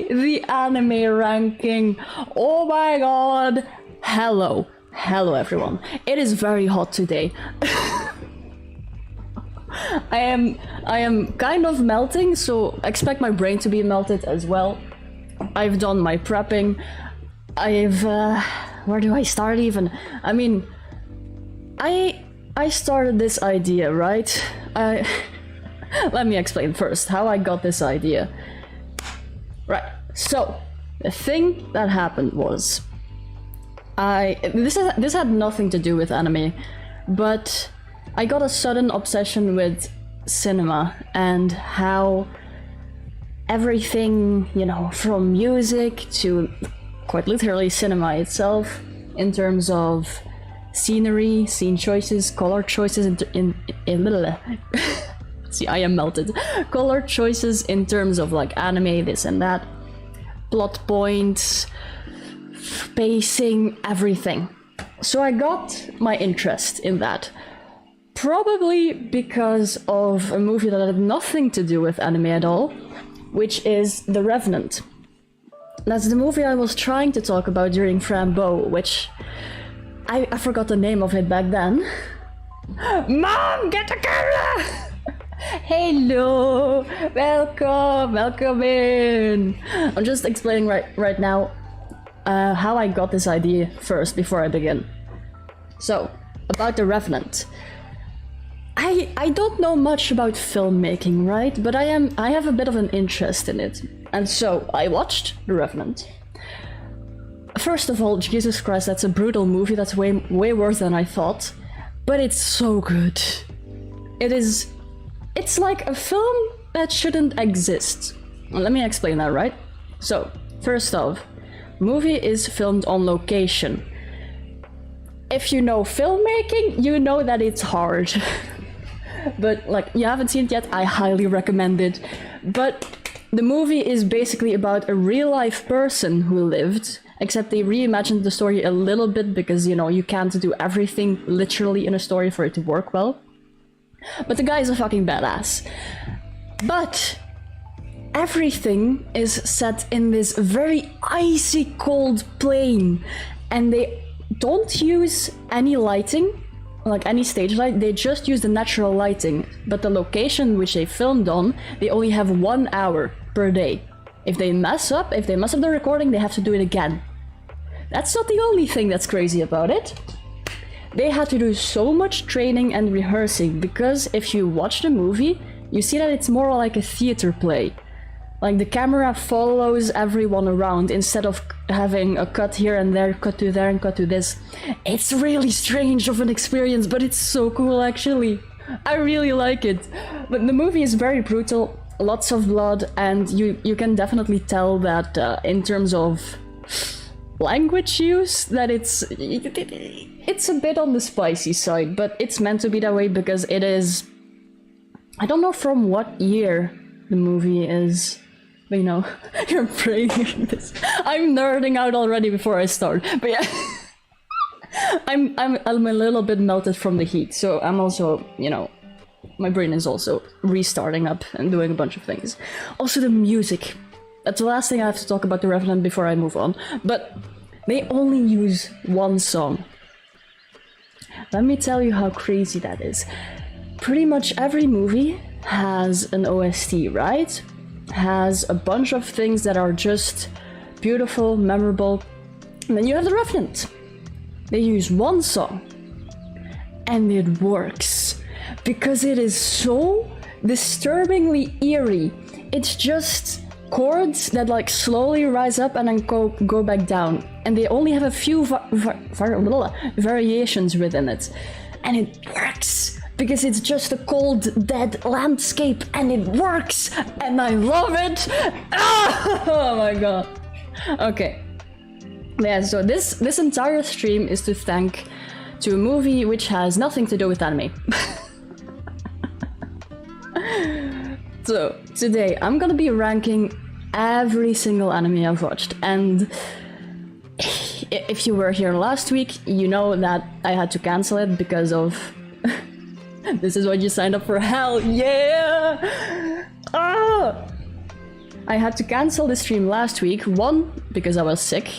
the anime ranking. Oh my god. Hello everyone. It is very hot today. I am kind of melting, so expect my brain to be melted as well. I've done my prepping. Where do I start even? I mean, I started this idea, right? Let me explain first how I got this idea. Right, so the thing that happened was this had nothing to do with anime, but I got a sudden obsession with cinema and how everything, you know, from music to quite literally cinema itself, in terms of scenery, scene choices, color choices in see, I am melted. Color choices in terms of like anime, this and that, plot points, pacing, everything. So I got my interest in that. Probably because of a movie that had nothing to do with anime at all, which is The Revenant. That's the movie I was trying to talk about during Frambo, which I forgot the name of it back then. Mom, get the camera! Hello, welcome in. I'm just explaining right now how I got this idea first before I begin. So, about The Revenant. I don't know much about filmmaking, right? But I have a bit of an interest in it. And so I watched The Revenant. First of all, Jesus Christ, that's a brutal movie. That's way worse than I thought. But it's so good. It's like a film that shouldn't exist. Well, let me explain that, right? So, first off, movie is filmed on location. If you know filmmaking, you know that it's hard. But like, you haven't seen it yet, I highly recommend it. But the movie is basically about a real life person who lived, except they reimagined the story a little bit because, you know, you can't do everything literally in a story for it to work well. But the guy is a fucking badass. But everything is set in this very icy cold plain, and they don't use any lighting, like any stage light. They just use the natural lighting. But the location which they filmed on, they only have 1 hour per day. If they mess up the recording, they have to do it again. That's not the only thing that's crazy about it. They had to do so much training and rehearsing, because if you watch the movie, you see that it's more like a theater play. Like, the camera follows everyone around instead of having a cut here and there, cut to there and cut to this. It's really strange of an experience, but it's so cool actually. I really like it. But the movie is very brutal, lots of blood, and you can definitely tell that in terms of language use, that it's a bit on the spicy side, but it's meant to be that way because it is... I don't know from what year the movie is, but you know, you're praying this. I'm nerding out already before I start, but yeah. I'm a little bit melted from the heat, so I'm also, you know, my brain is also restarting up and doing a bunch of things. Also the music. That's the last thing I have to talk about The Revenant before I move on, but they only use one song. Let me tell you how crazy that is. Pretty much every movie has an OST, right? Has a bunch of things that are just beautiful, memorable. And then you have The Revenant. They use one song. And it works. Because it is so disturbingly eerie. It's just chords that like slowly rise up and then go back down. And they only have a few variations within it. And it works. Because it's just a cold, dead landscape, and it works, and I love it. Oh my god. Okay. Yeah, so this entire stream is to thank to a movie which has nothing to do with anime. So today I'm gonna be ranking every single anime I've watched, and if you were here last week, you know that I had to cancel it because of... This is what you signed up for, hell yeah! Ah! I had to cancel the stream last week. One, because I was sick,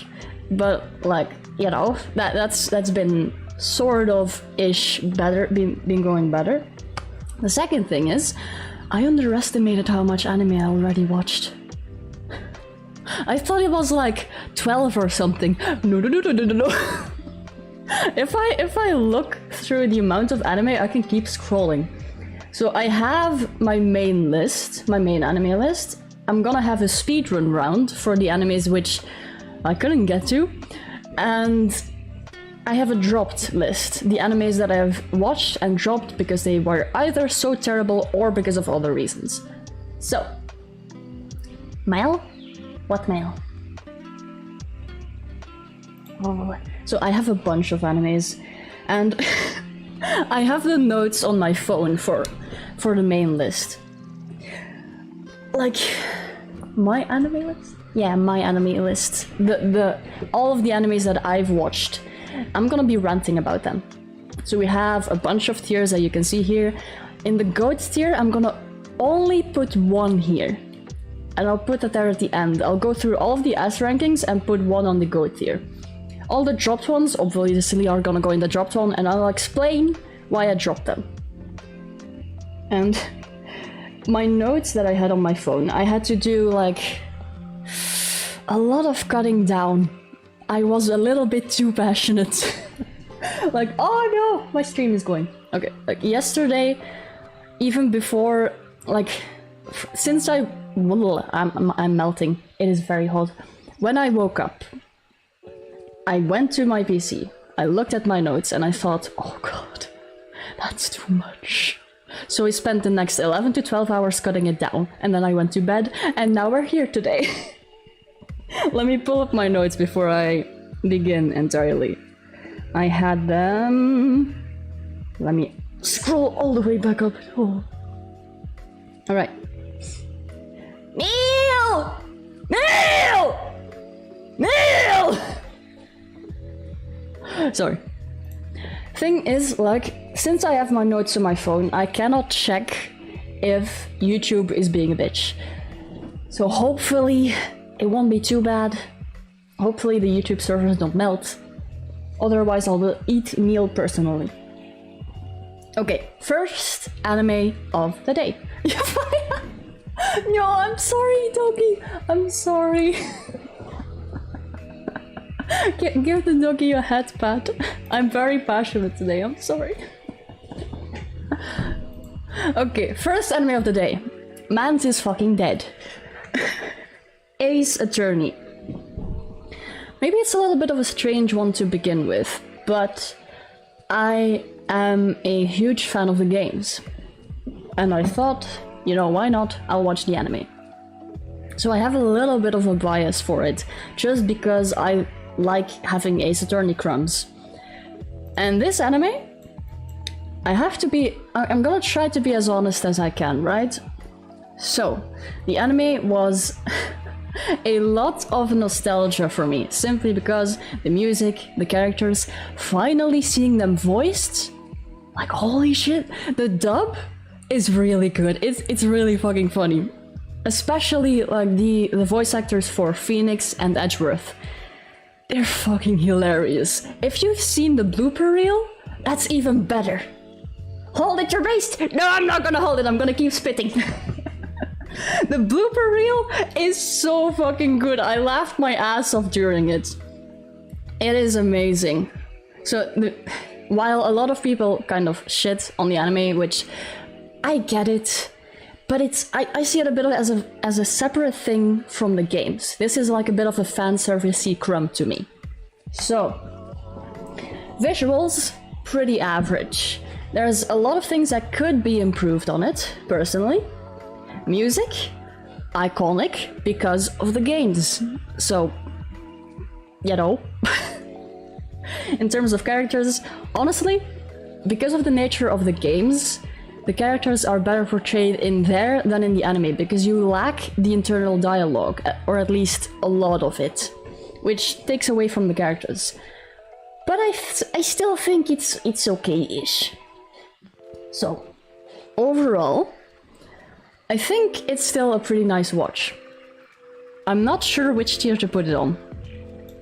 but like, you know, that's been sort of ish better, been going better. The second thing is, I underestimated how much anime I already watched. I thought it was like 12 or something. No. If I look through the amount of anime, I can keep scrolling. So I have my main list, my main anime list. I'm gonna have a speedrun round for the animes which I couldn't get to. And I have a dropped list, the animes that I've watched and dropped because they were either so terrible or because of other reasons. So, mail? What mail? Oh. So I have a bunch of animes, and I have the notes on my phone for the main list. Like, my anime list? Yeah, my anime list. The all of the animes that I've watched. I'm gonna be ranting about them. So we have a bunch of tiers that you can see here. In the GOAT tier, I'm gonna only put one here. And I'll put that there at the end. I'll go through all of the S rankings and put one on the GOAT tier. All the dropped ones, obviously, are gonna go in the dropped one, and I'll explain why I dropped them. And my notes that I had on my phone, I had to do like a lot of cutting down. I was a little bit too passionate. Like, oh no, my stream is going. Okay, like yesterday, even before, like, since I'm melting. It is very hot. When I woke up, I went to my PC, I looked at my notes, and I thought, oh god, that's too much. So I spent the next 11 to 12 hours cutting it down, and then I went to bed, and now we're here today. Let me pull up my notes before I begin entirely. I had them... Let me scroll all the way back up. Oh. Alright. Neil! Neil! Neil! Sorry. Thing is, like, since I have my notes on my phone, I cannot check if YouTube is being a bitch. So hopefully it won't be too bad. Hopefully the YouTube servers don't melt. Otherwise I'll eat Neil personally. Okay, first anime of the day. No, I'm sorry, doggy. I'm sorry. Give the doggy a head pat. I'm very passionate today, I'm sorry. Okay, first anime of the day. Mans is fucking dead. Ace Attorney. Maybe it's a little bit of a strange one to begin with, but I am a huge fan of the games. And I thought, you know, why not? I'll watch the anime. So I have a little bit of a bias for it, just because I like having Ace Attorney crumbs. And this anime, I'm gonna try to be as honest as I can, right? So, the anime was a lot of nostalgia for me, simply because the music, the characters, finally seeing them voiced, like holy shit, the dub is really good. It's really fucking funny. Especially like the voice actors for Phoenix and Edgeworth. They're fucking hilarious. If you've seen the blooper reel, that's even better. Hold it, your waist! No, I'm not gonna hold it, I'm gonna keep spitting. The blooper reel is so fucking good. I laughed my ass off during it. It is amazing. So, while a lot of people kind of shit on the anime, which I get it, but I see it a bit as a separate thing from the games. This is like a bit of a fan service-y crumb to me. So, visuals, pretty average. There's a lot of things that could be improved on it, personally. Music, iconic because of the games. So, you know. In terms of characters, honestly, because of the nature of the games, the characters are better portrayed in there than in the anime, because you lack the internal dialogue, or at least a lot of it, which takes away from the characters. But I still think it's okay-ish. So, overall, I think it's still a pretty nice watch. I'm not sure which tier to put it on.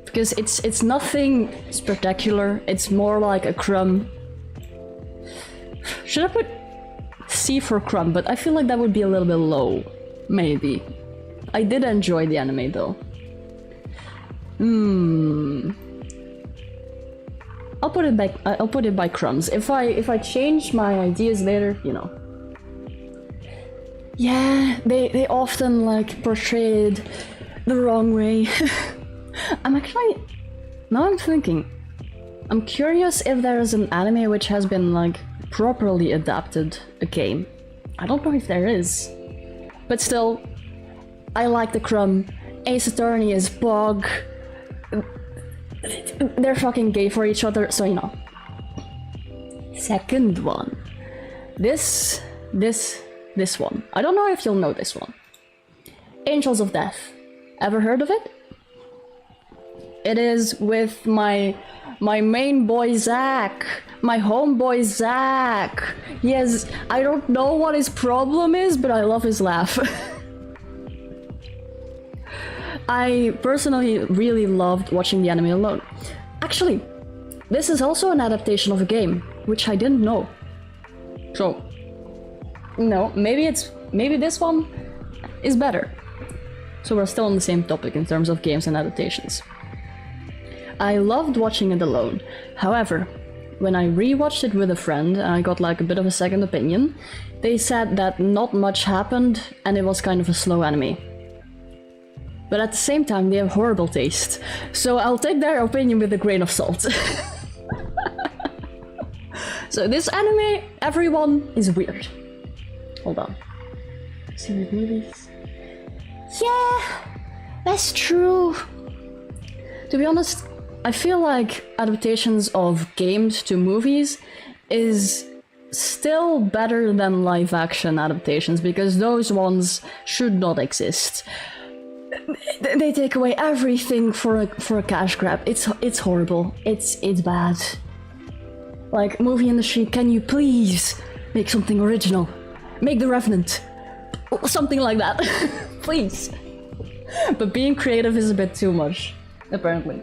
Because it's nothing spectacular, it's more like a crumb. Should I put C for crumb? But I feel like that would be a little bit low. Maybe. I did enjoy the anime though. I'll put it back. I'll put it by crumbs. If I change my ideas later, you know. Yeah, they often like portrayed the wrong way. I'm actually, now I'm thinking, I'm curious if there is an anime which has been like properly adapted a game. I don't know if there is, but still, I like the crumb. Ace Attorney is Bog. They're fucking gay for each other, so you know. Second one. This one. I don't know if you'll know this one. Angels of Death. Ever heard of it? It is with my main boy Zach. My homeboy Zach. Yes, I don't know what his problem is, but I love his laugh. I personally really loved watching the anime alone. Actually, this is also an adaptation of a game, which I didn't know. So, no, maybe this one is better. So we're still on the same topic in terms of games and adaptations. I loved watching it alone. However, when I rewatched it with a friend and I got like a bit of a second opinion, they said that not much happened and it was kind of a slow anime. But at the same time, they have horrible taste. So I'll take their opinion with a grain of salt. So this anime, everyone, is weird. Hold on. Serious movies? Yeah, that's true. To be honest, I feel like adaptations of games to movies is still better than live action adaptations because those ones should not exist. They take away everything for a cash grab. It's horrible. It's bad. Like, movie industry, can you please make something original? Make The Revenant. Something like that. Please. But being creative is a bit too much, apparently.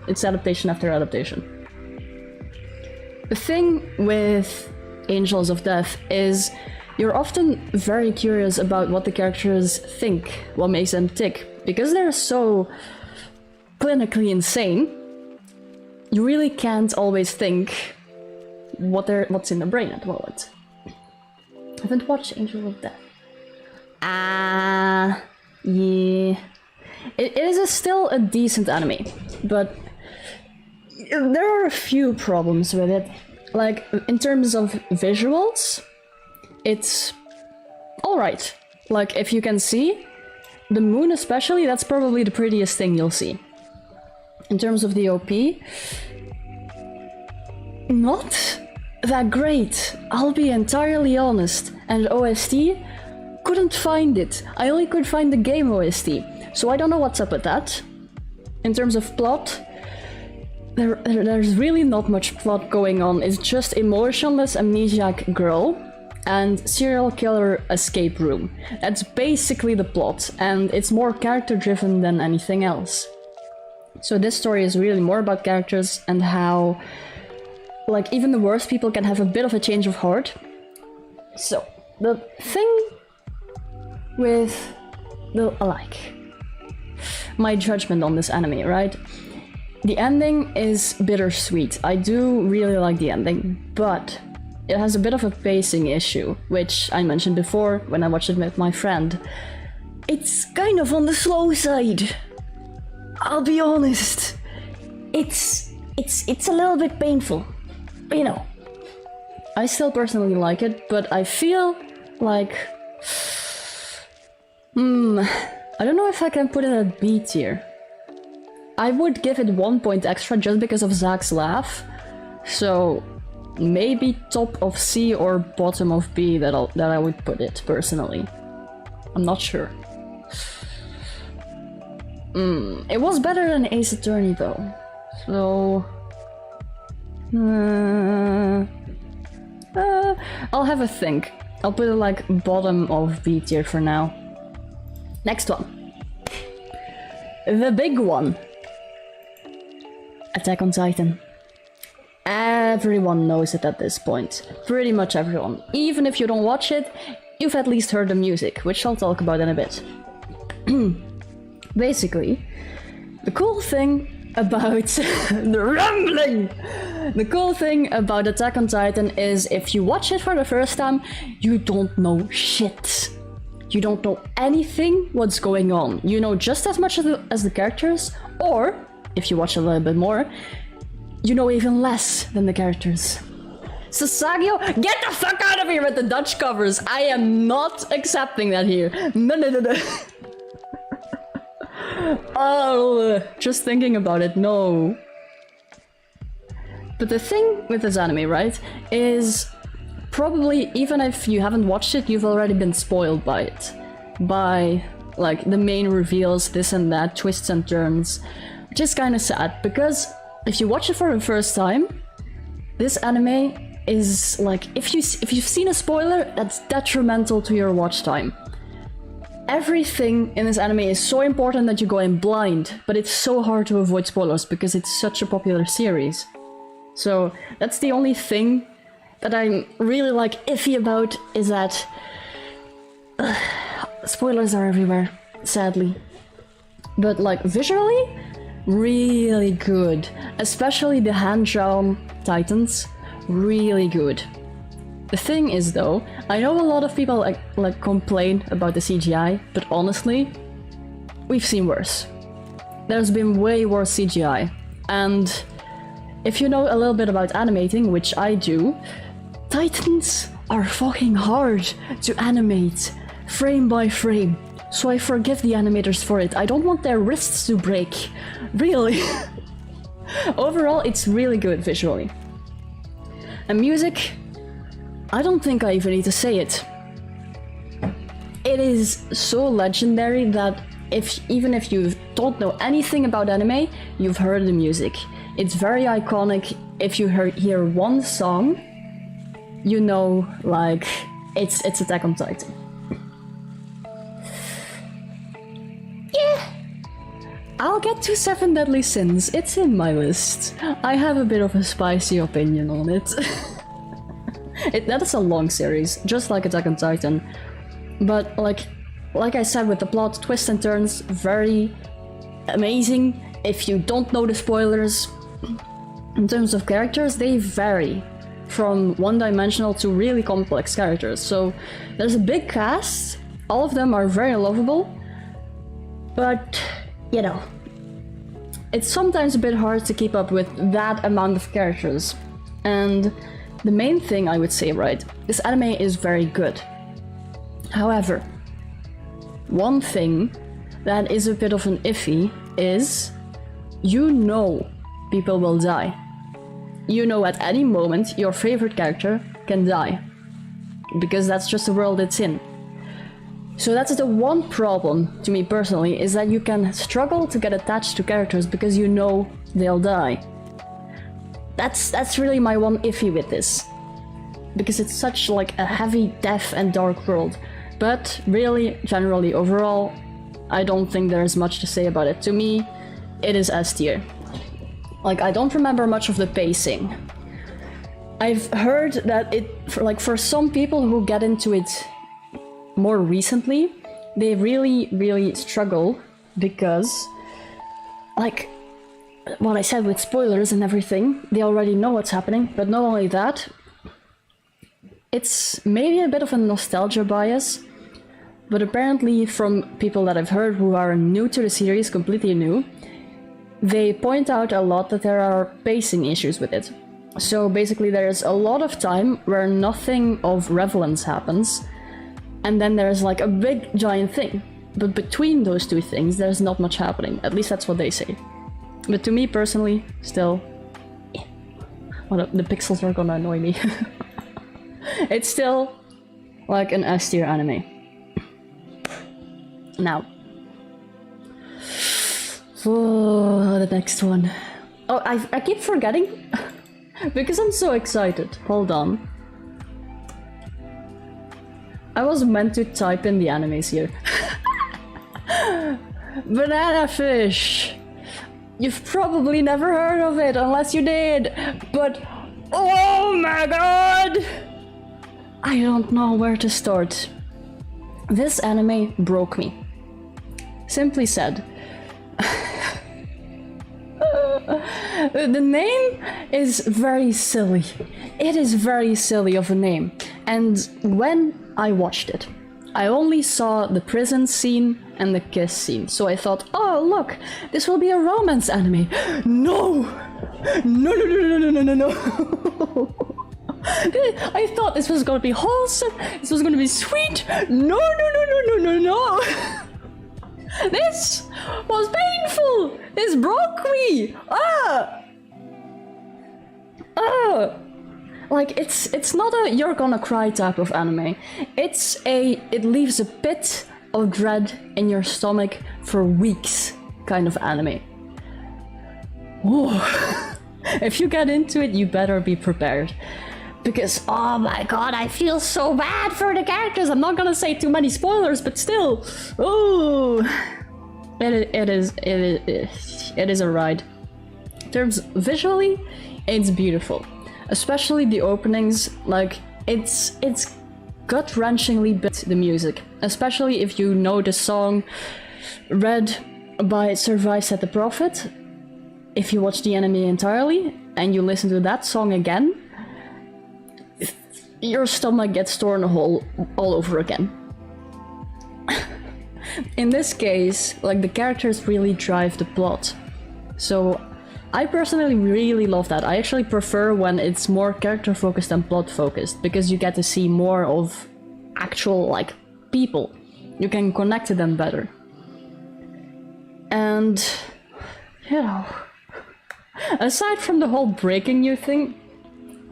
It's adaptation after adaptation. The thing with Angels of Death is you're often very curious about what the characters think, what makes them tick. Because they're so clinically insane, you really can't always think what's in their brain at the moment. I haven't watched Angels of Death. Yeah. It is still a decent anime, but there are a few problems with it. Like, in terms of visuals, it's alright. Like, if you can see, the moon especially, that's probably the prettiest thing you'll see. In terms of the OP, not that great, I'll be entirely honest. And OST, couldn't find it. I only could find the game OST, so I don't know what's up with that. In terms of plot, there's really not much plot going on. It's just emotionless amnesiac girl and serial killer escape room. That's basically the plot, and it's more character driven than anything else. So this story is really more about characters and how, like, even the worst people can have a bit of a change of heart. So, the thing with my judgment on this anime, right? The ending is bittersweet. I do really like the ending, but it has a bit of a pacing issue, which I mentioned before when I watched it with my friend. It's kind of on the slow side. I'll be honest. It's a little bit painful, but you know. I still personally like it, but I feel like I don't know if I can put it at B tier. I would give it 1 point extra just because of Zach's laugh, so maybe top of C or bottom of B that I would put it personally. I'm not sure. It was better than Ace Attorney though, so I'll have a think. I'll put it like bottom of B tier for now. Next one. the big one. Attack on Titan. Everyone knows it at this point. Pretty much everyone. Even if you don't watch it, you've at least heard the music, which I'll talk about in a bit. Basically, the cool thing about the rambling! The cool thing about Attack on Titan is if you watch it for the first time, you don't know shit. You don't know anything what's going on. You know just as much as the characters, or, if you watch a little bit more, you know even less than the characters. Sasagio, get the fuck out of here with the Dutch covers! I am not accepting that here. No. Oh, just thinking about it, no. But the thing with this anime, right, is probably, even if you haven't watched it, you've already been spoiled by it. By, like, the main reveals, this and that, twists and turns. Which is kinda sad, because if you watch it for the first time, this anime is, like, if you've seen a spoiler, that's detrimental to your watch time. Everything in this anime is so important that you go in blind, but it's so hard to avoid spoilers because it's such a popular series. So that's the only thing that I'm really like iffy about, is that spoilers are everywhere, sadly. But like visually, really good. Especially the hand-drawn Titans, really good. The thing is though, I know a lot of people like complain about the CGI, but honestly, we've seen worse. There's been way worse CGI. And if you know a little bit about animating, which I do, Titans are fucking hard to animate, frame by frame. So I forgive the animators for it. I don't want their wrists to break. Really. Overall, it's really good visually. And music, I don't think I even need to say it. It is so legendary that even if you don't know anything about anime, you've heard the music. It's very iconic. If you hear one song, you know, like, it's Attack on Titan. Yeah! I'll get to 7 Deadly Sins. It's in my list. I have a bit of a spicy opinion on it. That is a long series, just like Attack on Titan. But like I said, with the plot, twists and turns, very amazing. If you don't know the spoilers, in terms of characters, they vary from one-dimensional to really complex characters. So there's a big cast, all of them are very lovable, but, you know, it's sometimes a bit hard to keep up with that amount of characters. And the main thing I would say, right, this anime is very good. However, one thing that is a bit of an iffy is, you know people will die. You know at any moment your favorite character can die. Because that's just the world it's in. So that's the one problem, to me personally, is that you can struggle to get attached to characters because you know they'll die. That's really my one iffy with this. Because it's such like a heavy death and dark world. But really, generally, overall, I don't think there's much to say about it. To me, it is S tier. Like, I don't remember much of the pacing. I've heard that for some people who get into it more recently, they really struggle because, like what I said with spoilers and everything, they already know what's happening, but not only that, it's maybe a bit of a nostalgia bias, but apparently from people that I've heard who are new to the series, completely new, they point out a lot that there are pacing issues with it. So basically there's a lot of time where nothing of relevance happens, and then there's like a big giant thing. But between those two things, there's not much happening. At least that's what they say. But to me personally, still, yeah. Well, the pixels are gonna annoy me. It's still like an S tier anime. Now, oh, the next one. Oh, I keep forgetting because I'm so excited. Hold on. I was meant to type in the animes here. Banana fish. You've probably never heard of it unless you did, but oh my god! I don't know where to start. This anime broke me. Simply said. The name is very silly. It is very silly of a name. And when I watched it, I only saw the prison scene and the kiss scene. So I thought, oh look, this will be a romance anime. No! No, no, no, no, no, no, no, no. I thought this was gonna be wholesome, this was gonna be sweet. No, no, no, no, no, no, no. This was painful. This broke me. Like it's not a you're gonna cry type of anime. It leaves a pit of dread in your stomach for weeks kind of anime. Oh. If you get into it, you better be prepared. Because, oh my god, I feel so bad for the characters. I'm not gonna say too many spoilers, but still. Oh, it is a ride. In terms visually, it's beautiful. Especially the openings, like, it's gut-wrenchingly bit the music. Especially if you know the song read by Survive Said the Prophet. If you watch the anime entirely, and you listen to that song again, your stomach gets torn a hole all over again. In this case, like, the characters really drive the plot. So I personally really love that. I actually prefer when it's more character focused than plot focused, because you get to see more of actual, like, people. You can connect to them better. And, you know, aside from the whole breaking you thing,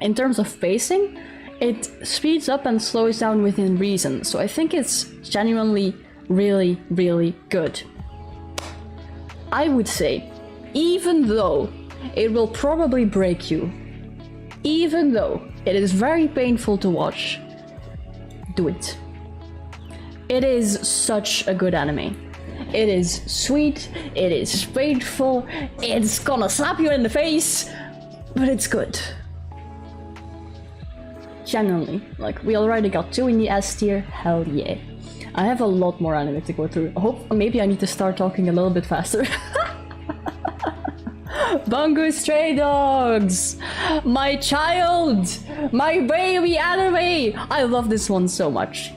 in terms of pacing, it speeds up and slows down within reason, so I think it's genuinely really, really good. I would say, even though it will probably break you, even though it is very painful to watch, do it. It is such a good anime. It is sweet, it is painful, it's gonna slap you in the face, but it's good. Genuinely, like, we already got 2 in the S tier, hell yeah. I have a lot more anime to go through. Maybe I need to start talking a little bit faster. Bungo Stray Dogs! My child! My baby anime! I love this one so much.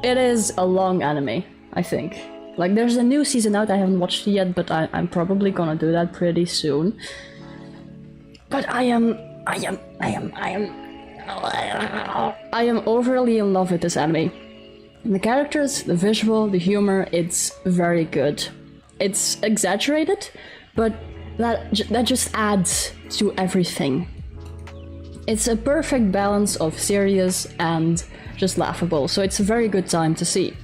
It is a long anime, I think. Like, there's a new season out, I haven't watched it yet, but I'm probably gonna do that pretty soon. But I am overly in love with this anime. The characters, the visual, the humor, it's very good. It's exaggerated, but that just adds to everything. It's a perfect balance of serious and just laughable, so it's a very good time to see.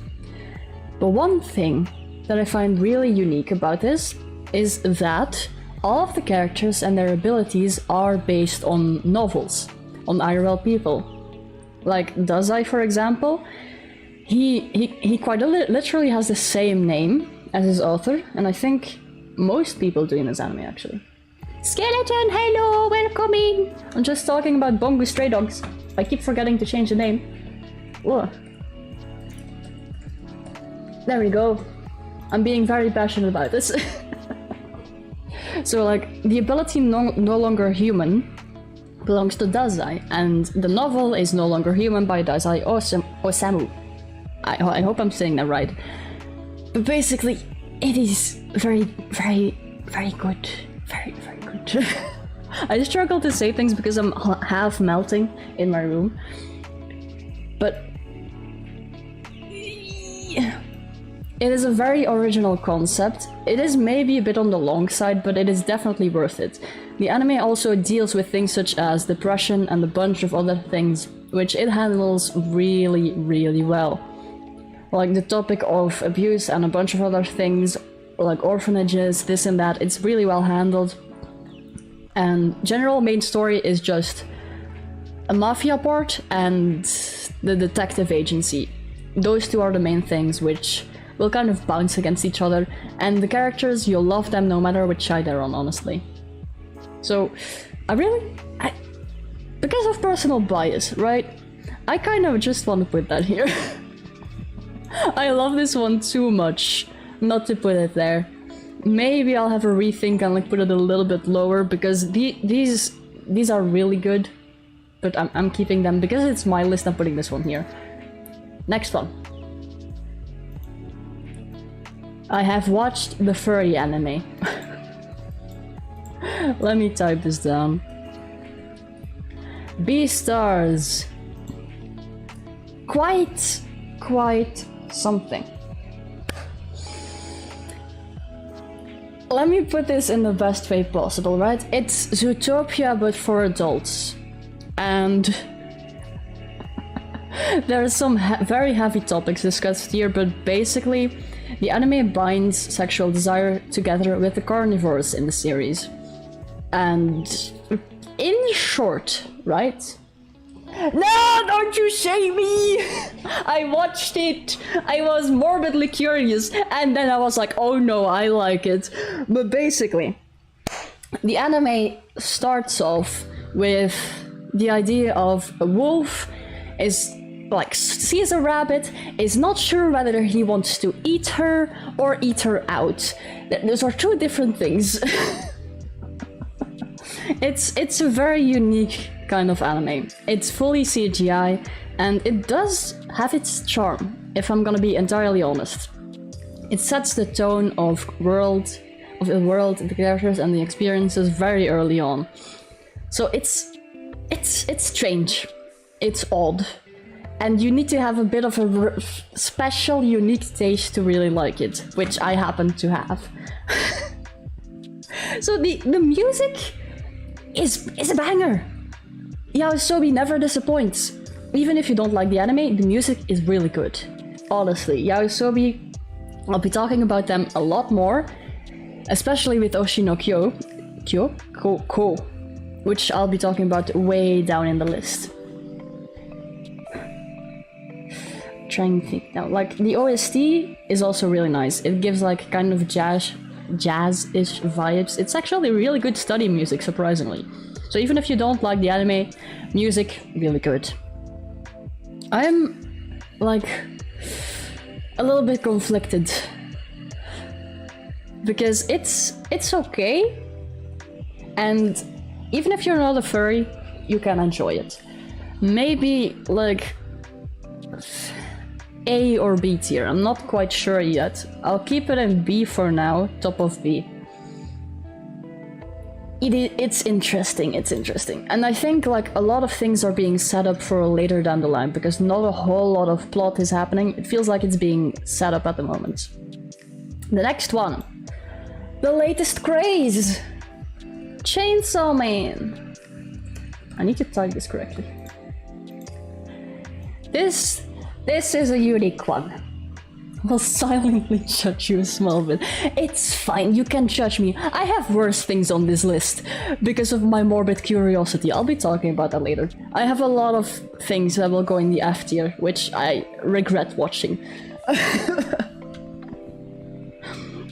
But one thing that I find really unique about this is that all of the characters and their abilities are based on novels, on IRL people. Like Dazai, for example, he quite literally has the same name as his author, and I think most people do in this anime, actually. Skeleton, hello, welcome in! I'm just talking about Bungo Stray Dogs. I keep forgetting to change the name. Whoa. There we go. I'm being very passionate about this. So, like, the ability no longer human belongs to Dazai, and the novel is No Longer Human by Dazai Osamu. I hope I'm saying that right. But basically, it is very, very, very good. Very, very good. I struggle to say things because I'm half melting in my room. But it is a very original concept. It is maybe a bit on the long side, but it is definitely worth it. The anime also deals with things such as depression and a bunch of other things, which it handles really, really well. Like the topic of abuse and a bunch of other things, like orphanages, this and that, it's really well handled. And general main story is just a mafia port and the detective agency. Those two are the main things which will kind of bounce against each other, and the characters, you'll love them no matter which side they're on, honestly. So, because of personal bias, right? I kind of just want to put that here. I love this one too much not to put it there. Maybe I'll have a rethink and like put it a little bit lower, because these are really good. But I'm keeping them because it's my list. I'm putting this one here. Next one. I have watched the furry anime. Let me type this down. Beastars. Quite something. Let me put this in the best way possible, right? It's Zootopia but for adults. And there are some very heavy topics discussed here, but basically the anime binds sexual desire together with the carnivores in the series. And in short, right? No, don't you say me! I watched it, I was morbidly curious, and then I was like, oh no, I like it. But basically, the anime starts off with the idea of a wolf is like sees a rabbit, is not sure whether he wants to eat her or eat her out. Those are two different things. It's a very unique kind of anime. It's fully CGI and it does have its charm, if I'm gonna be entirely honest. It sets the tone of the world, the characters and the experiences very early on. So it's strange, it's odd, and you need to have a bit of a special, unique taste to really like it, which I happen to have. So the music is a banger. Yaosobi never disappoints. Even if you don't like the anime, the music is really good. Honestly, Yaosobi, I'll be talking about them a lot more, especially with Oshi no Kyo, which I'll be talking about way down in the list. Trying to think now, like the OST is also really nice. It gives like kind of jazz-ish vibes. It's actually really good study music, surprisingly. So even if you don't like the anime, music, really good. I'm like a little bit conflicted because it's okay, and even if you're not a furry, you can enjoy it. Maybe like A or B tier, I'm not quite sure yet. I'll keep it in B for now, top of B. It's interesting, and I think like a lot of things are being set up for later down the line, because not a whole lot of plot is happening. It feels like it's being set up at the moment. The next one, the latest craze, Chainsaw Man. I need to type this correctly. This is a unique one. I'll silently judge you a small bit. It's fine, you can judge me. I have worse things on this list because of my morbid curiosity. I'll be talking about that later. I have a lot of things that will go in the F tier, which I regret watching.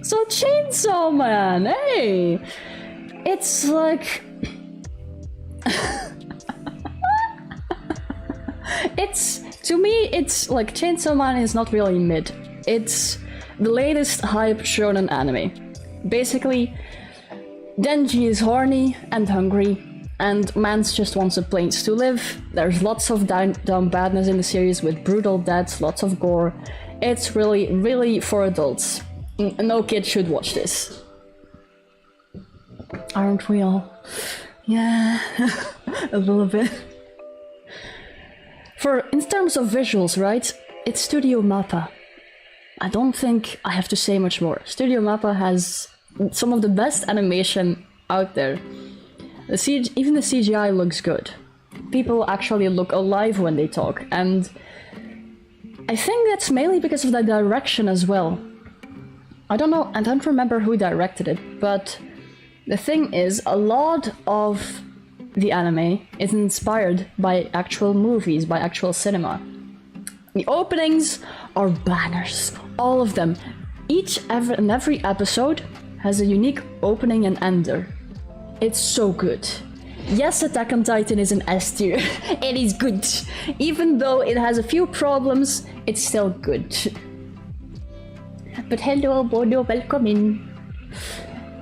So Chainsaw Man, hey! It's like... To me, it's like Chainsaw Man is not really mid. It's the latest hype shonen anime. Basically, Denji is horny and hungry, and Mans just wants a place to live. There's lots of down badness in the series with brutal deaths, lots of gore. It's really, really for adults. No kid should watch this. Aren't we all? Yeah, a little bit. In terms of visuals, right? It's Studio Mappa. I don't think I have to say much more. Studio Mappa has some of the best animation out there. Even the CGI looks good. People actually look alive when they talk, and I think that's mainly because of the direction as well. I don't know, I don't remember who directed it, but the thing is, a lot of the anime is inspired by actual movies, by actual cinema. The openings are bangers. All of them. Every episode has a unique opening and ender. It's so good. Yes, Attack on Titan is an S tier. It is good. Even though it has a few problems, it's still good. But hello, Bono, welcome in.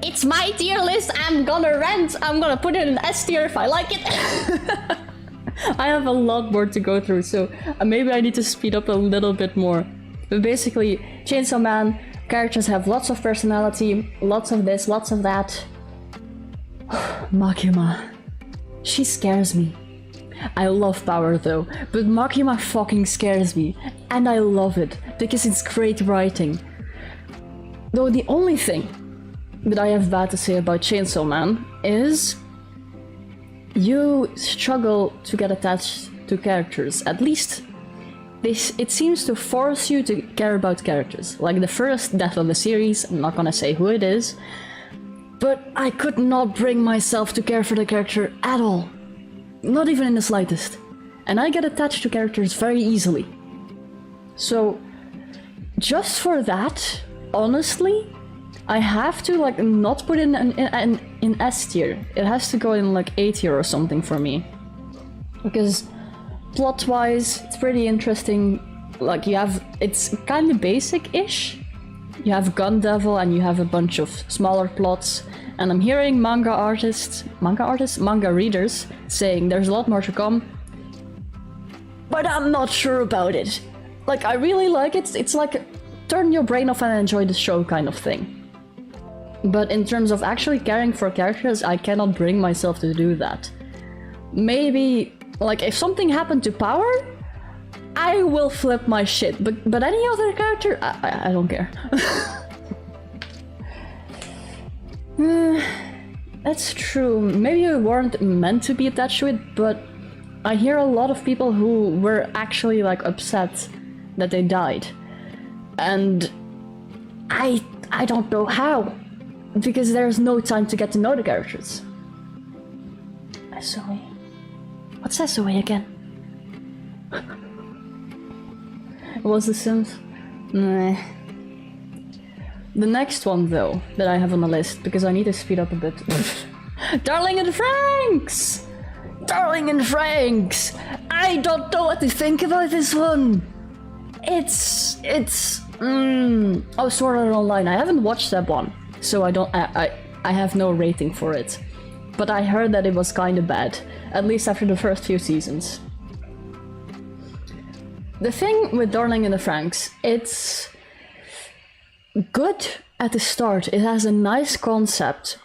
It's my tier list, I'm gonna rant. I'm gonna put it in S tier if I like it. I have a lot more to go through, so maybe I need to speed up a little bit more. But basically, Chainsaw Man, characters have lots of personality, lots of this, lots of that. Makima. She scares me. I love Power though, but Makima fucking scares me. And I love it, because it's great writing. Though the only thing that I have bad to say about Chainsaw Man is you struggle to get attached to characters. At least it seems to force you to care about characters. Like the first death of the series, I'm not gonna say who it is, but I could not bring myself to care for the character at all. Not even in the slightest. And I get attached to characters very easily. So, just for that, honestly, I have to like not put in in S tier. It has to go in like A tier or something for me. Because plot-wise, it's pretty interesting. Like it's kind of basic-ish. You have Gun Devil and you have a bunch of smaller plots. And I'm hearing manga readers saying there's a lot more to come. But I'm not sure about it. Like, I really like it. It's like turn your brain off and enjoy the show kind of thing. But in terms of actually caring for characters, I cannot bring myself to do that. Maybe, like, if something happened to Power, I will flip my shit. But any other character, I don't care. That's true. Maybe you weren't meant to be attached to it, but I hear a lot of people who were actually like upset that they died. And I don't know how. Because there's no time to get to know the characters. SOA. What's SOA again? Was The Sims? Nah. The next one, though, that I have on the list, because I need to speed up a bit. Darling in the Franxx! Darling in the Franxx! I don't know what to think about this one! Oh, Sword Art Online. I haven't watched that one, so I have no rating for it. But I heard that it was kinda bad, at least after the first few seasons. The thing with Darling in the Franxx, it's good at the start. It has a nice concept.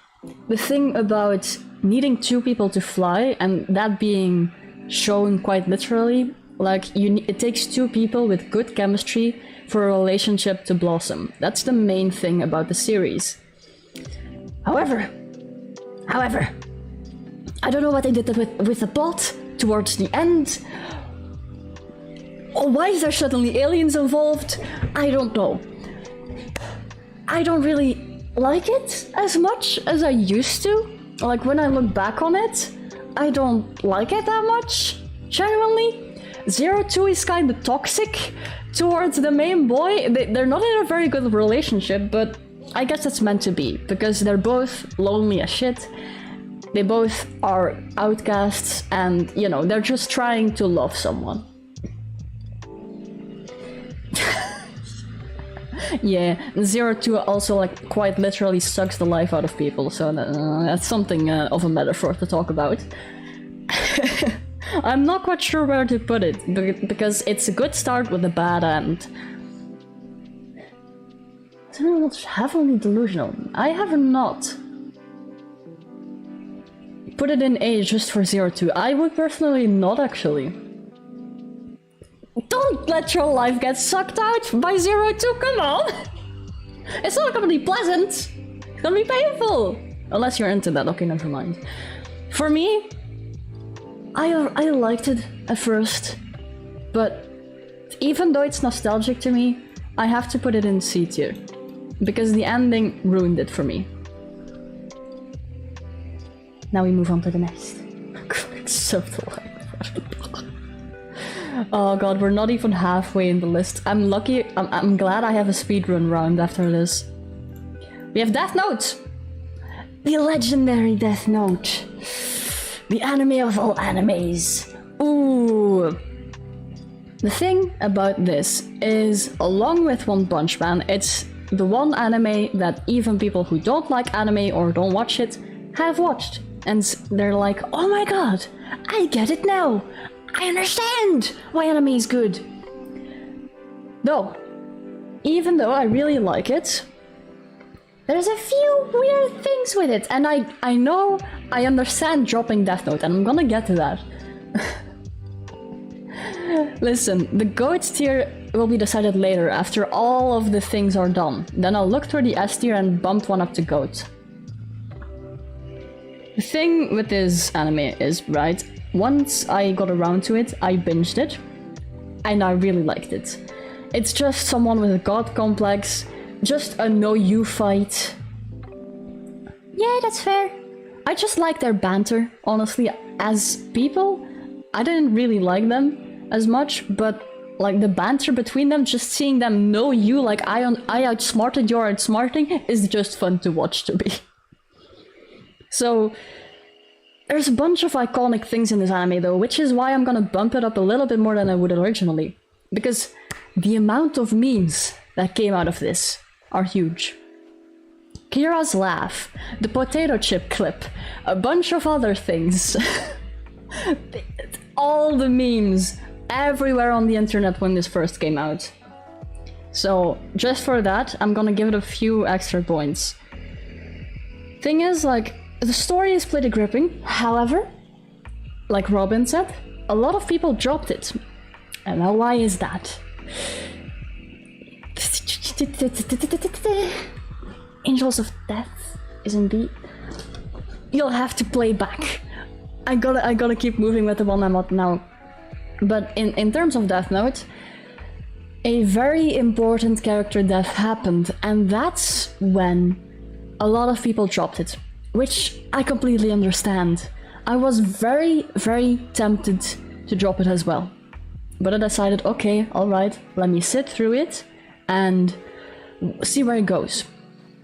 The thing about needing two people to fly, and that being shown quite literally, like it takes two people with good chemistry for a relationship to blossom. That's the main thing about the series. However, I don't know what they did with the plot towards the end. Or why is there suddenly aliens involved? I don't know. I don't really like it as much as I used to. Like, when I look back on it, I don't like it that much, genuinely. 02 is kind of toxic towards the main boy. They're not in a very good relationship, but I guess that's meant to be, because they're both lonely as shit. They both are outcasts, and, you know, they're just trying to love someone. Yeah, 02 also, like, quite literally sucks the life out of people, so that's something of a metaphor to talk about. I'm not quite sure where to put it, because it's a good start with a bad end. I don't know what's heavily delusional. I have not put it in A just for 02. I would personally not, actually. Don't let your life get sucked out by 02, come on! It's not gonna be pleasant! It's gonna be painful! Unless you're into that, okay, never mind. For me, I liked it at first, but even though it's nostalgic to me, I have to put it in C tier. Because the ending ruined it for me. Now we move on to the next. So delightful. Oh god, we're not even halfway in the list. I'm lucky. I'm glad I have a speedrun round after this. We have Death Note! The legendary Death Note. The anime of all animes. Ooh. The thing about this is, along with One Punch Man, it's the one anime that even people who don't like anime or don't watch it have watched. And they're like, oh my god, I get it now. I understand why anime is good. Though, even though I really like it, there's a few weird things with it. And I know, I understand dropping Death Note, and I'm gonna get to that. Listen, the GOAT tier will be decided later after all of the things are done. Then I'll look through the S tier and bump one up to GOAT. The thing with this anime is, right, once I got around to it, I binged it, and I really liked it. It's just someone with a god complex, just a no-you fight. Yeah, that's fair. I just like their banter, honestly. As people, I didn't really like them as much, but like the banter between them, just seeing them know you, like I outsmarted your outsmarting, is just fun to watch to me. So there's a bunch of iconic things in this anime though, which is why I'm gonna bump it up a little bit more than I would originally. Because the amount of memes that came out of this are huge. Kira's laugh, the potato chip clip, a bunch of other things. All the memes everywhere on the internet when this first came out. So just for that, I'm gonna give it a few extra points. Thing is, like, the story is pretty gripping. However, like Robin said, a lot of people dropped it. And now why is that? Angels of Death is indeed. You'll have to play back. I gotta keep moving with the one I'm at now. But in terms of Death Note, a very important character death happened, and that's when a lot of people dropped it, which I completely understand. I was very, very tempted to drop it as well. But I decided, okay, alright, let me sit through it and see where it goes.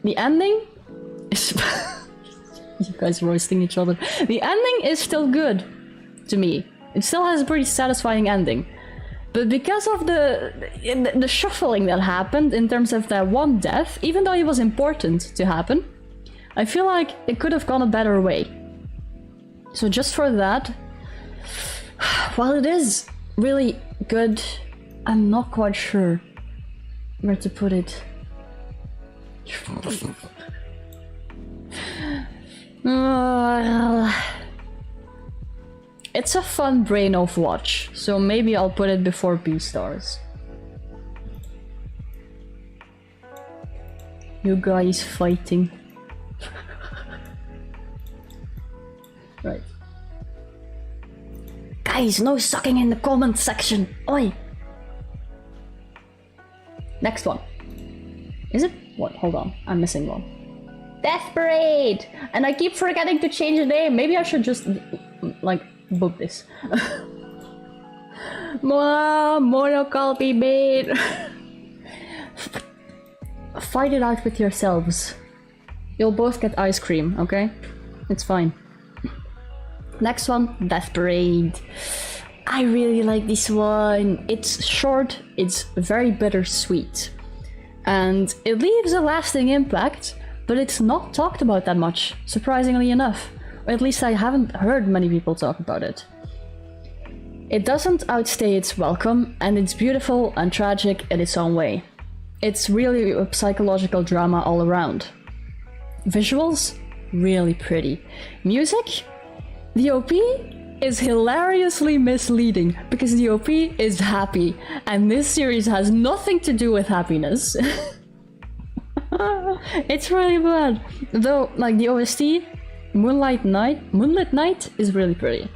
The ending is... You guys roasting each other. The ending is still good to me. It still has a pretty satisfying ending. But because of the shuffling that happened in terms of that one death, even though it was important to happen, I feel like it could have gone a better way. So just for that, while it is really good, I'm not quite sure where to put it. It's a fun brain of watch, so maybe I'll put it before B-stars. You guys fighting. Right. Guys, no sucking in the comment section. Oi! Next one. Is it? What? Hold on. I'm missing one. Death Parade! And I keep forgetting to change the name. Maybe I should just, like, book this. Monocopy mate. Fight it out with yourselves. You'll both get ice cream, okay? It's fine. Next one, Death Parade. I really like this one. It's short, it's very bittersweet. And it leaves a lasting impact, but it's not talked about that much, surprisingly enough. Or at least I haven't heard many people talk about it. It doesn't outstay its welcome, and it's beautiful and tragic in its own way. It's really a psychological drama all around. Visuals? Really pretty. Music? The OP is hilariously misleading, because the OP is happy, and this series has nothing to do with happiness. It's really bad. Though, like the OST, Moonlit Night is really pretty.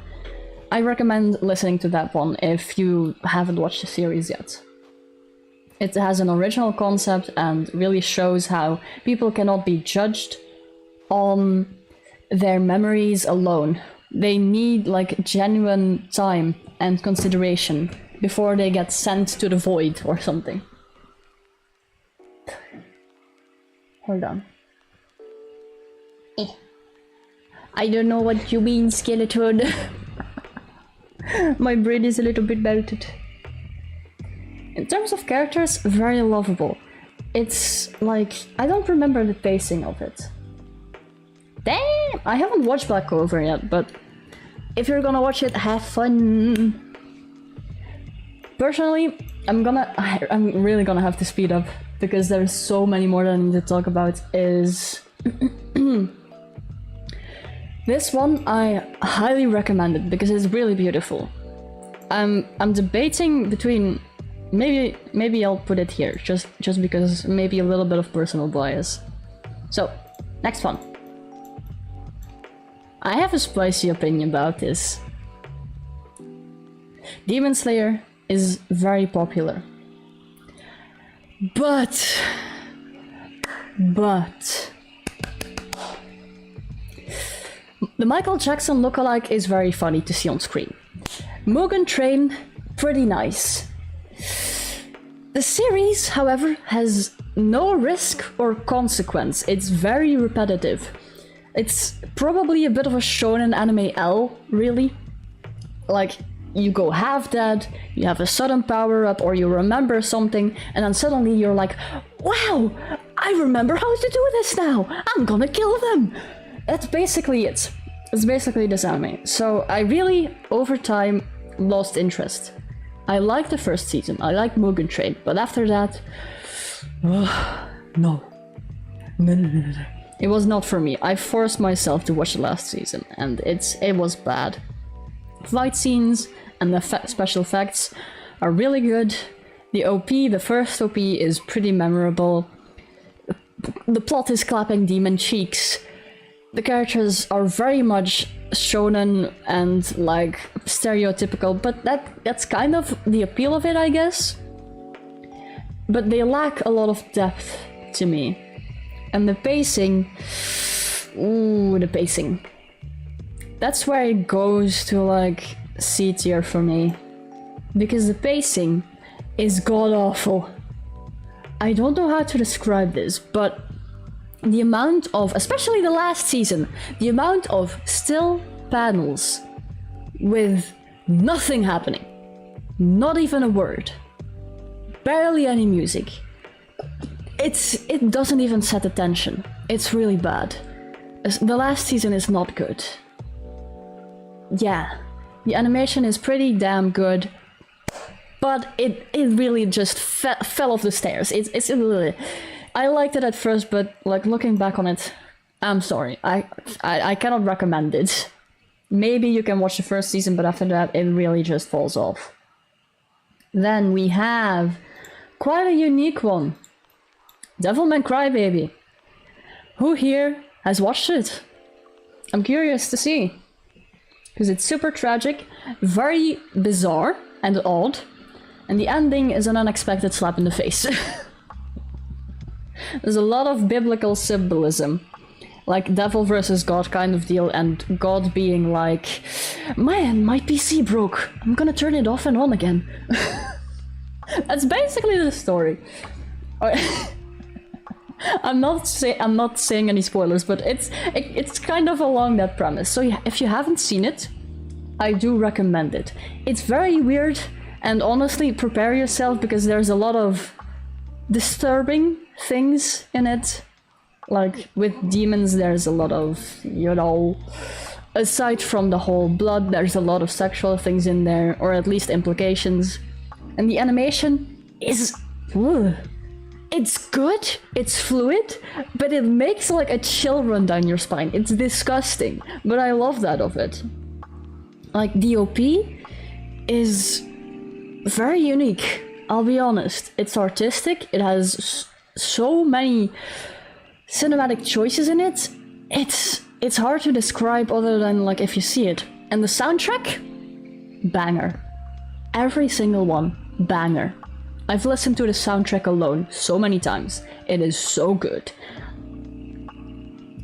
I recommend listening to that one if you haven't watched the series yet. It has an original concept and really shows how people cannot be judged on their memories alone. They need like genuine time and consideration before they get sent to the void or something. Hold on. I don't know what you mean, skeleton. My brain is a little bit melted. In terms of characters, very lovable. It's like, I don't remember the pacing of it. Damn! I haven't watched Black Clover yet, but if you're gonna watch it, have fun. Personally, I'm really gonna have to speed up because there's so many more that I need to talk about. Is this one I highly recommend it because it's really beautiful. I'm debating between maybe I'll put it here just because maybe a little bit of personal bias. So next one. I have a spicy opinion about this. Demon Slayer is very popular. But the Michael Jackson lookalike is very funny to see on screen. Mugen Train, pretty nice. The series, however, has no risk or consequence. It's very repetitive. It's probably a bit of a shonen anime L, really. Like, you go half dead, you have a sudden power up, or you remember something, and then suddenly you're like, wow, I remember how to do this now! I'm gonna kill them! That's basically it. It's basically this anime. So I really, over time, lost interest. I liked the first season, I liked Mugen Train, but after that... No. It was not for me. I forced myself to watch the last season, and it was bad. Fight scenes and the special effects are really good. The OP, the first OP, is pretty memorable. The plot is clapping demon cheeks. The characters are very much shonen and like stereotypical, but that's kind of the appeal of it, I guess. But they lack a lot of depth to me. And the pacing, ooh, the pacing. That's where it goes to like C tier for me. Because the pacing is god awful. I don't know how to describe this, but the amount of, especially the last season, the amount of still panels with nothing happening. Not even a word. Barely any music. It doesn't even set the tension. It's really bad. The last season is not good. Yeah, the animation is pretty damn good, but it really just fell off the stairs. It's I liked it at first, but like looking back on it, I'm sorry. I cannot recommend it. Maybe you can watch the first season, but after that it really just falls off. Then we have quite a unique one. Devilman Crybaby. Who here has watched it? I'm curious to see. Because it's super tragic, very bizarre and odd, and the ending is an unexpected slap in the face. There's a lot of biblical symbolism, like devil versus God kind of deal, and God being like, man, my PC broke, I'm gonna turn it off and on again. That's basically the story. I'm not saying any spoilers, but it's kind of along that premise. So yeah, if you haven't seen it, I do recommend it. It's very weird, and honestly, prepare yourself because there's a lot of disturbing things in it. Like with demons, there's a lot of, you know, aside from the whole blood, there's a lot of sexual things in there, or at least implications. And the animation is, it's good, it's fluid, but it makes like a chill run down your spine. It's disgusting, but I love that of it. Like, DOP is very unique, I'll be honest. It's artistic, it has so many cinematic choices in it. It's hard to describe other than like if you see it. And the soundtrack? Banger. Every single one, banger. I've listened to the soundtrack alone so many times. It is so good.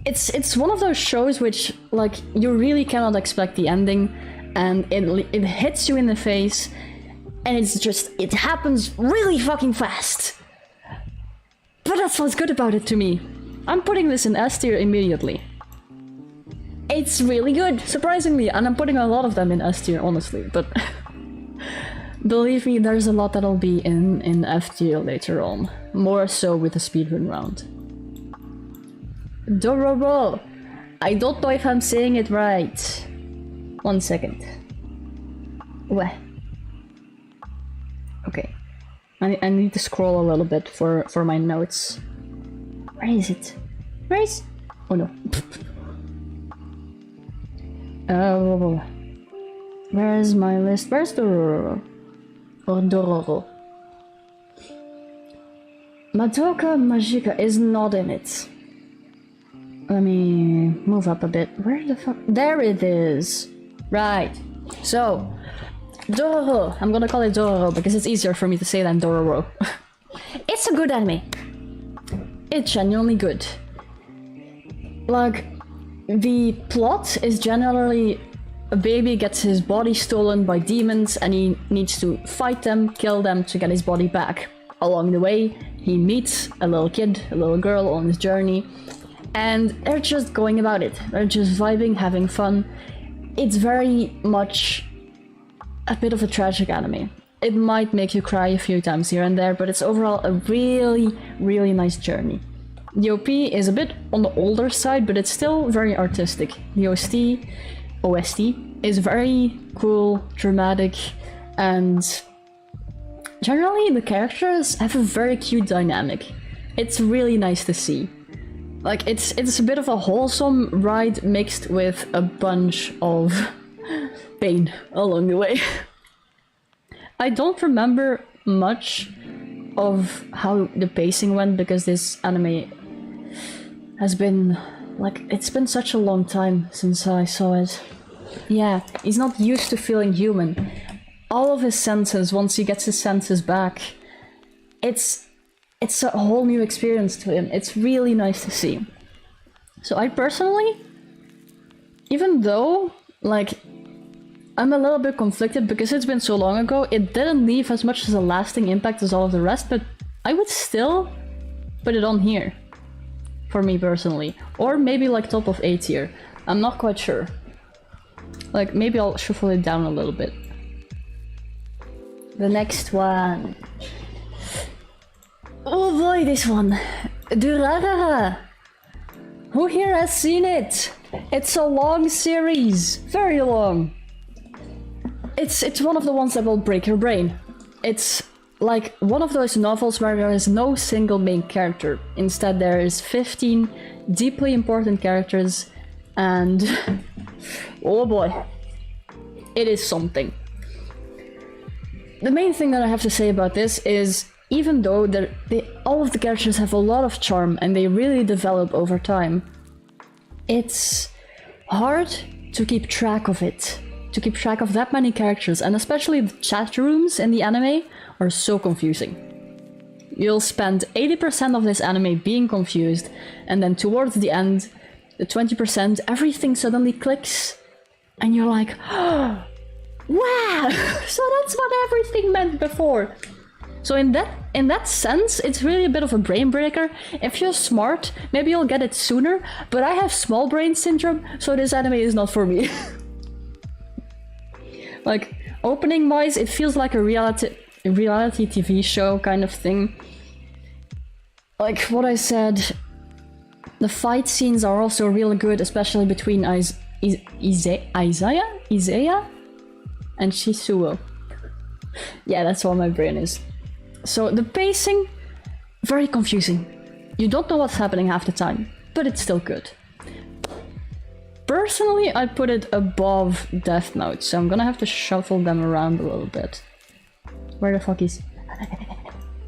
It's one of those shows which, like, you really cannot expect the ending, and it hits you in the face and it happens really fucking fast. But that's what's good about it to me. I'm putting this in S tier immediately. It's really good, surprisingly, and I'm putting a lot of them in S tier, honestly, but believe me, there's a lot that'll be in F tier later on. More so with the speedrun round. Dororo! I don't know if I'm saying it right. 1 second. What? Okay. I need to scroll a little bit for my notes. Where is it? Where is... Oh no. Oh, where's my list? Where's Dororo? Or Dororo? Madoka Magica is not in it. Let me move up a bit. Where the fuck? There it is! Right. So, Dororo. I'm gonna call it Dororo because it's easier for me to say than Dororo. It's a good anime. It's genuinely good. Like, the plot is generally a baby gets his body stolen by demons and he needs to fight them, kill them to get his body back. Along the way, he meets a little kid, a little girl on his journey, and they're just going about it. They're just vibing, having fun. It's very much a bit of a tragic anime. It might make you cry a few times here and there, but it's overall a really, really nice journey. The OP is a bit on the older side, but it's still very artistic. The OST is very cool, dramatic, and generally the characters have a very cute dynamic. It's really nice to see. Like, it's a bit of a wholesome ride mixed with a bunch of pain along the way. I don't remember much of how the pacing went because this anime has been, like, it's been such a long time since I saw it. Yeah, he's not used to feeling human. All of his senses, once he gets his senses back, it's a whole new experience to him. It's really nice to see. So I personally, even though, like, I'm a little bit conflicted because it's been so long ago, it didn't leave as much as a lasting impact as all of the rest, but I would still put it on here. For me personally. Or maybe like top of A tier. I'm not quite sure. Like, maybe I'll shuffle it down a little bit. The next one. Oh boy, this one. Durarara. Who here has seen it? It's a long series. Very long. It's one of the ones that will break your brain. It's like one of those novels where there is no single main character. Instead, there is 15 deeply important characters, and oh boy, it is something. The main thing that I have to say about this is, even though all of the characters have a lot of charm and they really develop over time, it's hard to keep track of it. To keep track of that many characters, and especially the chat rooms in the anime are so confusing. You'll spend 80% of this anime being confused, and then towards the end, the 20%, everything suddenly clicks, and you're like, oh, wow! So that's what everything meant before. So in that sense, it's really a bit of a brain breaker. If you're smart, maybe you'll get it sooner, but I have small brain syndrome, so this anime is not for me. Like, opening wise, it feels like a reality TV show kind of thing. Like what I said, the fight scenes are also really good, especially between Isaiah and Shisuo. Yeah, that's what my brain is. So the pacing, very confusing. You don't know what's happening half the time, but it's still good. Personally, I put it above Death Note, so I'm gonna have to shuffle them around a little bit. Where the fuck is...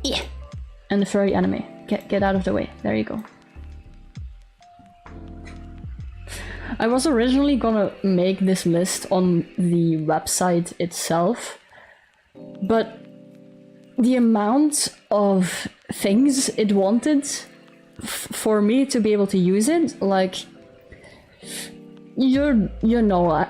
Yeah. And the furry anime. Get out of the way. There you go. I was originally gonna make this list on the website itself, but the amount of things it wanted for me to be able to use it, like... You know,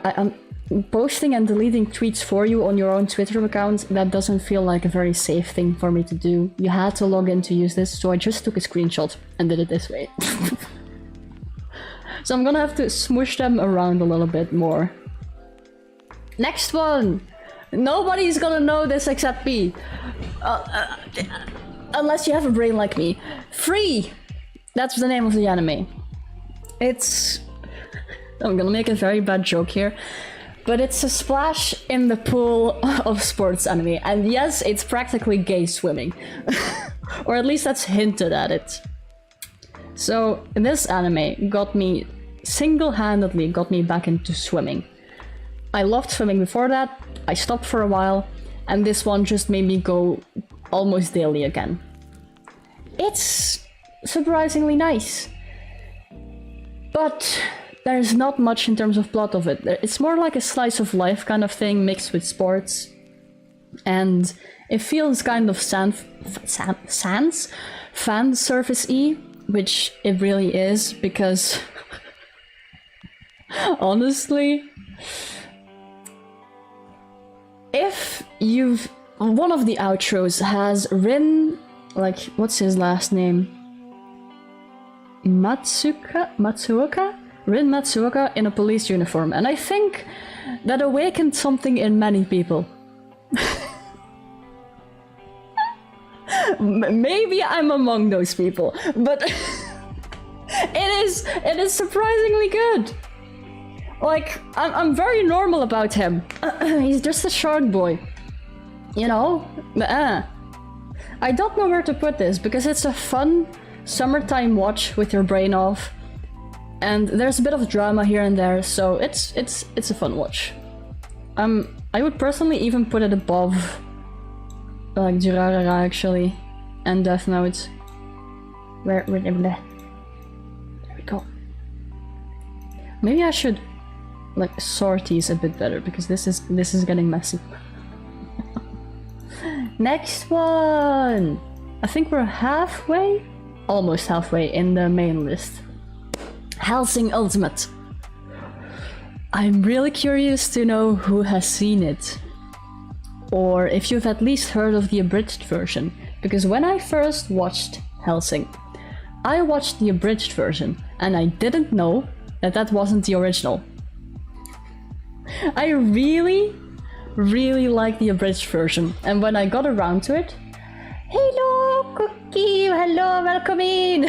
posting and deleting tweets for you on your own Twitter account, that doesn't feel like a very safe thing for me to do. You had to log in to use this, so I just took a screenshot and did it this way. So I'm gonna have to smoosh them around a little bit more. Next one! Nobody's gonna know this except me. Unless you have a brain like me. Free! That's the name of the anime. It's... I'm gonna make a very bad joke here. But it's a splash in the pool of sports anime. And yes, it's practically gay swimming. Or at least that's hinted at it. So this anime got me, single-handedly got me back into swimming. I loved swimming before that, I stopped for a while, and this one just made me go almost daily again. It's surprisingly nice. But there's not much in terms of plot of it. It's more like a slice of life kind of thing mixed with sports. And it feels kind of fan service-y, which it really is, because honestly, if you've... One of the outros has Rin, like, what's his last name? Matsuoka? Rin Matsuoka in a police uniform, and I think that awakened something in many people. Maybe I'm among those people, but it is surprisingly good. Like, I'm very normal about him. He's just a shark boy, you know. I don't know where to put this because it's a fun summertime watch with your brain off. And there's a bit of drama here and there, so it's a fun watch. I would personally even put it above like Durarara actually, and Death Note. There we go. Maybe I should like sort these a bit better because this is getting messy. Next one. I think we're halfway, almost halfway in the main list. Hellsing Ultimate. I'm really curious to know who has seen it. Or if you've at least heard of the abridged version. Because when I first watched Hellsing, I watched the abridged version and I didn't know that that wasn't the original. I really like the abridged version, and when I got around to it... Hello, Cookie! Hello, welcome in!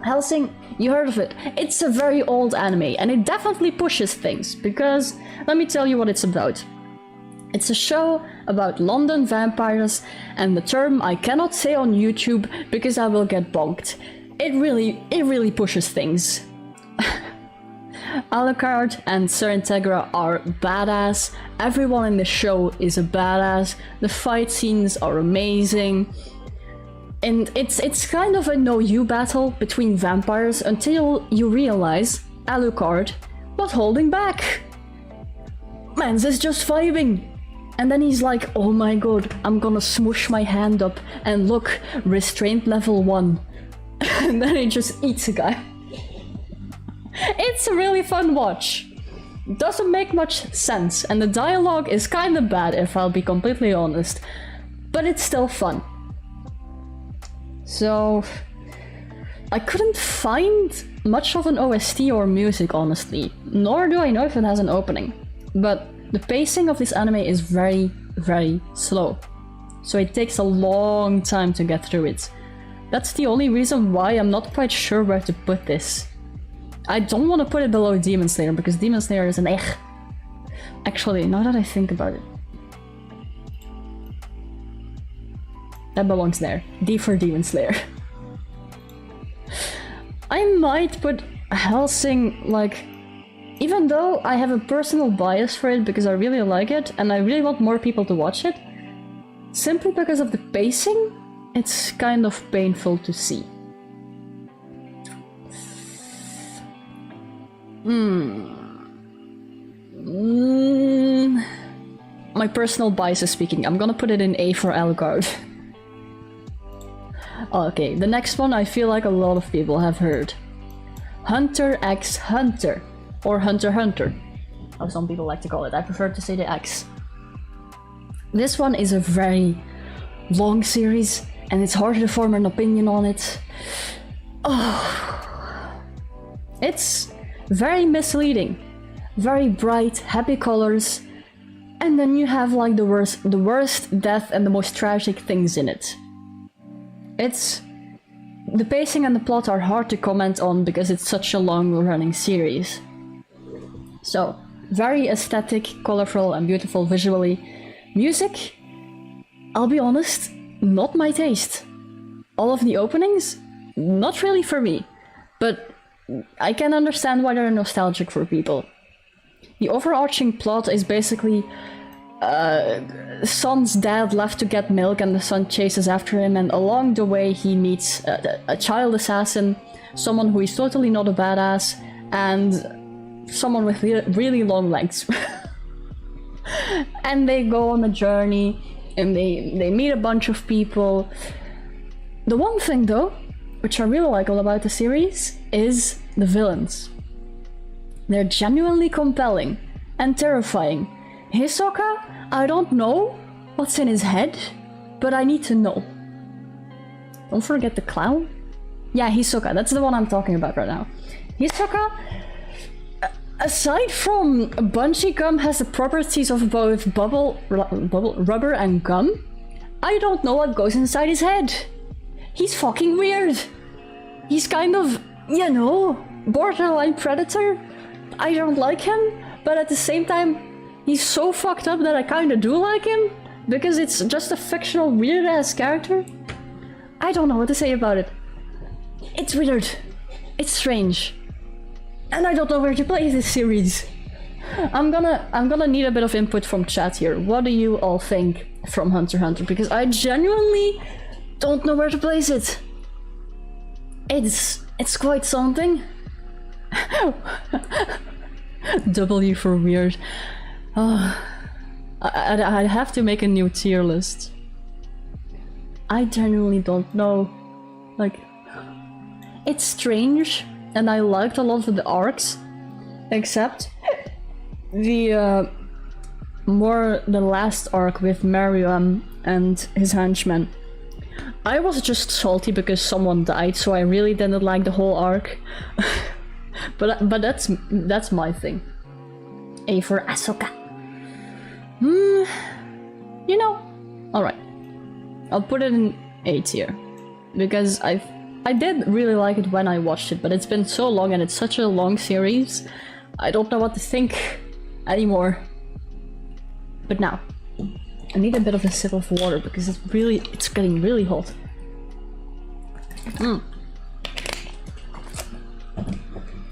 Hellsing, you heard of it. It's a very old anime, and it definitely pushes things, because let me tell you what it's about. It's a show about London vampires, and the term I cannot say on YouTube because I will get bonked. It really pushes things. Alucard and Sir Integra are badass, everyone in the show is a badass, the fight scenes are amazing, and it's kind of a no-you battle between vampires until you realize Alucard was holding back. Mans is just vibing. And then he's like, oh my god, I'm gonna smoosh my hand up and look, restraint level 1. And then he just eats a guy. It's a really fun watch. Doesn't make much sense, and the dialogue is kinda bad if I'll be completely honest. But it's still fun. So... I couldn't find much of an OST or music, honestly. Nor do I know if it has an opening. But the pacing of this anime is very slow. So it takes a long time to get through it. That's the only reason why I'm not quite sure where to put this. I don't want to put it below Demon Slayer, because Demon Slayer is an ech. Actually, now that I think about it... that belongs there. D for Demon Slayer. I might put Hellsing, like... even though I have a personal bias for it because I really like it, and I really want more people to watch it, simply because of the pacing, it's kind of painful to see. My personal bias is speaking. I'm gonna put it in A for Alucard. Okay, the next one I feel like a lot of people have heard. Hunter x Hunter, or Hunter x Hunter. how some people like to call it. I prefer to say the X. This one is a very long series, and it's hard to form an opinion on it. Oh, it's very misleading, very bright, happy colors, and then you have like the worst death and the most tragic things in it. The pacing and the plot are hard to comment on because it's such a long-running series. So, very aesthetic, colorful, and beautiful visually. Music, I'll be honest, not my taste. All of the openings, not really for me, but I can understand why they're nostalgic for people. The overarching plot is basically son's dad left to get milk and the son chases after him, and along the way he meets a child assassin, someone who is totally not a badass, and someone with really long legs. And they go on a journey and they meet a bunch of people. The one thing though, which I really like all about the series, is the villains. They're genuinely compelling and terrifying. Hisoka, I don't know what's in his head, but I need to know. Don't forget the clown. Yeah, Hisoka, that's the one I'm talking about right now. Hisoka, aside from bungee gum has the properties of both rubber and gum, I don't know what goes inside his head. He's fucking weird. He's kind of, you know, borderline predator. I don't like him, but at the same time, he's so fucked up that I kinda do like him, because it's just a fictional weird-ass character. I don't know what to say about it. It's weird. It's strange. And I don't know where to play this series. I'm gonna need a bit of input from chat here. What do you all think from Hunter x Hunter? Because I genuinely don't know where to place it. It's quite something. W for weird. Oh, I'd have to make a new tier list. I genuinely don't know. Like, it's strange, and I liked a lot of the arcs, except the last arc with Mariam and his henchmen. I was just salty because someone died, so I really didn't like the whole arc. but that's my thing. A for Ahsoka. You know, alright. I'll put it in A tier. Because I did really like it when I watched it, but it's been so long and it's such a long series, I don't know what to think anymore. But now, I need a bit of a sip of water because it's getting really hot.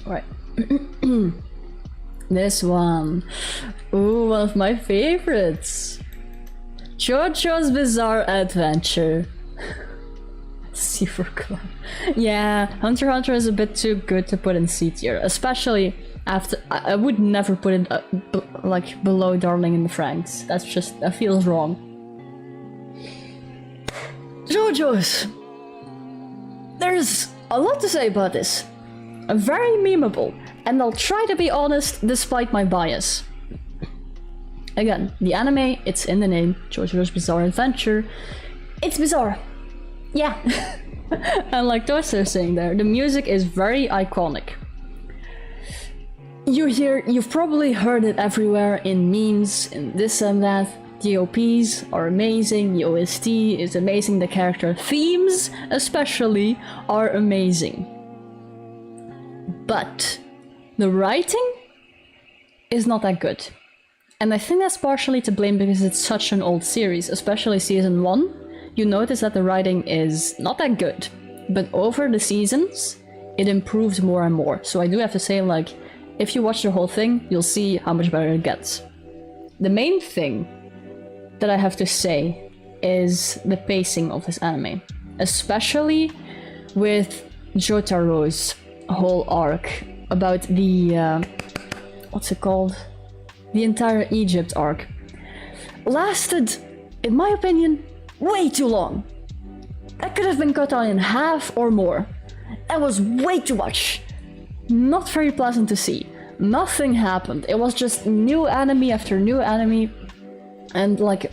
Right. This one. Ooh, one of my favorites. JoJo's Bizarre Adventure. C for Clown. Yeah, Hunter x Hunter is a bit too good to put in C tier, especially after I would never put it like below Darling in the Franxx. That feels wrong. JoJo's. There's a lot to say about this. Very memeable, and I'll try to be honest despite my bias. Again, the anime, it's in the name, JoJo's Bizarre Adventure. It's bizarre. Yeah. And like Toaster is saying there, the music is very iconic. You've probably heard it everywhere in memes, in this and that. The OPs are amazing, the OST is amazing, the character themes especially are amazing. But the writing is not that good. And I think that's partially to blame because it's such an old series, especially season 1. You notice that the writing is not that good, but over the seasons, it improves more and more. So I do have to say, like, if you watch the whole thing, you'll see how much better it gets. The main thing that I have to say is the pacing of this anime, especially with Jotaro's whole arc about the, what's it called? The entire Egypt arc. Lasted, in my opinion, way too long. That could have been cut down in half or more. That was way too much. Not very pleasant to see. Nothing happened. It was just new anime after new anime, and like,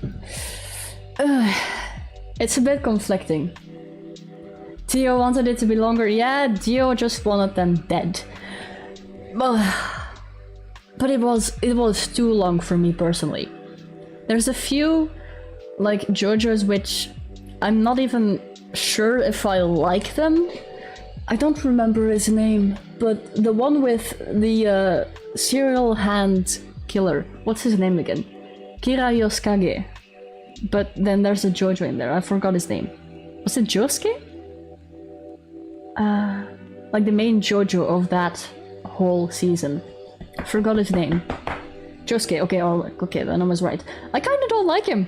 it's a bit conflicting. Dio wanted it to be longer. Yeah, Dio just wanted them dead. But it was too long for me personally. There's a few like JoJo's which I'm not even sure if I like them. I don't remember his name, but the one with the serial hand killer. What's his name again? Kira Yoskage. But then there's a JoJo in there. I forgot his name. Was it Josuke? Like the main JoJo of that whole season. I forgot his name. Josuke. Okay, okay, then I was right. I kind of don't like him.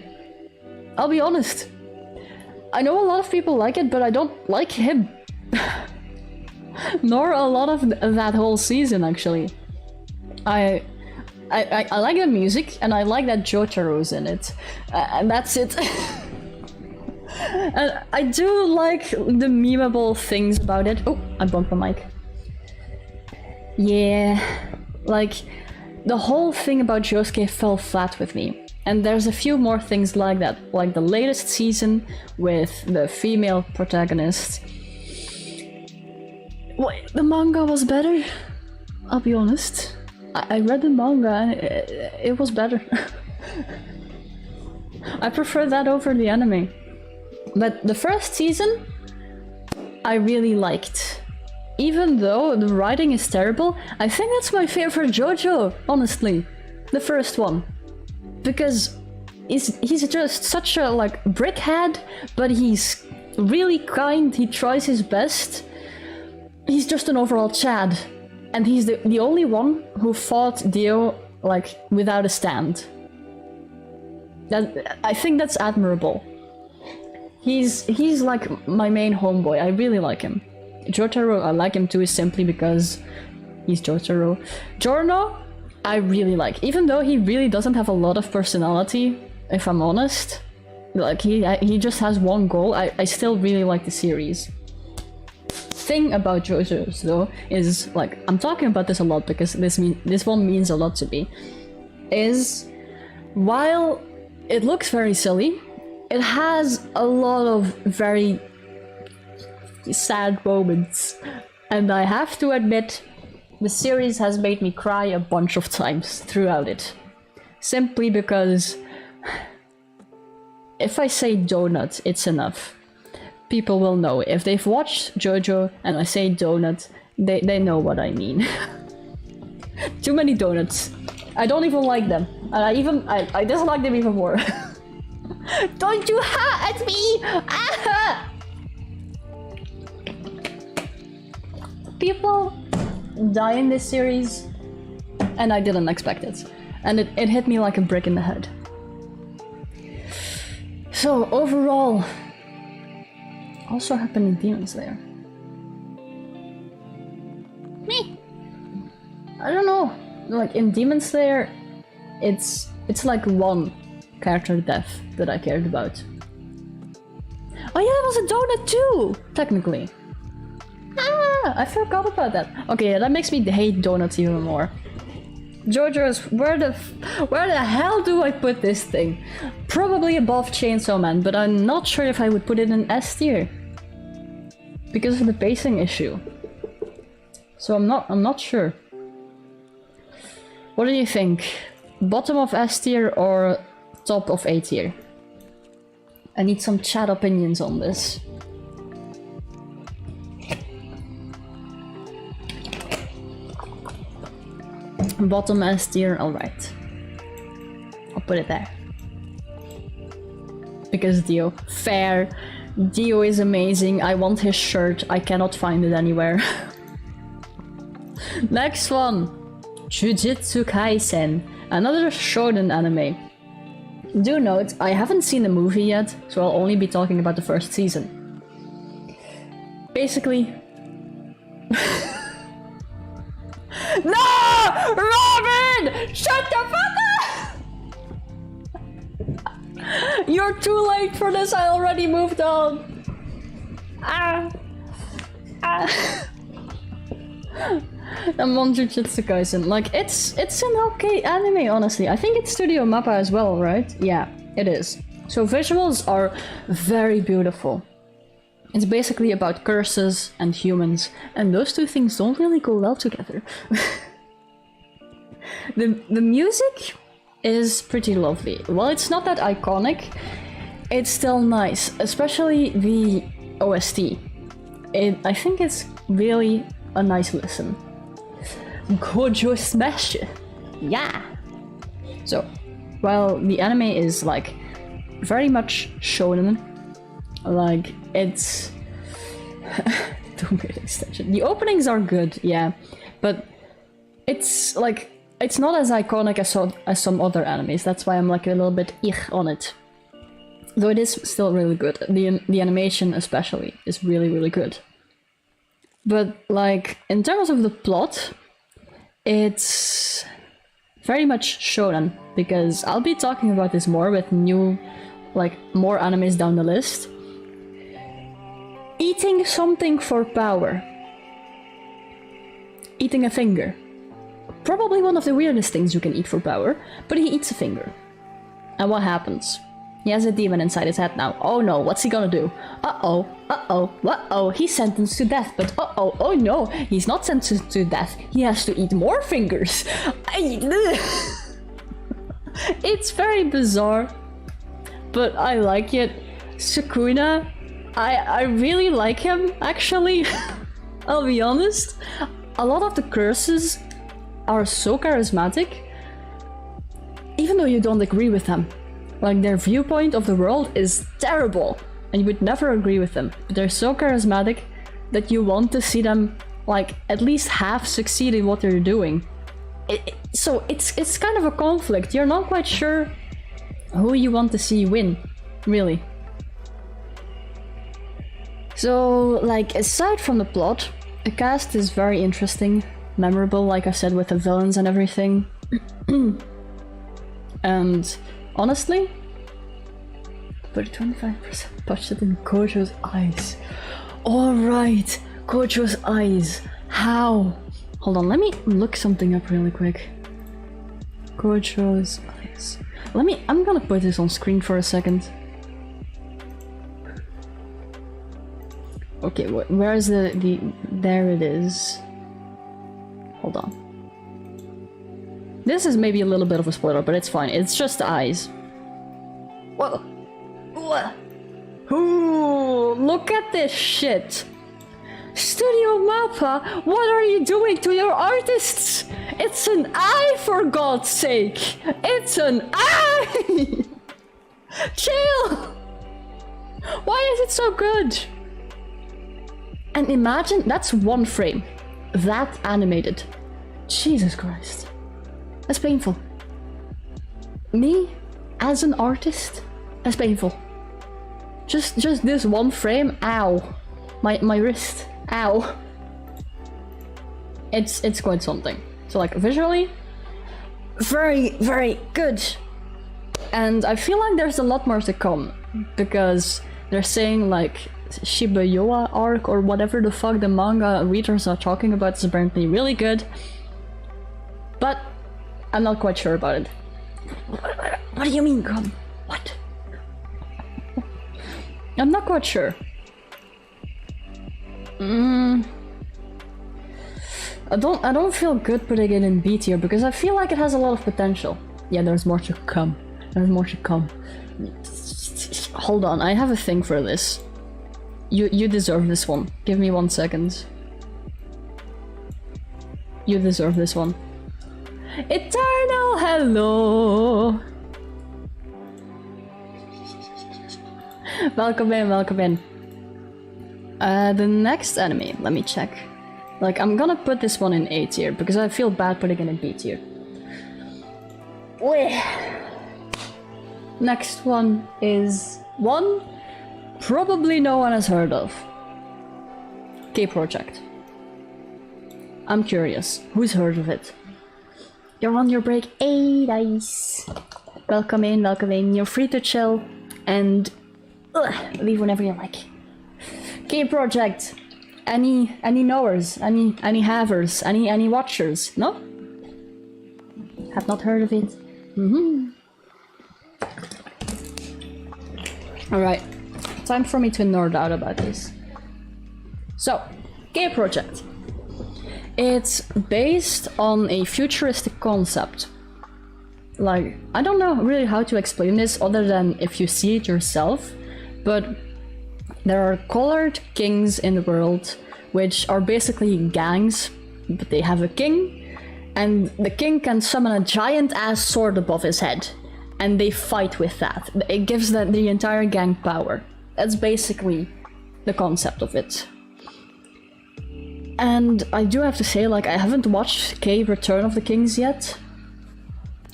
I'll be honest. I know a lot of people like it, but I don't like him. Nor a lot of that whole season, actually. I like the music, and I like that Jotaro's in it. And that's it. And I do like the memeable things about it. Oh, I bumped my mic. Yeah, like, the whole thing about Josuke fell flat with me. And there's a few more things like that, like the latest season with the female protagonist. Wait, the manga was better? I'll be honest. I read the manga and it was better. I prefer that over the anime. But the first season, I really liked. Even though the writing is terrible, I think that's my favorite JoJo, honestly. The first one. Because he's just such a like brickhead, but he's really kind, he tries his best. He's just an overall Chad. And he's the only one who fought Dio like without a stand. I think that's admirable. He's like my main homeboy. I really like him. Jotaro, I like him too, simply because he's Jotaro. Giorno, I really like. Even though he really doesn't have a lot of personality, if I'm honest. Like, he just has one goal. I still really like the series. Thing about JoJo's though is, like, I'm talking about this a lot because this one means a lot to me, is while it looks very silly, it has a lot of very sad moments, and I have to admit, the series has made me cry a bunch of times throughout it. Simply because if I say donut, it's enough. People will know. If they've watched JoJo and I say donut, they know what I mean. Too many donuts. I don't even like them. And I dislike them even more. Don't you ha at me! Ah! People die in this series, and I didn't expect it. And it hit me like a brick in the head. So, overall, also happened in Demon Slayer. Me? I don't know. Like, in Demon Slayer, it's like one character death that I cared about. Oh yeah, it was a donut too, technically. Ah, I forgot about that. Okay, yeah, that makes me hate donuts even more. JoJo's, where the hell do I put this thing? Probably above Chainsaw Man, but I'm not sure if I would put it in S tier. Because of the pacing issue. So I'm not sure. What do you think? Bottom of S tier or top of A tier? I need some chat opinions on this. Bottom S tier, alright. I'll put it there. Because Dio. Fair. Dio is amazing. I want his shirt. I cannot find it anywhere. Next one. Jujutsu Kaisen. Another shonen anime. Do note, I haven't seen the movie yet, so I'll only be talking about the first season. Basically... No! Robin! Shut the fuck up! You're too late for this, I already moved on. I'm Jujutsu Kaisen. Like, it's an okay anime, honestly. I think it's Studio Mappa as well, right? Yeah, it is. So visuals are very beautiful. It's basically about curses and humans, and those two things don't really go well together. The music is pretty lovely. While it's not that iconic, it's still nice, especially the OST. I think it's really a nice listen. Gojo smash! Yeah! So, while the anime is like very much shonen, like it's Doomsday extension. The openings are good, yeah, but it's like it's not as iconic as some other animes. That's why I'm like a little bit on it. Though it is still really good. The animation especially is really good. But like in terms of the plot, it's very much shonen, because I'll be talking about this more with more animes down the list. Eating something for power. Eating a finger. Probably one of the weirdest things you can eat for power, but he eats a finger. And what happens? He has a demon inside his head now. Oh no, what's he gonna do? Uh-oh, he's sentenced to death, but oh no, he's not sentenced to death. He has to eat more fingers. It's very bizarre, but I like it. Sukuna, I really like him, actually. I'll be honest. A lot of the curses are so charismatic, even though you don't agree with them. Like, their viewpoint of the world is terrible, and you would never agree with them. But they're so charismatic that you want to see them, like, at least half succeed in what they're doing. So it's kind of a conflict. You're not quite sure who you want to see win, really. So, like, aside from the plot, the cast is very interesting, memorable, like I said, with the villains and everything. And honestly, but 25% budget in Gojo's eyes. Alright, Gojo's eyes. How? Hold on, let me look something up really quick. Gojo's eyes. I'm gonna put this on screen for a second. Okay, where is the there it is. Hold on. This is maybe a little bit of a spoiler, but it's fine. It's just the eyes. Whoa. Ooh, look at this shit. Studio Mappa, what are you doing to your artists? It's an eye, for God's sake. It's an eye. Chill. Why is it so good? And imagine, that's one frame. That animated. Jesus Christ. That's painful. Me, as an artist, that's painful. Just this one frame, ow. My wrist, ow. It's quite something. So like visually, very good. And I feel like there's a lot more to come, because they're saying like Shiba Yoa arc or whatever the fuck the manga readers are talking about is apparently really good. But I'm not quite sure about it. What do you mean, Gum? What? I'm not quite sure. I don't feel good putting it in B tier because I feel like it has a lot of potential. Yeah, there's more to come. There's more to come. Hold on, I have a thing for this. You deserve this one. Give me 1 second. You deserve this one. Eternal hello! Welcome in, welcome in. The next anime, let me check. Like, I'm gonna put this one in A tier, because I feel bad putting it in B tier. Next one is one probably no one has heard of. K-Project. I'm curious, who's heard of it? You're on your break. Hey, nice. Welcome in, welcome in. You're free to chill and leave whenever you like. K-Project. Any knowers? Any havers? Any watchers? No? Have not heard of it. Alright. Time for me to nerd out about this. So, Gay Project. It's based on a futuristic concept. Like, I don't know really how to explain this other than if you see it yourself, but there are colored kings in the world, which are basically gangs, but they have a king, and the king can summon a giant-ass sword above his head, and they fight with that. It gives the entire gang power. That's basically the concept of it. And I do have to say, like, I haven't watched K Return of the Kings yet.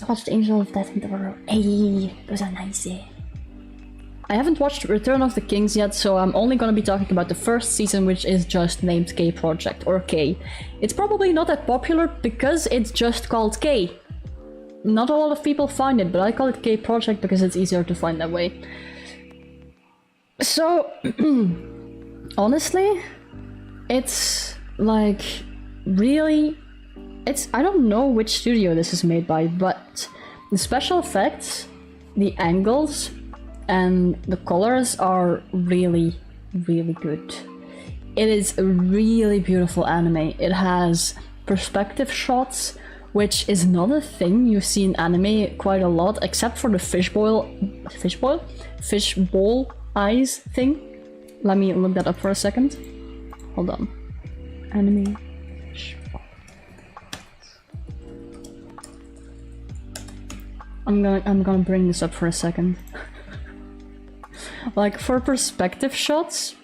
I watched Angel of Death in the World. Hey, those are nice, eh? I haven't watched Return of the Kings yet, so I'm only gonna be talking about the first season, which is just named K Project, or K. It's probably not that popular because it's just called K. Not a lot of people find it, but I call it K Project because it's easier to find that way. So, honestly, it's like really, I don't know which studio this is made by, but the special effects, the angles, and the colors are really, really good. It is a really beautiful anime. It has perspective shots, which is not a thing you see in anime quite a lot, except for the fishbowl eyes thing. Let me look that up for a second. Hold on. Anime. I'm gonna bring this up for a second. Like, for perspective shots,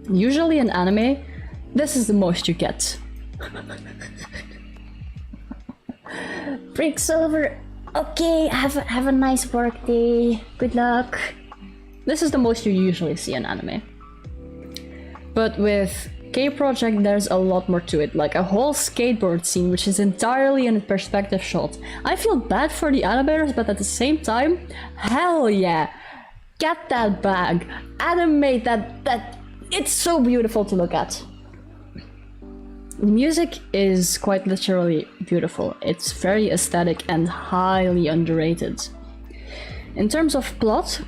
usually in anime, this is the most you get. Breaks over. Okay, have a nice work day. Good luck. This is the most you usually see in anime. But with K Project, there's a lot more to it, like a whole skateboard scene, which is entirely in a perspective shot. I feel bad for the animators, but at the same time, hell yeah! Get that bag! Animate that it's so beautiful to look at. The music is quite literally beautiful. It's very aesthetic and highly underrated. In terms of plot,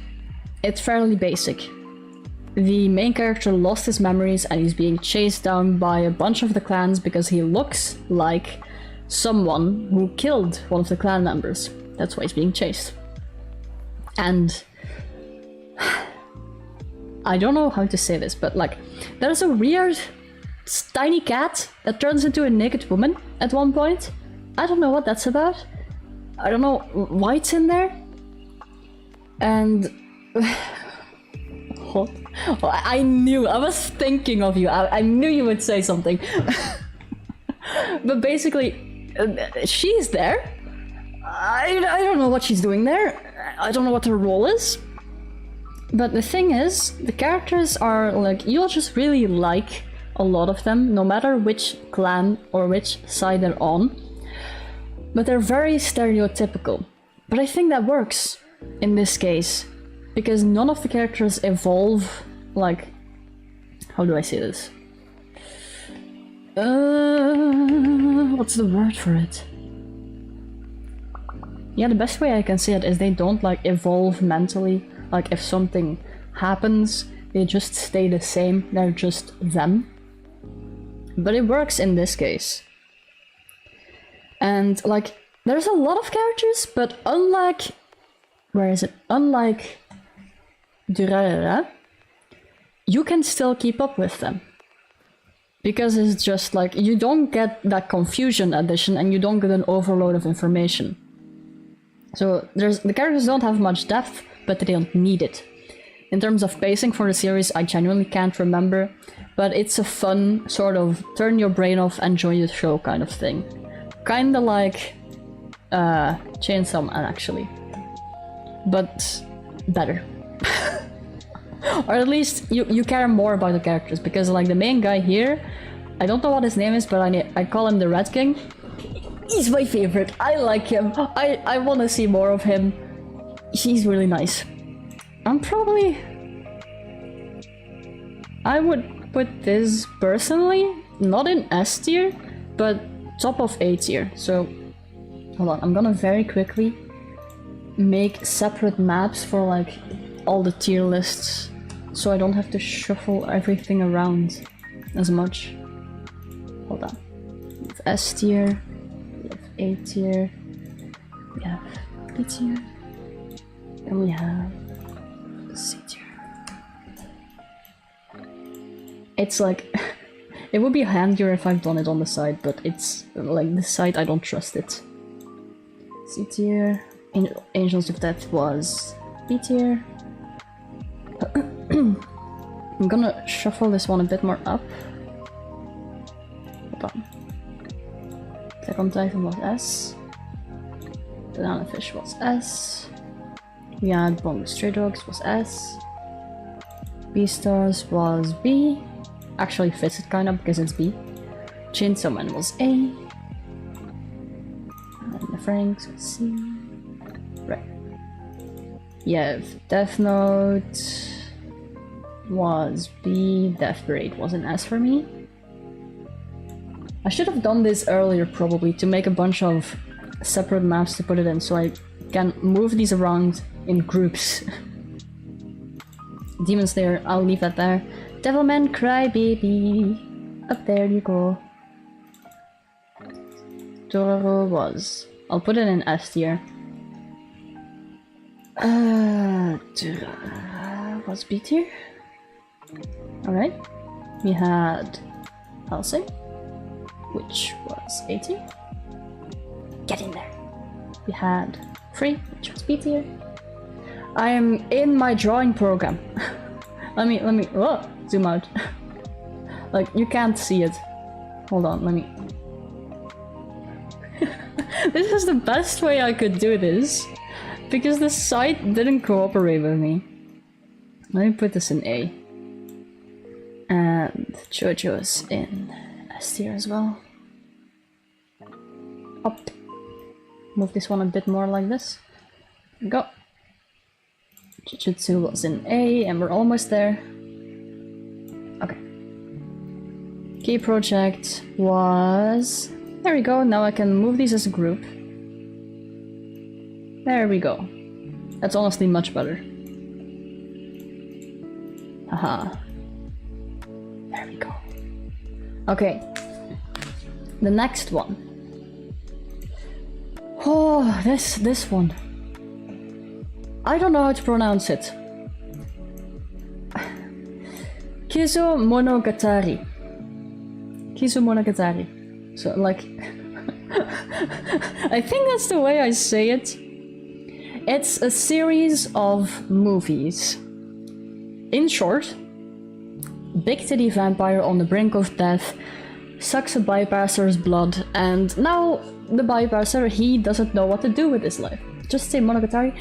it's fairly basic. The main character lost his memories and he's being chased down by a bunch of the clans because he looks like someone who killed one of the clan members. That's why he's being chased. And I don't know how to say this, but like, there's a weird tiny cat that turns into a naked woman at one point. I don't know what that's about. I don't know why it's in there. And what? Well, I was thinking of you. I knew you would say something. But basically, she's there. I don't know what she's doing there. I don't know what her role is. But the thing is, the characters are like, you'll just really like a lot of them, no matter which clan or which side they're on. But they're very stereotypical. But I think that works in this case, because none of the characters evolve, like, how do I say this? What's the word for it? Yeah, the best way I can say it is they don't, like, evolve mentally. Like, if something happens, they just stay the same, they're just them. But it works in this case. And, like, there's a lot of characters, but unlike... Where is it? Unlike Durarara, you can still keep up with them. Because it's just like, you don't get that confusion addition and you don't get an overload of information. So the characters don't have much depth, but they don't need it. In terms of pacing for the series, I genuinely can't remember, but it's a fun sort of turn your brain off, enjoy the show kind of thing. Kinda like Chainsaw Man, actually. But better. Or at least you care more about the characters, because like the main guy here, I don't know what his name is, but I call him the Red King. He's my favorite. I like him. I want to see more of him. He's really nice. I put this personally not in S tier, but top of A tier. So hold on, I'm gonna very quickly make separate maps for like all the tier lists, so I don't have to shuffle everything around as much. Hold on. We have S tier, we have A tier, we have B tier, and we have C tier. It's like, it would be handier if I've done it on the side, but it's like this side I don't trust it. C tier, Angels of Death was B tier. I'm gonna shuffle this one a bit more up. Hold on. Attack on Titan was S. Banana Fish was S. We had Bongo Stray Dogs was S. Beastars was B. Actually fits it kinda because it's B. Chainsaw Man was A. And the Franks was C. Right. Yeah, Death Note was B. Death Parade was an S for me. I should have done this earlier probably to make a bunch of separate maps to put it in so I can move these around in groups. Demon Slayer, I'll leave that there. Devilman Crybaby, up there you go. Dororo was, I'll put it in S tier. Was B tier? Alright. We had Hellsing, which was A tier. Get in there. We had Free, which was B tier. I am in my drawing program. let me, oh, zoom out. Like, you can't see it. Hold on, let me. This is the best way I could do this, because the site didn't cooperate with me. Let me put this in A. And JoJo's in S tier as well. Up. Move this one a bit more like this. Go. Jujutsu was in A, and we're almost there. Okay. Key project was... There we go, now I can move these as a group. There we go. That's honestly much better. Haha. There we go. Okay. The next one. Oh, this one. I don't know how to pronounce it. Kizu Monogatari. Kizu Monogatari. So, like... I think that's the way I say it. It's a series of movies. In short, big titty vampire on the brink of death sucks a bypasser's blood, and now the bypasser, he doesn't know what to do with his life. Just say Monogatari.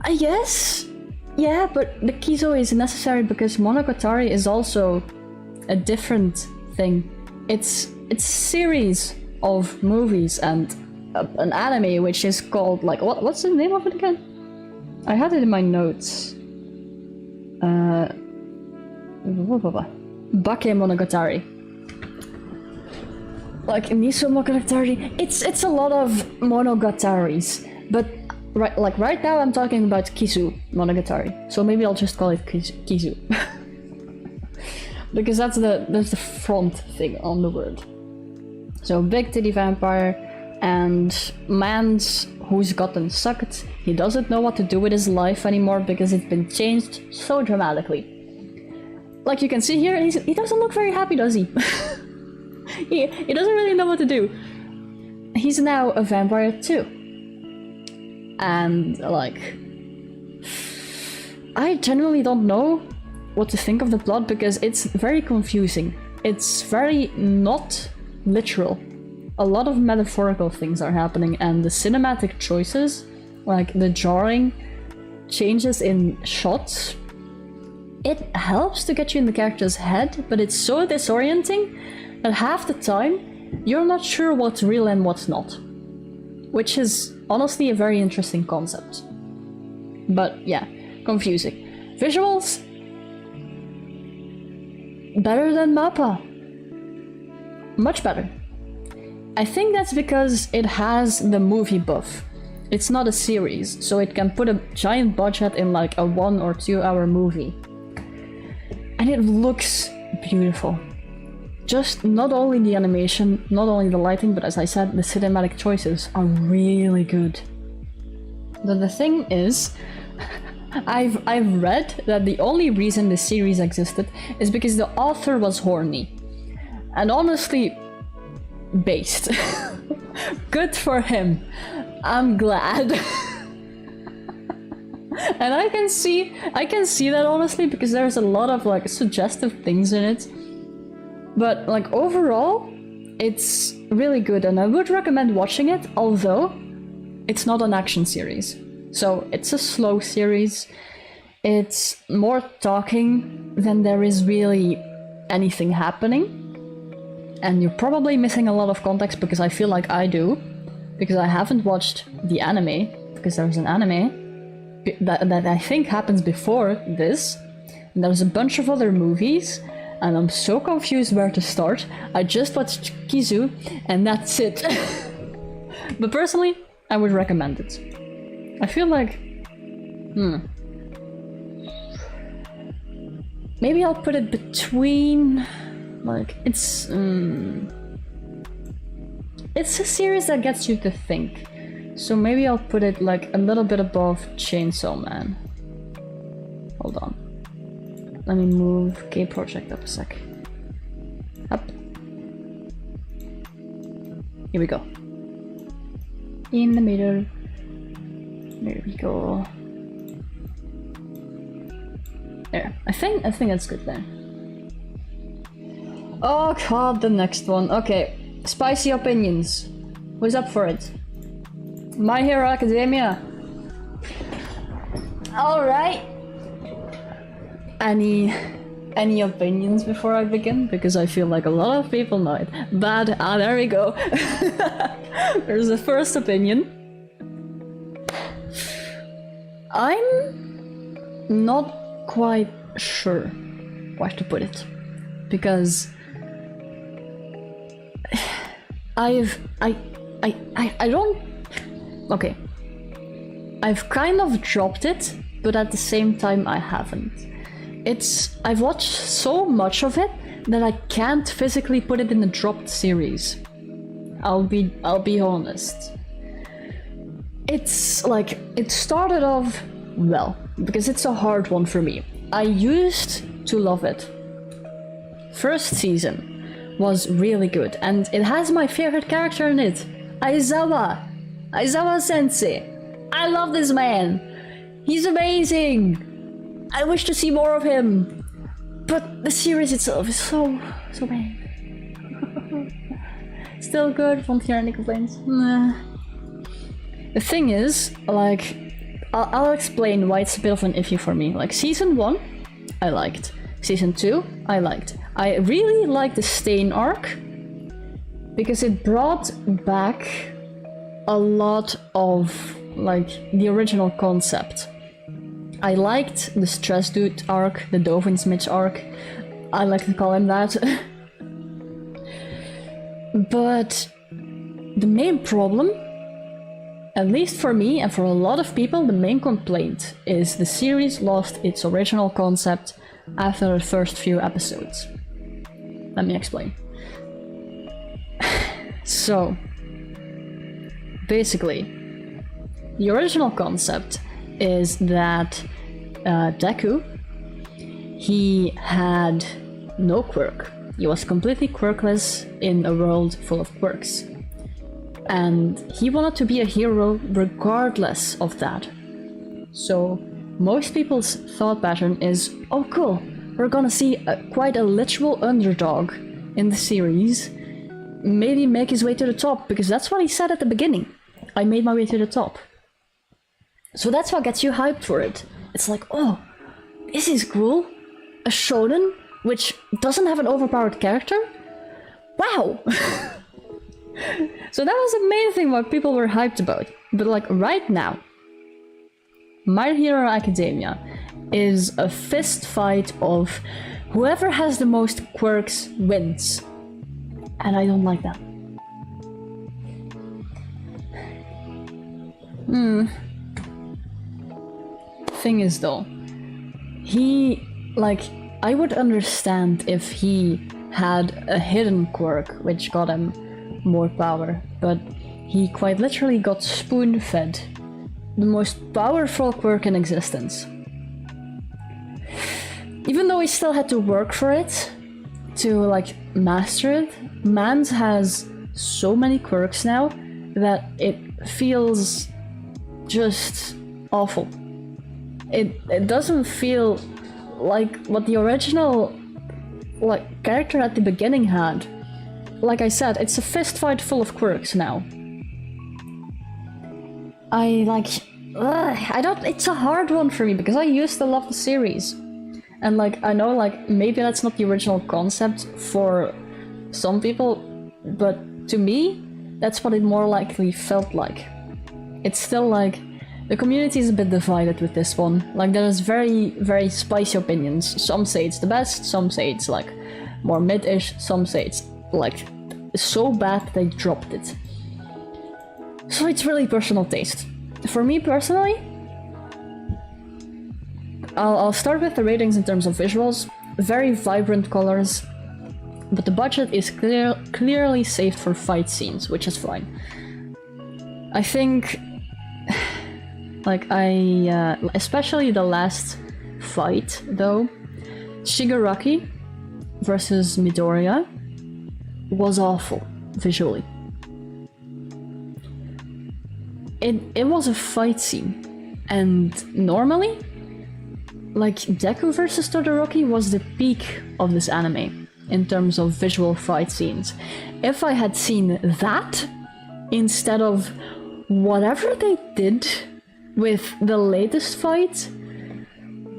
I guess? Yeah, but the Kizo is necessary because Monogatari is also a different thing. It's a series of movies and an anime which is called, like, what's the name of it again? I had it in my notes. Bake Monogatari. Like Niso Monogatari. It's a lot of Monogataris, but right now I'm talking about Kizu Monogatari. So maybe I'll just call it Kizu. Because that's the front thing on the word. So big titty vampire and man's who's gotten sucked. He doesn't know what to do with his life anymore because it's been changed so dramatically. Like you can see here, he doesn't look very happy, does he? he doesn't really know what to do. He's now a vampire too. And like... I genuinely don't know what to think of the plot because it's very confusing. It's very not literal. A lot of metaphorical things are happening, and the cinematic choices, like the jarring changes in shots, it helps to get you in the character's head, but it's so disorienting that half the time you're not sure what's real and what's not. Which is honestly a very interesting concept. But yeah, confusing. Visuals? better than MAPPA. Much better. I think that's because it has the movie buff. It's not a series, so it can put a giant budget in like a 1 or 2 hour movie. And it looks beautiful. Just not only the animation, not only the lighting, but as I said, the cinematic choices are really good. But the thing is, I've read that the only reason the series existed is because the author was horny. And honestly, based. Good for him. I'm glad. And I can see that honestly, because there's a lot of like suggestive things in it. But like overall, it's really good and I would recommend watching it, although it's not an action series. So it's a slow series. It's more talking than there is really anything happening. And you're probably missing a lot of context because I feel like I do. Because I haven't watched the anime, because there's an anime that I think happens before this. And there's a bunch of other movies, and I'm so confused where to start. I just watched Kizu, and that's it. But personally, I would recommend it. I feel like... Maybe I'll put it between... Like, it's a series that gets you to think. So maybe I'll put it like a little bit above Chainsaw Man. Hold on. Let me move Game Project up a sec. Up. Here we go. In the middle. There we go. There. I think that's good there. Oh god, the next one. Okay. Spicy opinions. Who's up for it? My Hero Academia. Alright. Any opinions before I begin? Because I feel like a lot of people know it. But, there we go. There's the first opinion. I'm not quite sure where to put it. Because I don't... Okay. I've kind of dropped it, but at the same time I haven't. I've watched so much of it that I can't physically put it in the dropped series. I'll be honest. It's like, it started off well, because it's a hard one for me. I used to love it. First season was really good, and it has my favorite character in it, Aizawa Sensei. I love this man. He's amazing. I wish to see more of him. But the series itself is so bad. Still good, won't hear any complaints. Nah. The thing is, like, I'll explain why it's a bit of an iffy for me. Like, season 1, I liked. Season 2, I liked. I really liked the Stain arc, because it brought back a lot of, like, the original concept. I liked the Stress Dude arc, the Dovinsmith arc. I like to call him that. But the main problem, at least for me and for a lot of people, the main complaint is the series lost its original concept after the first few episodes. Let me explain. So, basically, the original concept is that Deku, he had no quirk. He was completely quirkless in a world full of quirks. And he wanted to be a hero regardless of that. So most people's thought pattern is, oh cool, we're gonna see quite a literal underdog in the series. Maybe make his way to the top, because that's what he said at the beginning. I made my way to the top. So that's what gets you hyped for it. It's like, oh, this is cool. A shonen, which doesn't have an overpowered character? Wow! So that was the main thing what people were hyped about. But like right now, My Hero Academia is a fist fight of whoever has the most quirks wins. And I don't like that. Thing is though, he, like, I would understand if he had a hidden quirk which got him more power, but he quite literally got spoon-fed the most powerful quirk in existence. Even though he still had to work for it, to like master it, Mans has so many quirks now that it feels just awful. It doesn't feel like what the original like character at the beginning had. Like I said, it's a fist fight full of quirks now. I don't, it's a hard one for me because I used to love the series. And like, I know like maybe that's not the original concept for some people, but to me, that's what it more likely felt like. It's still like, the community is a bit divided with this one. Like there's very, very spicy opinions. Some say it's the best, some say it's like more mid-ish, some say it's like so bad they dropped it. So it's really personal taste. For me personally, I'll start with the ratings in terms of visuals. Very vibrant colors, but the budget is clearly saved for fight scenes, which is fine. I think, like especially the last fight though, Shigaraki versus Midoriya was awful visually. It was a fight scene, and normally, like Deku versus Todoroki was the peak of this anime in terms of visual fight scenes. If I had seen that instead of whatever they did with the latest fight,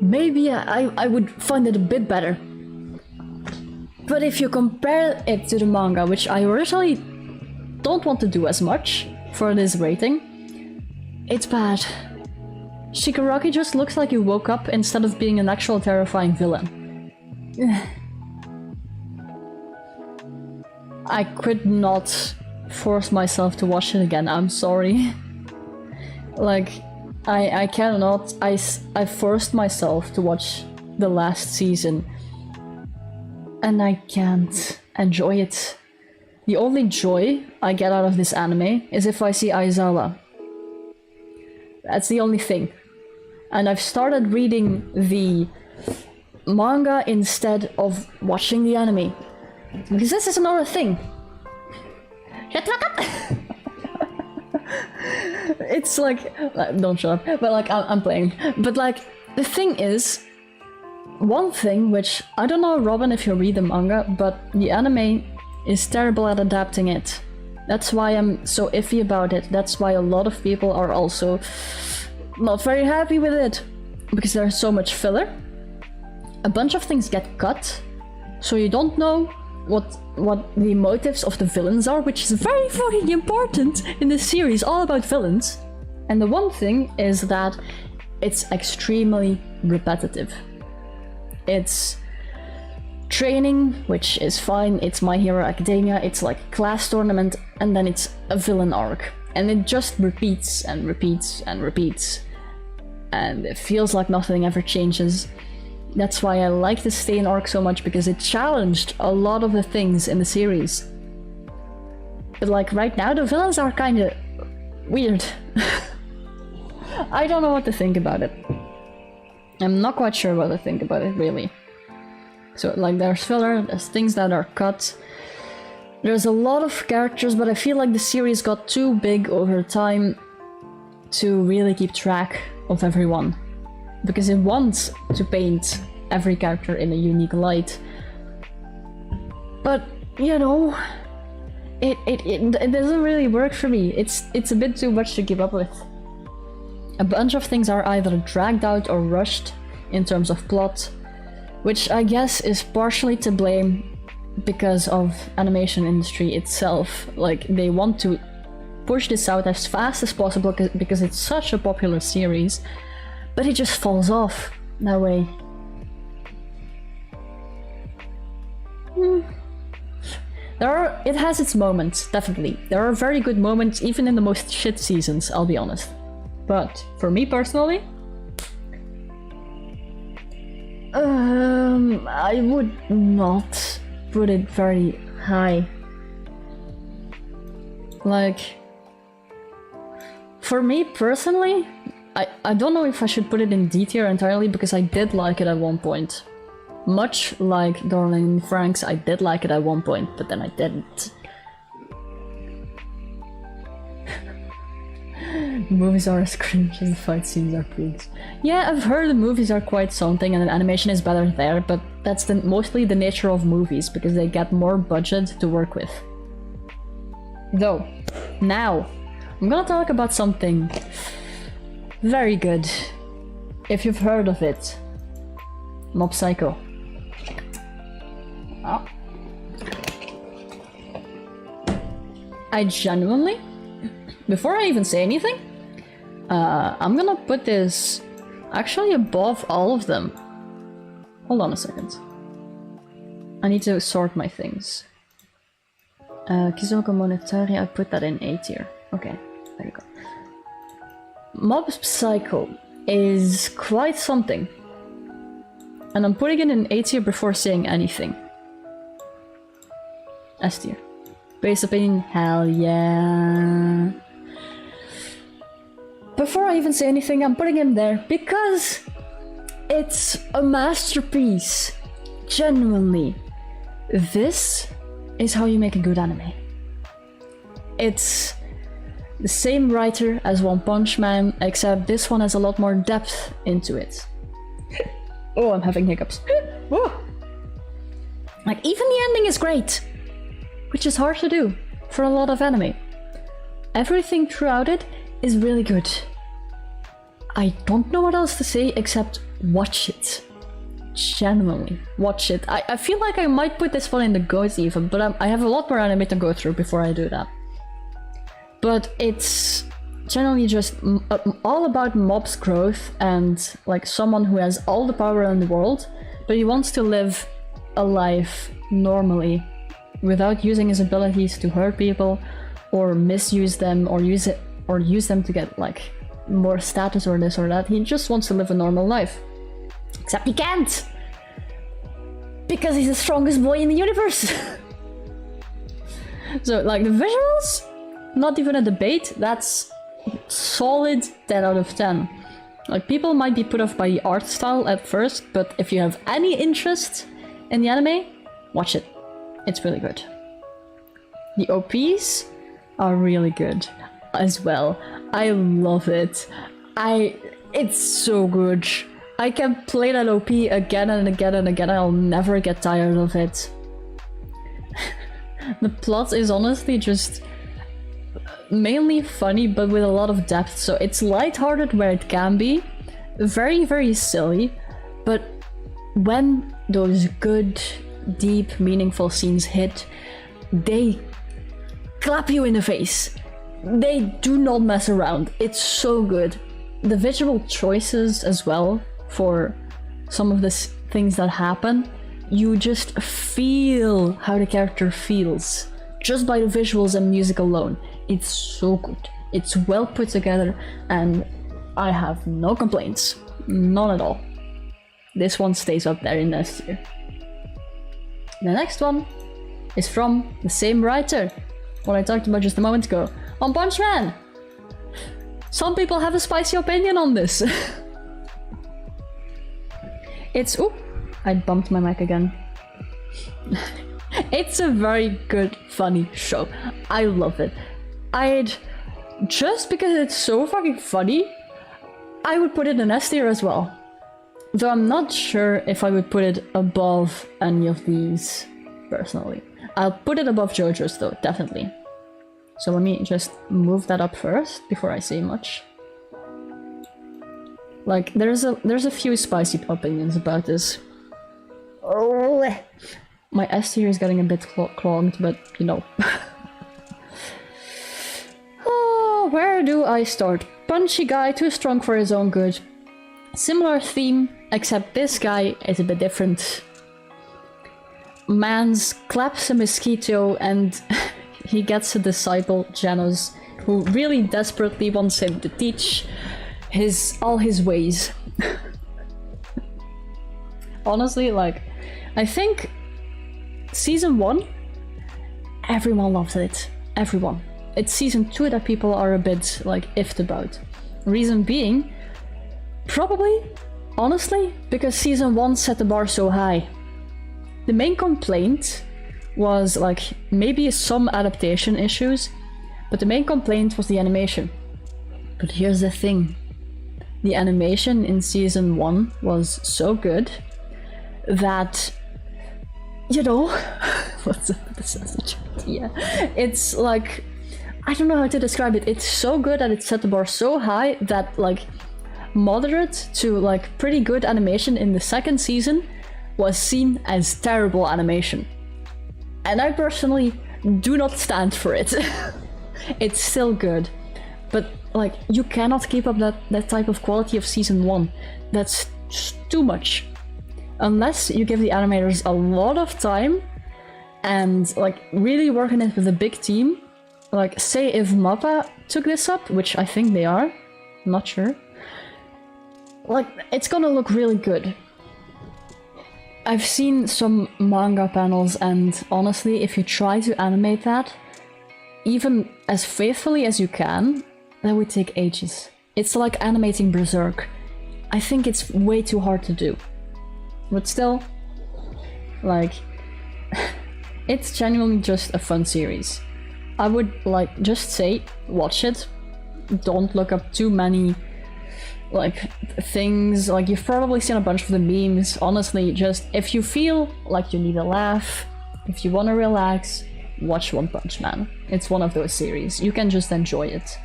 maybe I would find it a bit better. But if you compare it to the manga, which I originally don't want to do as much for this rating, it's bad. Shigaraki just looks like he woke up instead of being an actual terrifying villain. I could not force myself to watch it again, I'm sorry. Like, I cannot. I forced myself to watch the last season, and I can't enjoy it. The only joy I get out of this anime is if I see Aizawa. That's the only thing. And I've started reading the manga instead of watching the anime. Because this is another thing. Shut up! It's like, don't shut up, but like, I'm playing. But like, the thing is, one thing which, I don't know, Robin, if you read the manga, but the anime is terrible at adapting it. That's why I'm so iffy about it. That's why a lot of people are also not very happy with it. Because there's so much filler. A bunch of things get cut, so you don't know what the motives of the villains are, which is very fucking important in this series, all about villains. And the one thing is that it's extremely repetitive. It's training, which is fine, it's My Hero Academia, it's like a class tournament, and then it's a villain arc. And it just repeats and repeats and repeats. And it feels like nothing ever changes. That's why I like the Stain arc so much, because it challenged a lot of the things in the series. But like right now, the villains are kinda weird. I don't know what to think about it. I'm not quite sure what to think about it, really. So like there's filler, there's things that are cut. There's a lot of characters, but I feel like the series got too big over time to really keep track of everyone. Because it wants to paint every character in a unique light. But, you know, it doesn't really work for me. It's a bit too much to keep up with. A bunch of things are either dragged out or rushed in terms of plot, which I guess is partially to blame because of animation industry itself. Like, they want to push this out as fast as possible because it's such a popular series. But it just falls off that way. It has its moments, definitely. There are very good moments, even in the most shit seasons, I'll be honest. But for me personally, I would not put it very high. Like, for me personally, I don't know if I should put it in D tier entirely, because I did like it at one point. Much like Darling in Franxx, I did like it at one point, but then I didn't. Movies are as cringe as the fight scenes are peaks. Yeah, I've heard the movies are quite something and the animation is better there, but that's mostly the nature of movies, because they get more budget to work with. Though, now, I'm gonna talk about something very good. If you've heard of it. Mob Psycho. Oh. I genuinely, before I even say anything, I'm gonna put this actually above all of them. Hold on a second. I need to sort my things. Kizoko Monetary, I put that in A tier. Okay, there you go. Mob Psycho is quite something. And I'm putting it in A tier before saying anything. S tier. Base opinion, hell yeah. Before I even say anything, I'm putting him there because it's a masterpiece. Genuinely. This is how you make a good anime. It's the same writer as One Punch Man, except this one has a lot more depth into it. Oh, I'm having hiccups. Whoa. Like, even the ending is great, which is hard to do for a lot of anime. Everything throughout it is really good. I don't know what else to say except watch it. Genuinely, watch it. I feel like I might put this one in the GOATs even, but I have a lot more anime to go through before I do that. But it's generally just all about Mob's growth and like someone who has all the power in the world, but he wants to live a life normally without using his abilities to hurt people or misuse them or use them to get like more status or this or that. He just wants to live a normal life. Except he can't! Because he's the strongest boy in the universe! So, like, the visuals? Not even a debate, that's solid 10 out of 10. Like, people might be put off by the art style at first, but if you have any interest in the anime, watch it. It's really good. The OPs are really good as well. I love it. It's so good. I can play that OP again and again and again. I'll never get tired of it. The plot is honestly just mainly funny, but with a lot of depth. So it's lighthearted where it can be, very, very silly, but when those good, deep, meaningful scenes hit, they clap you in the face. They do not mess around. It's so good. The visual choices as well for some of the things that happen, you just feel how the character feels just by the visuals and music alone. It's so good. It's well put together and I have no complaints. None at all. This one stays up there in S tier. The next one is from the same writer, what I talked about just a moment ago, One Punch Man! Some people have a spicy opinion on this. It's... Oop! I bumped my mic again. It's a very good, funny show. I love it. Just because it's so fucking funny, I would put it in S tier as well. Though I'm not sure if I would put it above any of these, personally. I'll put it above JoJo's though, definitely. So let me just move that up first, before I say much. Like, there's a few spicy opinions about this. Oh, my S tier is getting a bit clogged, but you know. Oh, where do I start? Punchy guy, too strong for his own good. Similar theme, except this guy is a bit different. Mans claps a mosquito and he gets a disciple, Janus, who really desperately wants him to teach all his ways. Honestly, like, I think season 1, everyone loved it. Everyone. It's season 2 that people are a bit, like, iffed about. Reason being, probably, honestly, because season 1 set the bar so high. The main complaint was, like, maybe some adaptation issues, but the main complaint was the animation. But here's the thing. The animation in season 1 was so good that, you know, what's the yeah, it's like, I don't know how to describe it. It's so good that it set the bar so high that, like, moderate to, like, pretty good animation in the second season was seen as terrible animation. And I personally do not stand for it. It's still good, but, like, you cannot keep up that type of quality of season 1. That's just too much. Unless you give the animators a lot of time and, like, really work on it with a big team. Like, say if MAPPA took this up, which I think they are, I'm not sure. Like, it's gonna look really good. I've seen some manga panels, and honestly, if you try to animate that, even as faithfully as you can, that would take ages. It's like animating Berserk. I think it's way too hard to do. But still, like, it's genuinely just a fun series. I would, like, just say, watch it. Don't look up too many, like, things. Like, you've probably seen a bunch of the memes. Honestly, just, if you feel like you need a laugh, if you want to relax, watch One Punch Man. It's one of those series. You can just enjoy it.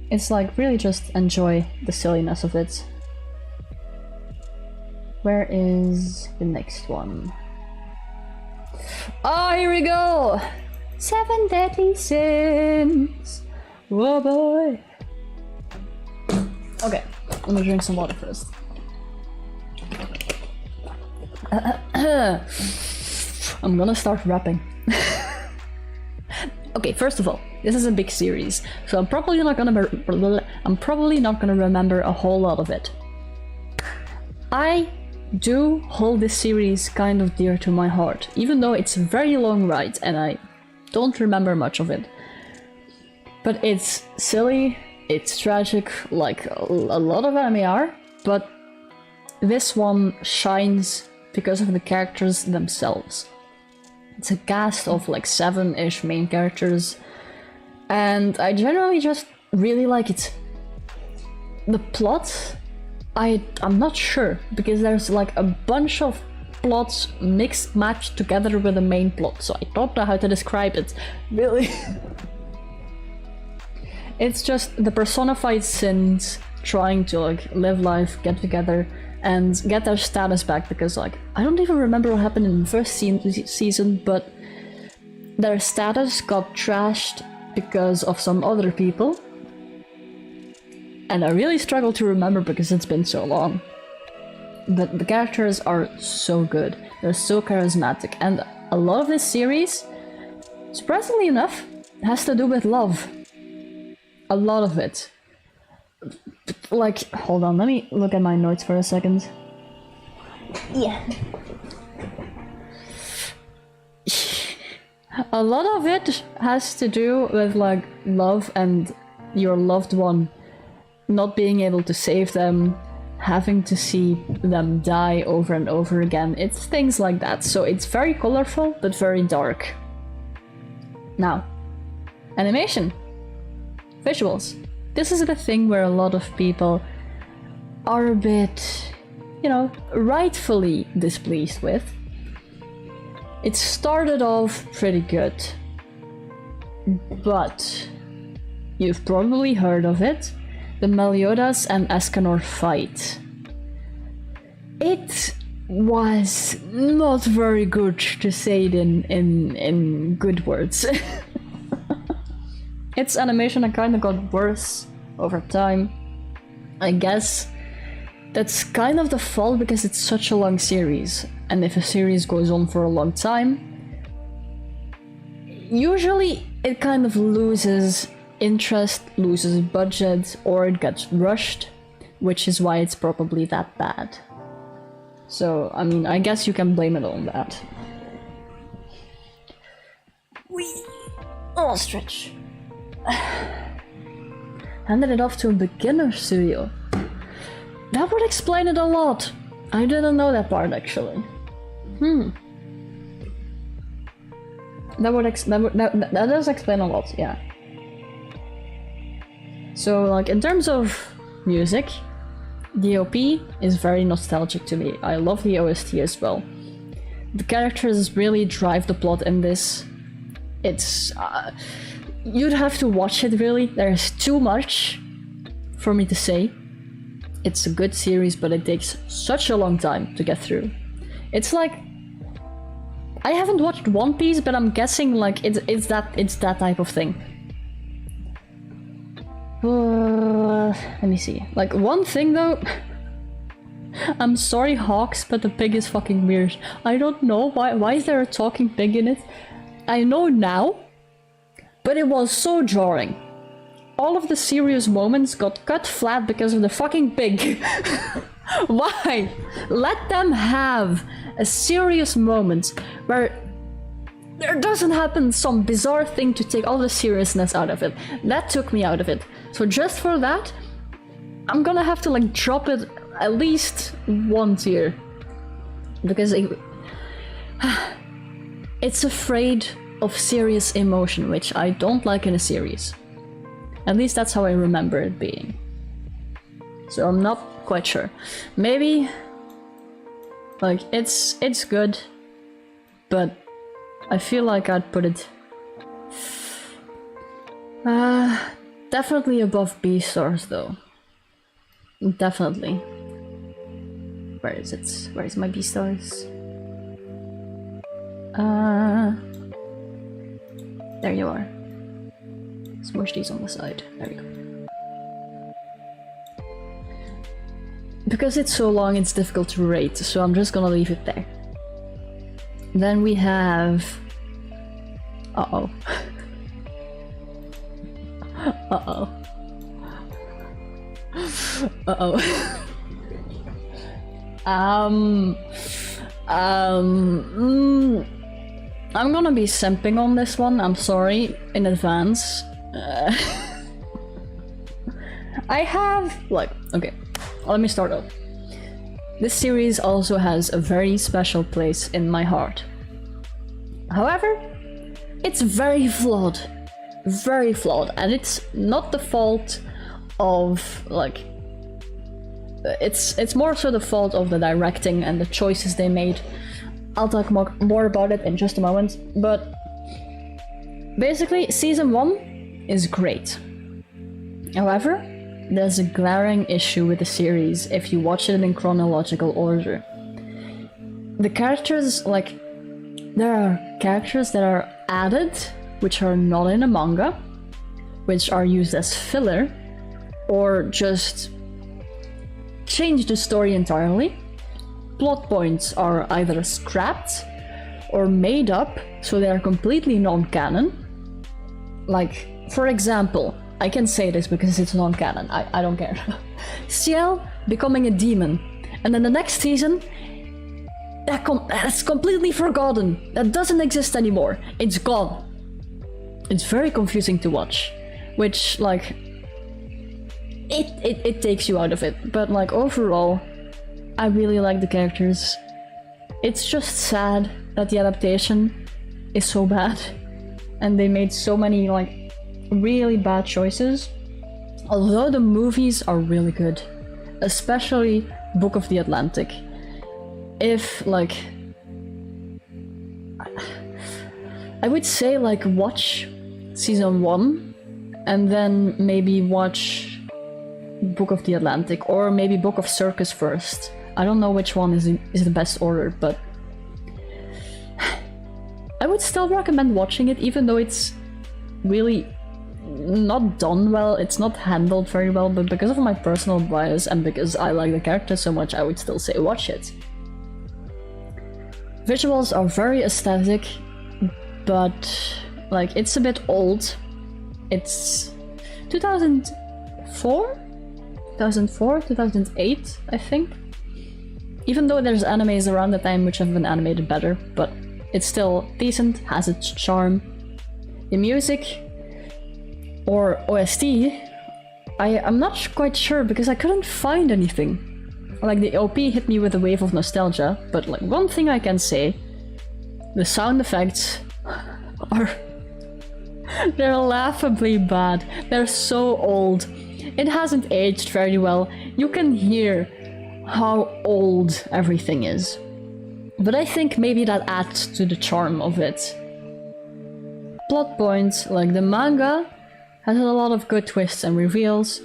It's like, really just enjoy the silliness of it. Where is the next one? Oh, here we go! 7 Deadly Sins! Oh boy! Okay, let me drink some water first. I'm gonna start rapping. Okay, first of all, this is a big series, so I'm probably not gonna remember a whole lot of it. I do hold this series kind of dear to my heart, even though it's a very long ride and I don't remember much of it. But it's silly, it's tragic, like a lot of anime are, but this one shines because of the characters themselves. It's a cast of like 7-ish main characters, and I generally just really like it. The plot, I'm not sure, because there's like a bunch of plots mixed matched together with the main plot, so I don't know how to describe it, really. It's just the personified sins trying to like live life, get together, and get their status back, because like, I don't even remember what happened in the first season, but their status got trashed because of some other people. And I really struggle to remember because it's been so long. But the characters are so good. They're so charismatic. And a lot of this series, surprisingly enough, has to do with love. A lot of it. Like, hold on, let me look at my notes for a second. Yeah. A lot of it has to do with like love and your loved one not being able to save them, having to see them die over and over again. It's things like that. So it's very colorful, but very dark. Now, animation. Visuals. This is the thing where a lot of people are a bit, you know, rightfully displeased with. It started off pretty good, but you've probably heard of it. The Meliodas and Escanor fight. It was not very good, to say it in good words. Its animation kind of got worse over time, I guess, that's kind of the fault because it's such a long series. And if a series goes on for a long time, usually it kind of loses interest, loses budget, or it gets rushed, which is why it's probably that bad. So, I mean, I guess you can blame it on that. Oh, stretch. Handed it off to a beginner studio. That would explain it a lot. I didn't know that part, actually. That does explain a lot, yeah. So, like, in terms of music, the OP is very nostalgic to me. I love the OST as well. The characters really drive the plot in this. It's... you'd have to watch it, really. There's too much for me to say. It's a good series, but it takes such a long time to get through. It's like... I haven't watched One Piece, but I'm guessing like it's that type of thing. Let me see. Like, one thing though... I'm sorry, Hawks, but the pig is fucking weird. I don't know why is there a talking pig in it? I know now, but it was so jarring. All of the serious moments got cut flat because of the fucking pig. Why? Let them have a serious moment where there doesn't happen some bizarre thing to take all the seriousness out of it. That took me out of it. So just for that, I'm gonna have to like drop it at least 1 tier. Because it's afraid of serious emotion, which I don't like in a series. At least that's how I remember it being. So I'm not quite sure. Maybe like it's good, but I feel like I'd put it definitely above B stars though. Definitely. Where is it? Where is my B stars? There you are. Smush these on the side. There we go. Because it's so long, it's difficult to rate, so I'm just gonna leave it there. Then we have... Uh-oh. Uh-oh. Uh-oh. I'm gonna be simping on this one, I'm sorry in advance. I have, like, okay, let me start off. This series also has a very special place in my heart. However, it's very flawed, and it's not the fault of, like, it's more so the fault of the directing and the choices they made. I'll talk more about it in just a moment, but basically season 1 is great. However, there's a glaring issue with the series if you watch it in chronological order. The characters, like, there are characters that are added which are not in a manga, which are used as filler, or just change the story entirely. Plot points are either scrapped or made up, so they are completely non-canon. Like, for example, I can say this because it's non-canon, I don't care. Ciel becoming a demon, and then the next season, that's completely forgotten. That doesn't exist anymore. It's gone. It's very confusing to watch, which, like, it takes you out of it. But, like, overall, I really like the characters. It's just sad that the adaptation is so bad, and they made so many, like, really bad choices. Although the movies are really good, especially Book of the Atlantic. If, like, I would say, like, watch season 1 and then maybe watch Book of the Atlantic, or maybe Book of Circus first. I don't know which one is the best order, but I would still recommend watching it, even though it's really not done well, it's not handled very well, but because of my personal bias and because I like the character so much, I would still say watch it. Visuals are very aesthetic, but like it's a bit old. It's 2004, 2008, I think. Even though there's animes around the time which have been animated better, but it's still decent, has its charm. The music, or OST, I'm not quite sure because I couldn't find anything. Like the OP hit me with a wave of nostalgia, but like one thing I can say, the sound effects are... they're laughably bad. They're so old. It hasn't aged very well. You can hear how old everything is. But I think maybe that adds to the charm of it. Plot points, like the manga, has a lot of good twists and reveals,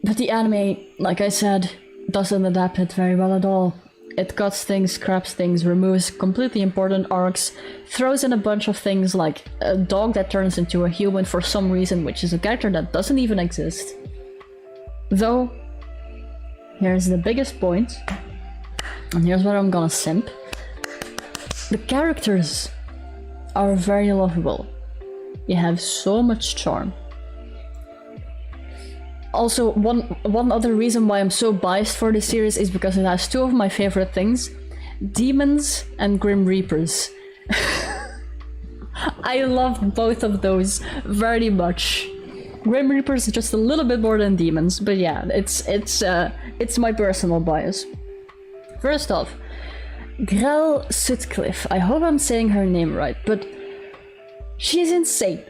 but the anime, like I said, doesn't adapt it very well at all. It cuts things, scraps things, removes completely important arcs, throws in a bunch of things like a dog that turns into a human for some reason, which is a character that doesn't even exist. Though, here's the biggest point, and here's where I'm gonna simp. The characters are very lovable. They have so much charm. Also, one other reason why I'm so biased for this series is because it has two of my favorite things: demons and Grim Reapers. I love both of those very much. Grim Reapers just a little bit more than demons, but yeah, it's my personal bias. First off, Grell Sutcliffe. I hope I'm saying her name right, but she's insane.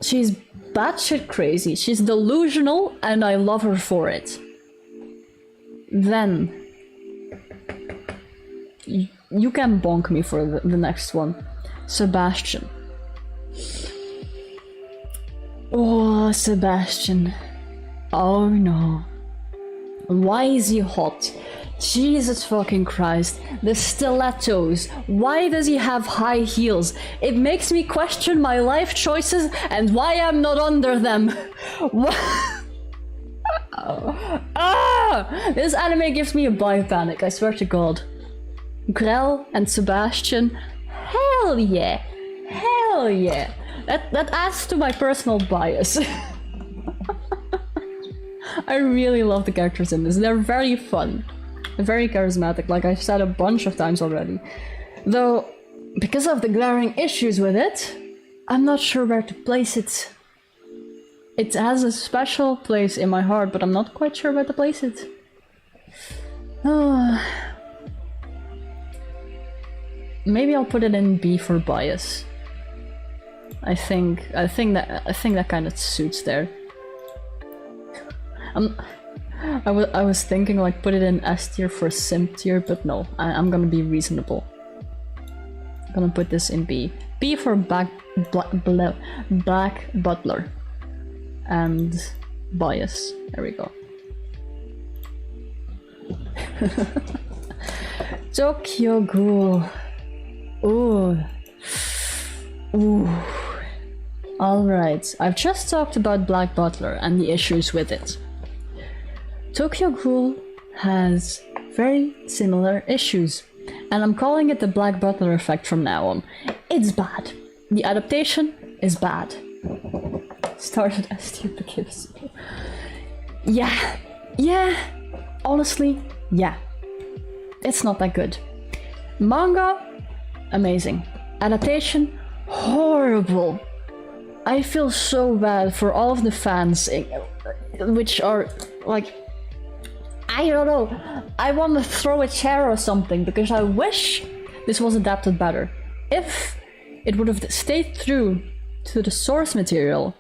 She's batshit crazy. She's delusional, and I love her for it. Then you can bonk me for the next one. Sebastian. Oh, Sebastian. Oh no. Why is he hot? Jesus fucking Christ. The stilettos. Why does he have high heels? It makes me question my life choices and why I'm not under them. This anime gives me a biopanic, I swear to God. Grell and Sebastian. Hell yeah. Hell yeah. That adds to my personal bias. I really love the characters in this. They're very fun. Very charismatic, like I've said a bunch of times already. Though, because of the glaring issues with it, I'm not sure where to place it. It has a special place in my heart, but I'm not quite sure where to place it. Maybe I'll put it in B for bias. I think that kind of suits there. I was thinking like put it in S tier for simp tier, but no, I'm gonna be reasonable. I'm gonna put this in B. B for Black Butler. And bias. There we go. Tokyo Ghoul. Ooh. Ooh. Alright, I've just talked about Black Butler and the issues with it. Tokyo Ghoul has very similar issues, and I'm calling it the Black Butler effect from now on. It's bad. The adaptation is bad. Started as stupid kids. Yeah, honestly, yeah. It's not that good. Manga, amazing. Adaptation, horrible. I feel so bad for all of the fans, which are like, I don't know, I want to throw a chair or something because I wish this was adapted better. If it would have stayed true to the source material,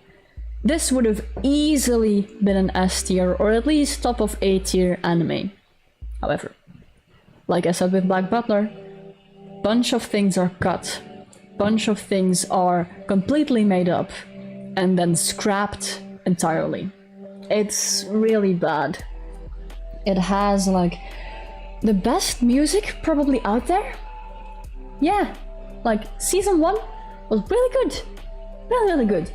this would have easily been an S tier or at least top of A tier anime. However, like I said with Black Butler, bunch of things are cut, bunch of things are completely made up and then scrapped entirely. It's really bad. It has like the best music probably out there. Yeah, like season 1 was really good. Really good.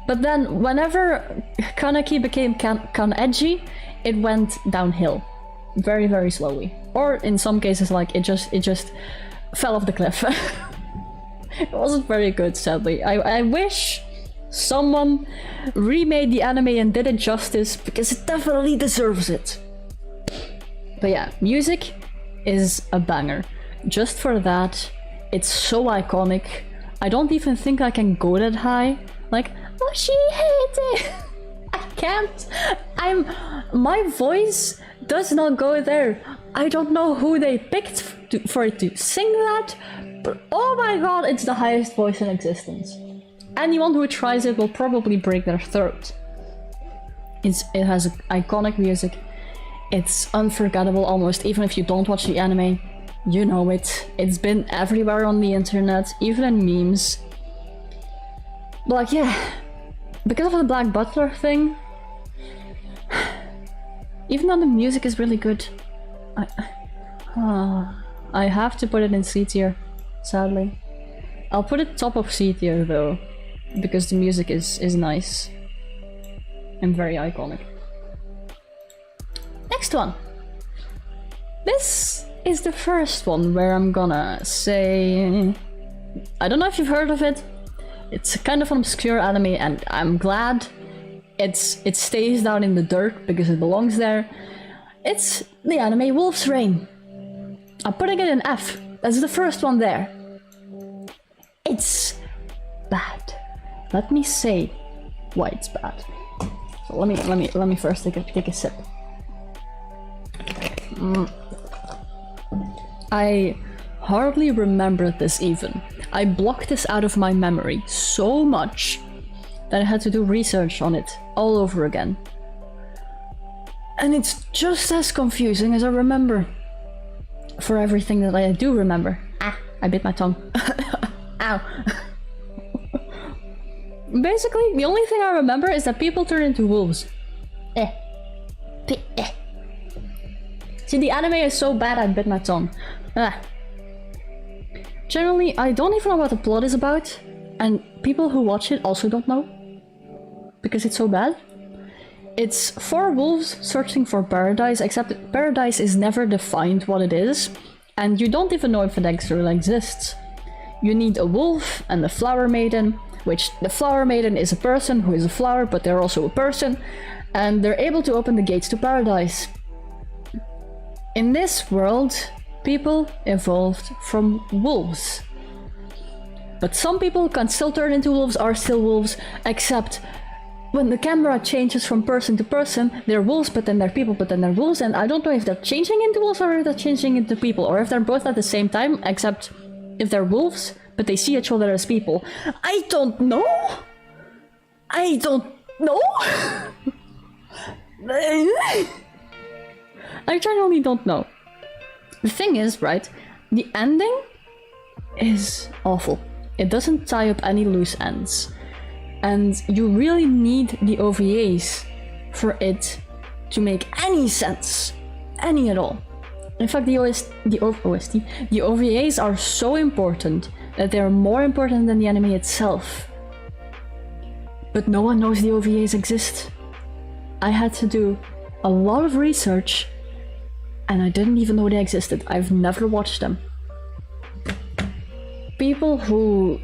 But then whenever Kaneki became Kan-edgy, it went downhill. Very, very slowly. Or in some cases, like, it just fell off the cliff. It wasn't very good, sadly. I wish someone remade the anime and did it justice, because it definitely deserves it. But yeah, music is a banger. Just for that, it's so iconic. I don't even think I can go that high. Like, oh, she hates it. I can't. My voice does not go there. I don't know who they picked for it to sing that, but oh my god, it's the highest voice in existence. Anyone who tries it will probably break their throat. It has iconic music. It's unforgettable almost, even if you don't watch the anime. You know it. It's been everywhere on the internet, even in memes. But like, yeah, because of the Black Butler thing, even though the music is really good, I have to put it in C tier, sadly. I'll put it top of C tier though, because the music is nice and very iconic. Next one. This is the first one where I'm gonna say, I don't know if you've heard of it. It's kind of an obscure anime, and I'm glad it stays down in the dirt because it belongs there. It's the anime Wolf's Rain. I'm putting it in F. That's the first one there. It's bad. Let me say why it's bad. So let me first take a sip. I hardly remember this even. I blocked this out of my memory so much that I had to do research on it all over again. And it's just as confusing as I remember. For everything that I do remember. Ah, I bit my tongue. Ow. Basically, the only thing I remember is that people turn into wolves. See, the anime is so bad I bit my tongue. Ah. Generally, I don't even know what the plot is about, and people who watch it also don't know, because it's so bad. It's 4 wolves searching for paradise, except paradise is never defined what it is, and you don't even know if it actually exists. You need a wolf and a flower maiden, which the flower maiden is a person who is a flower, but they're also a person, and they're able to open the gates to paradise. In this world, people evolved from wolves. But some people can still turn into wolves, are still wolves, except when the camera changes from person to person, they're wolves, but then they're people, but then they're wolves, and I don't know if they're changing into wolves or if they're changing into people, or if they're both at the same time, except if they're wolves, but they see each other as people. I don't know! I don't know! I genuinely don't know. The thing is, right, the ending is awful. It doesn't tie up any loose ends. And you really need the OVAs for it to make any sense. Any at all. In fact, the OVAs are so important that they are more important than the anime itself. But no one knows the OVAs exist. I had to do a lot of research, and I didn't even know they existed. I've never watched them. People who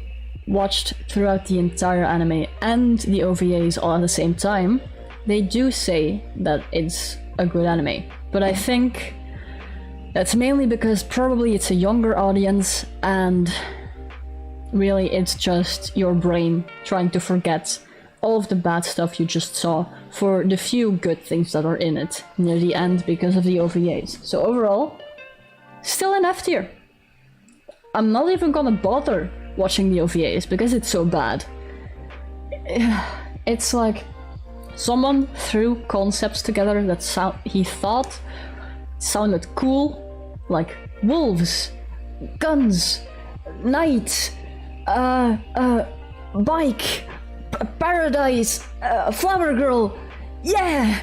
watched throughout the entire anime and the OVAs all at the same time, they do say that it's a good anime. But I think that's mainly because probably it's a younger audience, and really it's just your brain trying to forget all of the bad stuff you just saw for the few good things that are in it near the end because of the OVAs. So overall, still an F tier. I'm not even gonna bother watching the OVAs because it's so bad. It's like someone threw concepts together that he thought sounded cool, like wolves, guns, night, bike, paradise, flower girl, yeah!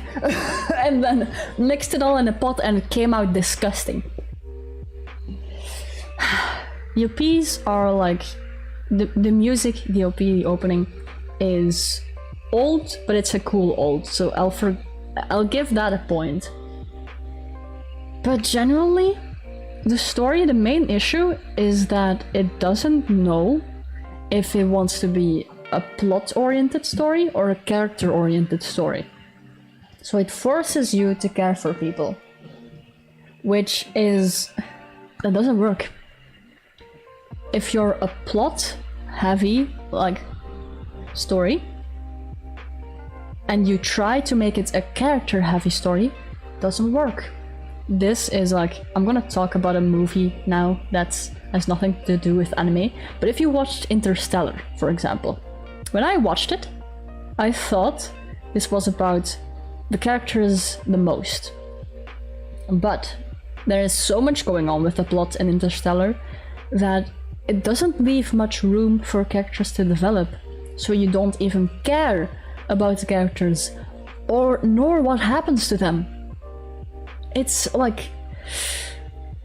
And then mixed it all in a pot and it came out disgusting. The OPs are like, the music, the OP, the opening, is old, but it's a cool old, so I'll give that a point. But genuinely, the story, the main issue is that it doesn't know if it wants to be a plot-oriented story or a character-oriented story. So it forces you to care for people, which is... that doesn't work. If you're a plot-heavy, like, story, and you try to make it a character-heavy story, doesn't work. This is like, I'm gonna talk about a movie now that has nothing to do with anime, but if you watched Interstellar, for example, when I watched it, I thought this was about the characters the most. But there is so much going on with the plot in Interstellar that it doesn't leave much room for characters to develop, so you don't even care about the characters or nor what happens to them. It's like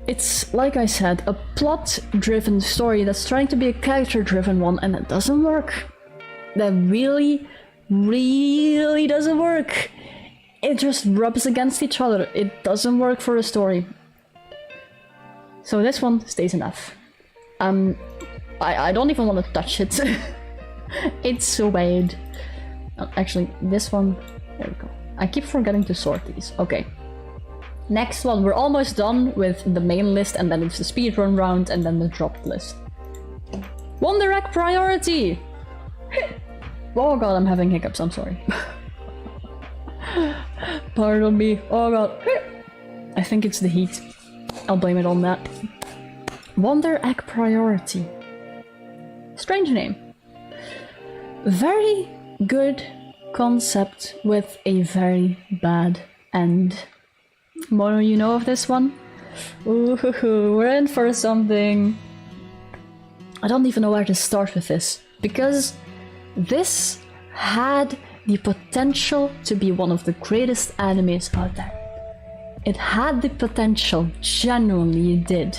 I said, a plot-driven story that's trying to be a character-driven one, and it doesn't work. That really, really doesn't work. It just rubs against each other. It doesn't work for a story. So this one stays in F. I don't even want to touch it. It's so bad. Actually, this one, there we go. I keep forgetting to sort these. Okay. Next one, we're almost done with the main list, and then it's the speedrun round, and then the dropped list. Wonder Egg priority! Oh god, I'm having hiccups, I'm sorry. Pardon me, oh god. I think it's the heat. I'll blame it on that. Wonder Egg priority. Strange name. Very good concept with a very bad end. Mono, you know of this one? Ooh, we're in for something. I don't even know where to start with this, because this had the potential to be one of the greatest animes out there. It had the potential, genuinely it did.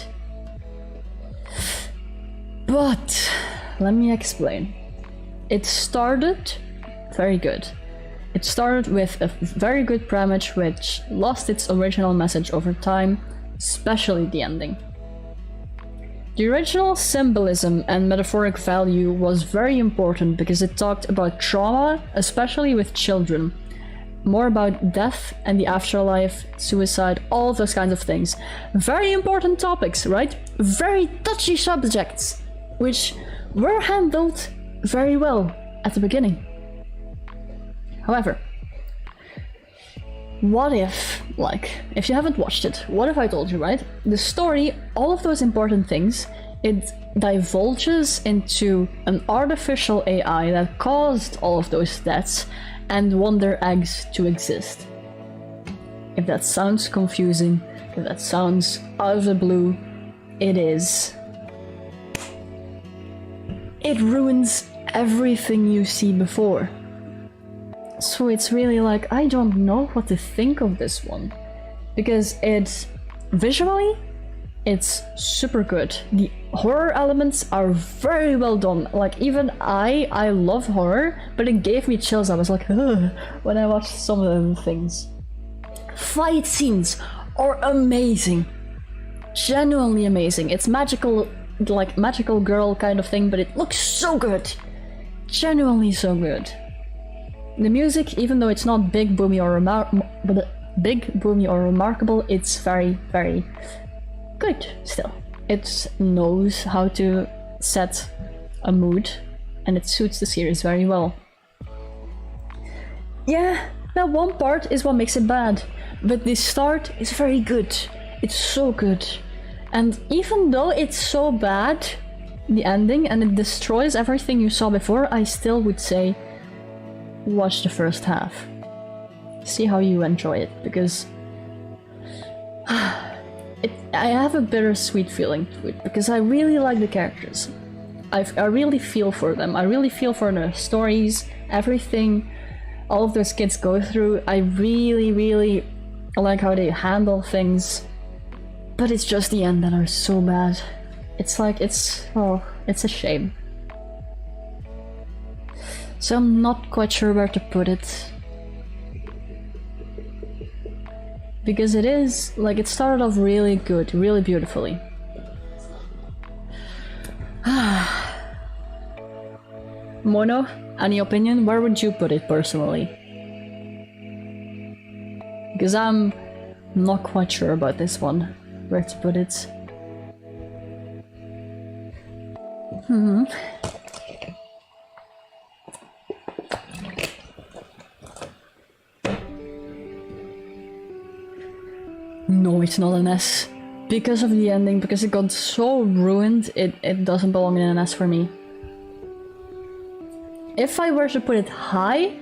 But, let me explain. It started very good. It started with a very good premise which lost its original message over time, especially the ending. The original symbolism and metaphoric value was very important because it talked about trauma, especially with children. More about death and the afterlife, suicide, all of those kinds of things. Very important topics, right? Very touchy subjects, which were handled very well at the beginning. However, what if, if you haven't watched it, what if I told you, right? The story, all of those important things, it divulges into an artificial AI that caused all of those deaths and Wonder Eggs to exist. If that sounds confusing, if that sounds out of the blue, it is. It ruins everything you see before. So it's really like, I don't know what to think of this one. Because it's visually, it's super good. The horror elements are very well done. Like, even I love horror, but it gave me chills. I was like, ugh, when I watched some of the things. Fight scenes are amazing. Genuinely amazing. It's magical, like magical girl kind of thing, but it looks so good. Genuinely so good. The music, even though it's not big, boomy, or remarkable, it's very, very good still. It knows how to set a mood, and it suits the series very well. Yeah, that one part is what makes it bad, but the start is very good. It's so good. And even though it's so bad, the ending, and it destroys everything you saw before, I still would say watch the first half. See how you enjoy it, because I have a bittersweet feeling to it, because I really like the characters. I really feel for them. I really feel for their stories, everything all of those kids go through. I really, really like how they handle things. But it's just the end that are so bad. It's like, it's a shame. So I'm not quite sure where to put it. Because it is, like, it started off really good, really beautifully. Mono, any opinion? Where would you put it personally? Because I'm not quite sure about this one, where to put it. No, it's not an S. Because of the ending, because it got so ruined, it doesn't belong in an S for me. If I were to put it high,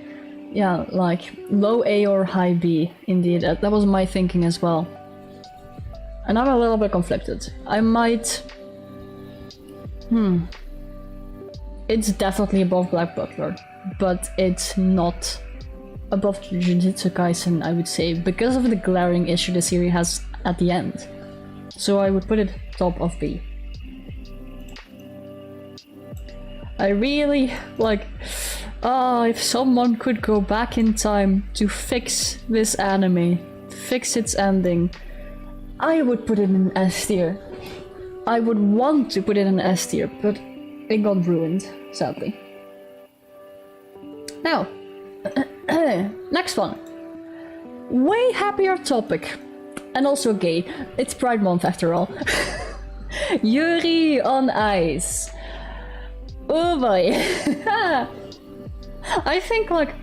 yeah, like low A or high B, indeed, that was my thinking as well. And I'm a little bit conflicted. I might... It's definitely above Black Butler, but it's not above Jujutsu Kaisen, I would say, because of the glaring issue the series has at the end. So I would put it top of B. I really, like, if someone could go back in time to fix this anime, fix its ending, I would put it in S tier. I would want to put it in S tier, but it got ruined, sadly. Now, next one. Way happier topic. And also gay. It's Pride Month after all. Yuri on Ice. Oh boy. I think, like,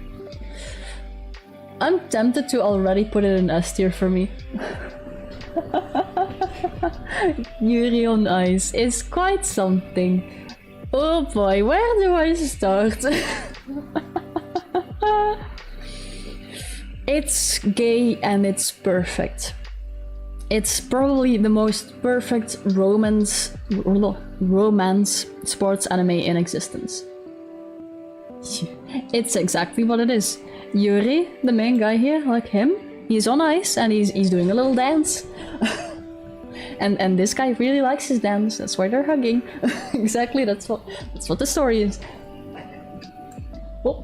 I'm tempted to already put it in S tier for me. Yuri on Ice is quite something. Oh boy, where do I start? It's gay and it's perfect. It's probably the most perfect romance sports anime in existence. It's exactly what it is. Yuri, the main guy here, like him, he's on ice and he's doing a little dance. and this guy really likes his dance, that's why they're hugging. Exactly, that's what the story is. Oh.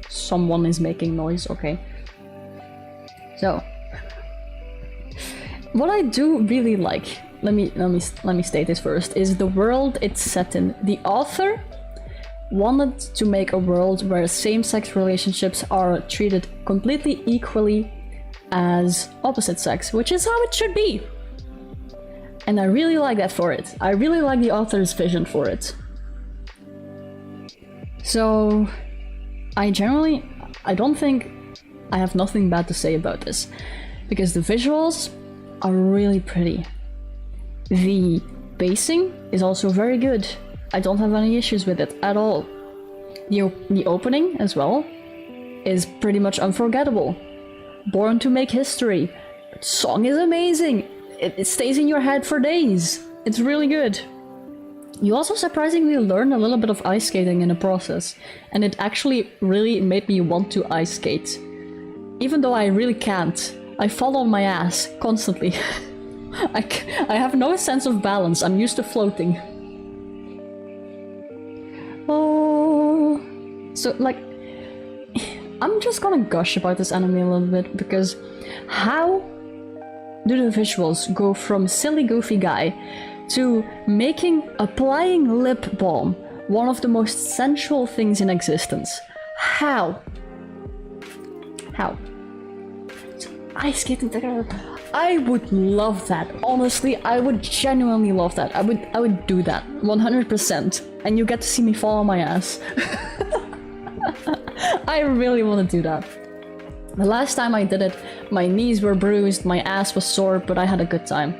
Someone is making noise, okay. So, what I do really like, let me state this first, is the world it's set in. The author wanted to make a world where same-sex relationships are treated completely equally as opposite sex, which is how it should be. And I really like that for it. I really like the author's vision for it. So, I don't think I have nothing bad to say about this, because the visuals are really pretty. The pacing is also very good. I don't have any issues with it at all. The opening as well is pretty much unforgettable. Born to make history. The song is amazing. It stays in your head for days. It's really good. You also surprisingly learn a little bit of ice skating in the process, and it actually really made me want to ice skate. Even though I really can't. I fall on my ass constantly. I have no sense of balance, I'm used to floating. Oh, so like, I'm just gonna gush about this anime a little bit, because how do the visuals go from silly goofy guy to applying lip balm one of the most sensual things in existence? How? Ice skating together. I would love that. Honestly, I would genuinely love that. I would do that 100%. And you get to see me fall on my ass. I really want to do that. The last time I did it, my knees were bruised, my ass was sore, but I had a good time.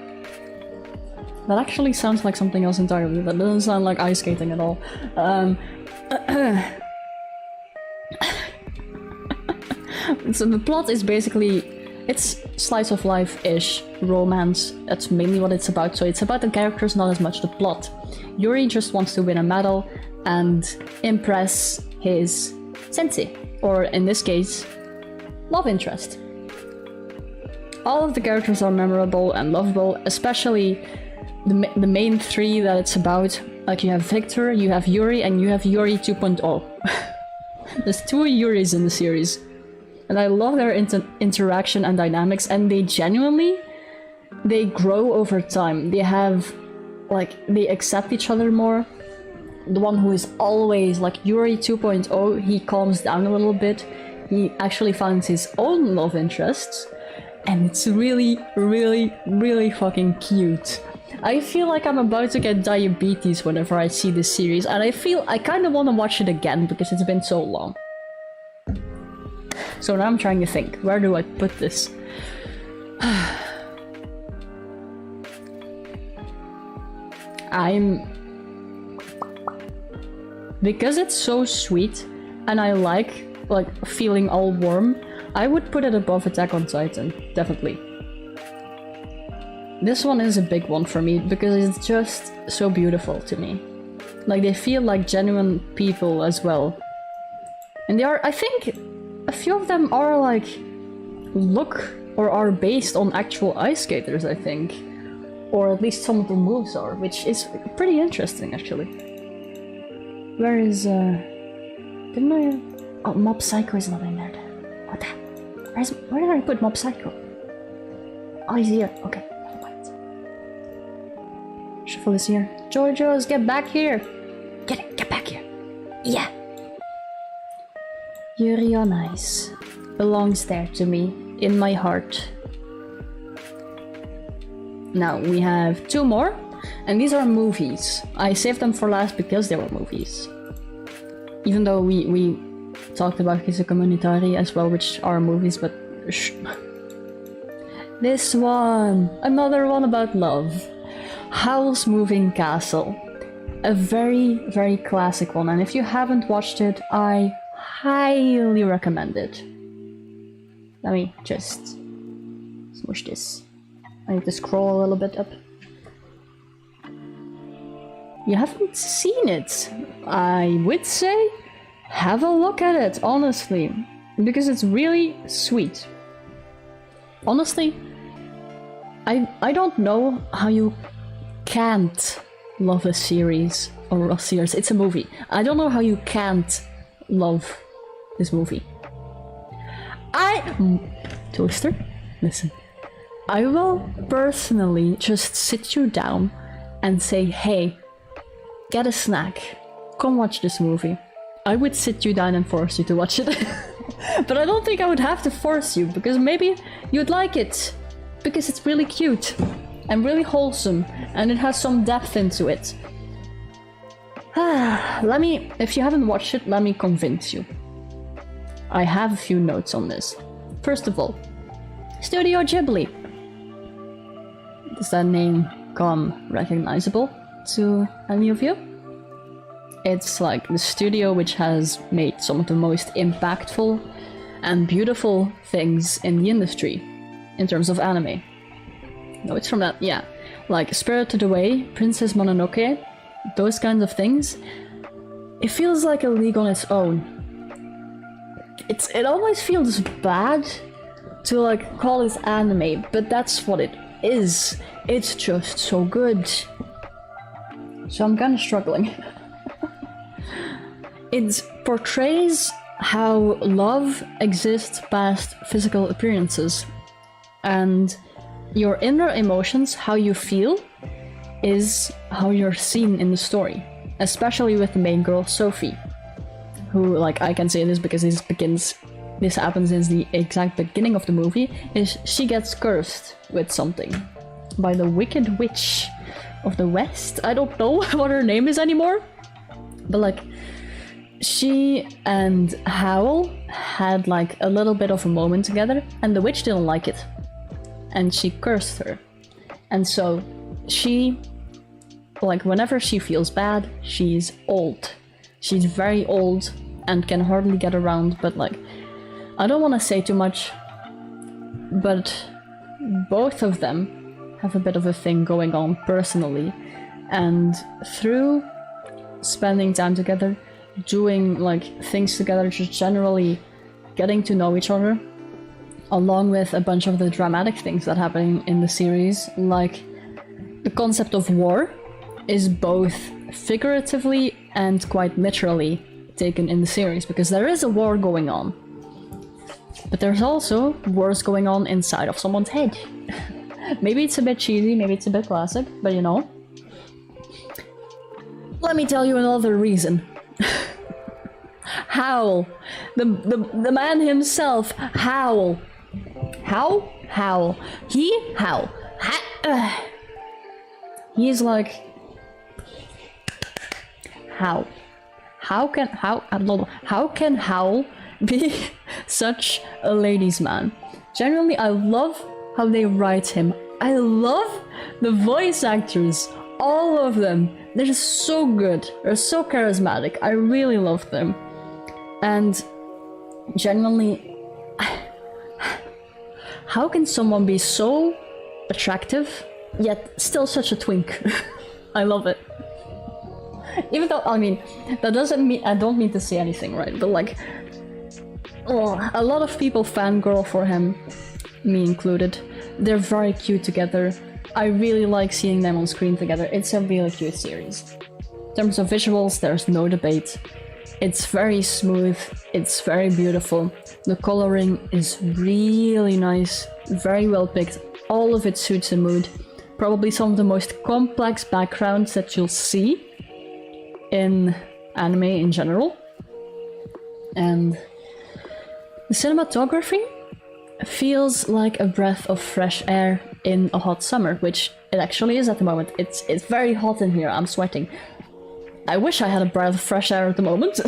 That actually sounds like something else entirely. That doesn't sound like ice skating at all. So the plot is basically, it's slice of life-ish romance. That's mainly what it's about. So it's about the characters, not as much the plot. Yuri just wants to win a medal and impress his sensei, or in this case, love interest. All of the characters are memorable and lovable, especially the main three that it's about. Like you have Victor, you have Yuri, and you have Yuri 2.0. There's 2 Yuris in the series. And I love their interaction and dynamics, and they genuinely, they grow over time. They have, like, they accept each other more. The one who is always, like, Yuri 2.0, he calms down a little bit. He actually finds his own love interests. And it's really, really, really fucking cute. I feel like I'm about to get diabetes whenever I see this series, and I feel I kind of want to watch it again because it's been so long. So now I'm trying to think, where do I put this? Because it's so sweet, and I like feeling all warm, I would put it above Attack on Titan, definitely. This one is a big one for me because it's just so beautiful to me. Like, they feel like genuine people as well. And they are, I think, a few of them are like, look or are based on actual ice skaters, I think. Or at least some of the moves are, which is pretty interesting, actually. Where is, didn't I... Oh, Mob Psycho is not in there. What the... Where did I put Mob Psycho? Oh, he's here. Okay. Shuffle is here. JoJo's, get back here! Get back here! Yeah! Yuri on Ice belongs there to me, in my heart. Now, we have 2 more, and these are movies. I saved them for last because they were movies. Even though we talked about Kisa Communitari as well, which are movies, but this one! Another one about love. Howl's Moving Castle. A very, very classic one, and if you haven't watched it, I highly recommend it. Let me just smush this. I need to scroll a little bit up. You haven't seen it? I would say have a look at it, honestly, because it's really sweet. Honestly, I don't know how you can't love a series, or a series, it's a movie. I don't know how you can't love this movie. Toaster, listen. I will personally just sit you down and say, hey, get a snack, come watch this movie. I would sit you down and force you to watch it. But I don't think I would have to force you, because maybe you'd like it. Because it's really cute. And really wholesome, and it has some depth into it. If you haven't watched it, let me convince you. I have a few notes on this. First of all, Studio Ghibli. Does that name come recognizable to any of you? It's like the studio which has made some of the most impactful and beautiful things in the industry, in terms of anime. No, it's from that, yeah. Like Spirited Away, Princess Mononoke, those kinds of things. It feels like a league on its own. It always feels bad to like call it anime, but that's what it is. It's just so good. So I'm kind of struggling. It portrays how love exists past physical appearances, and your inner emotions, how you feel, is how you're seen in the story. Especially with the main girl, Sophie. Who, like, I can say this because this happens in the exact beginning of the movie, is she gets cursed with something. By the Wicked Witch of the West? I don't know what her name is anymore. But, like, she and Howl had, like, a little bit of a moment together, and the witch didn't like it. And she cursed her. And so she, like, whenever she feels bad, she's old. She's very old and can hardly get around, but like, I don't want to say too much, but both of them have a bit of a thing going on personally. And through spending time together, doing like things together, just generally getting to know each other, along with a bunch of the dramatic things that happen in the series, like the concept of war is both figuratively and quite literally taken in the series, because there is a war going on. But there's also wars going on inside of someone's head. Maybe it's a bit cheesy, maybe it's a bit classic, but you know. Let me tell you another reason. Howl. The man himself, Howl. How? Howl. Howl. He's like... How can Howl be such a ladies' man? Generally, I love how they write him. I love the voice actors, all of them. They're so good. They're so charismatic. I really love them. And genuinely, how can someone be so attractive yet still such a twink? I love it. Even though, I mean, that doesn't mean, I don't mean to say anything, right? But like, oh, a lot of people fangirl for him, me included. They're very cute together. I really like seeing them on screen together. It's a really cute series. In terms of visuals, there's no debate. It's very smooth, it's very beautiful. The coloring is really nice, very well picked. All of it suits the mood. Probably some of the most complex backgrounds that you'll see in anime in general. And the cinematography feels like a breath of fresh air in a hot summer, which it actually is at the moment. It's very hot in here, I'm sweating. I wish I had a breath of fresh air at the moment.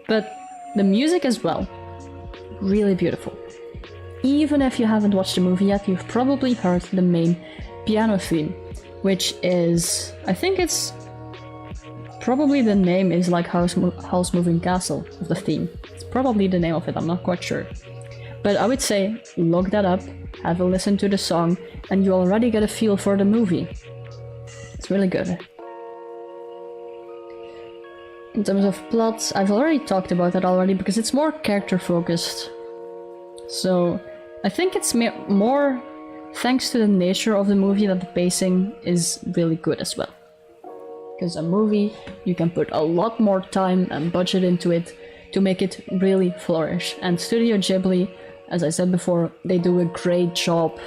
But the music as well, really beautiful. Even if you haven't watched the movie yet, you've probably heard the main piano theme, which is, I think it's probably the name is like House Moving Castle of the theme. It's probably the name of it, I'm not quite sure. But I would say, look that up, have a listen to the song, and you already get a feel for the movie. It's really good. In terms of plots, I've already talked about that already because it's more character focused. So I think it's more thanks to the nature of the movie that the pacing is really good as well. Because a movie, you can put a lot more time and budget into it to make it really flourish. And Studio Ghibli, as I said before, they do a great job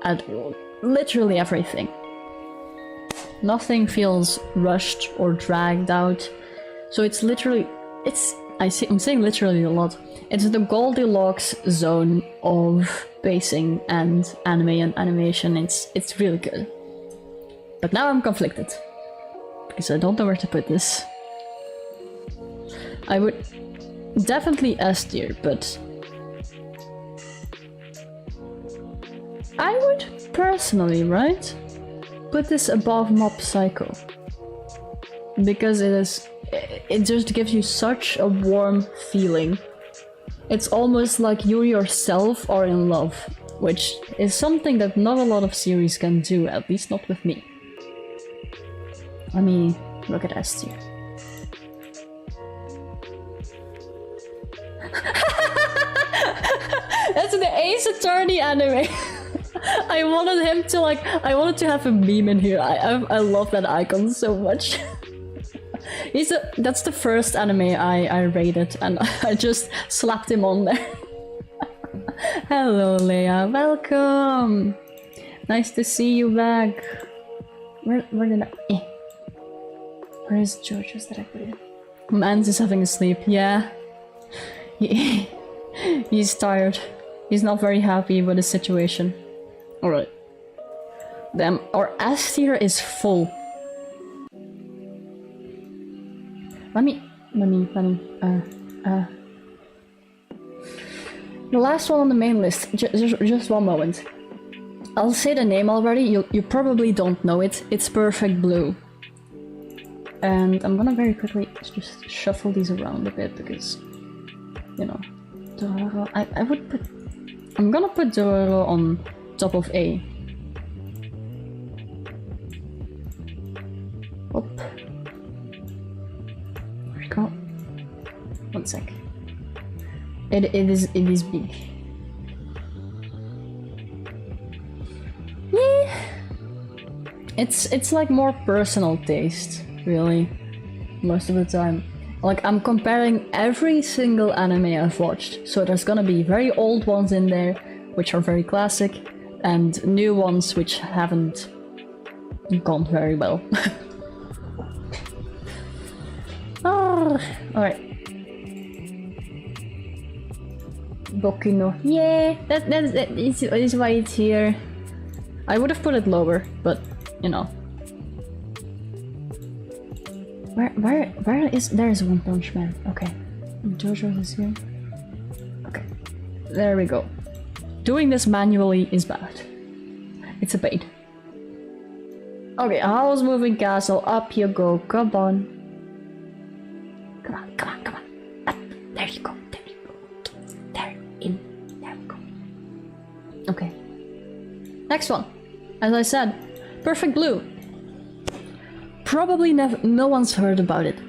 at literally everything. Nothing feels rushed or dragged out. So it's literally, I'm saying literally a lot. It's the Goldilocks zone of pacing and anime and animation. It's really good. But now I'm conflicted. Because I don't know where to put this. I would definitely S tier, but I would personally, right, put this above Mob Psycho. Because it just gives you such a warm feeling. It's almost like you yourself are in love, which is something that not a lot of series can do, at least not with me. Let me look at S tier. That's the Ace Attorney anime. I wanted to have a meme in here. I love that icon so much. That's the first anime I rated, and I just slapped him on there. Hello, Leia. Welcome. Nice to see you back. Where did I? Where is Jojo's that I put it? Mans is having a sleep. Yeah. He's tired. He's not very happy with the situation. All right. Damn. Our S tier is full. Let me, the last one on the main list, just one moment. I'll say the name already, you probably don't know it. It's Perfect Blue. And I'm gonna very quickly just shuffle these around a bit because, you know, Dororo, I'm gonna put Dororo on top of A. Up. Go. One sec. It is big. It's like more personal taste, really, most of the time. Like, I'm comparing every single anime I've watched, so there's gonna be very old ones in there, which are very classic, and new ones which haven't gone very well. Oh, alright. Boku no. Yeah, that is why it's here. I would have put it lower, but you know. Where is there's One Punch Man? Okay. JoJo's is here. Okay. There we go. Doing this manually is bad. It's a pain. Okay, Howl's Moving Castle, up you go, come on. Come on, come on, come on. Up. There you go, there you go. There, in, there we go. Okay. Next one. As I said, Perfect Blue. Probably no one's heard about it.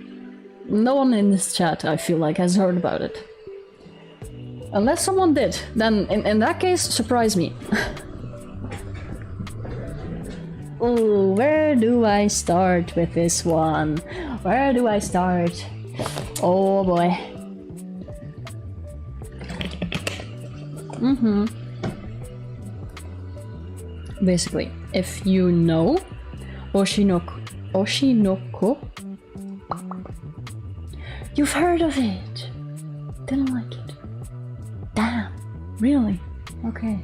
No one in this chat, I feel like, has heard about it. Unless someone did, then in that case, surprise me. Oh, where do I start with this one? Where do I start? Oh boy. Basically, if you know Oshinoko, you've heard of it. Didn't like it. Damn, really? Okay.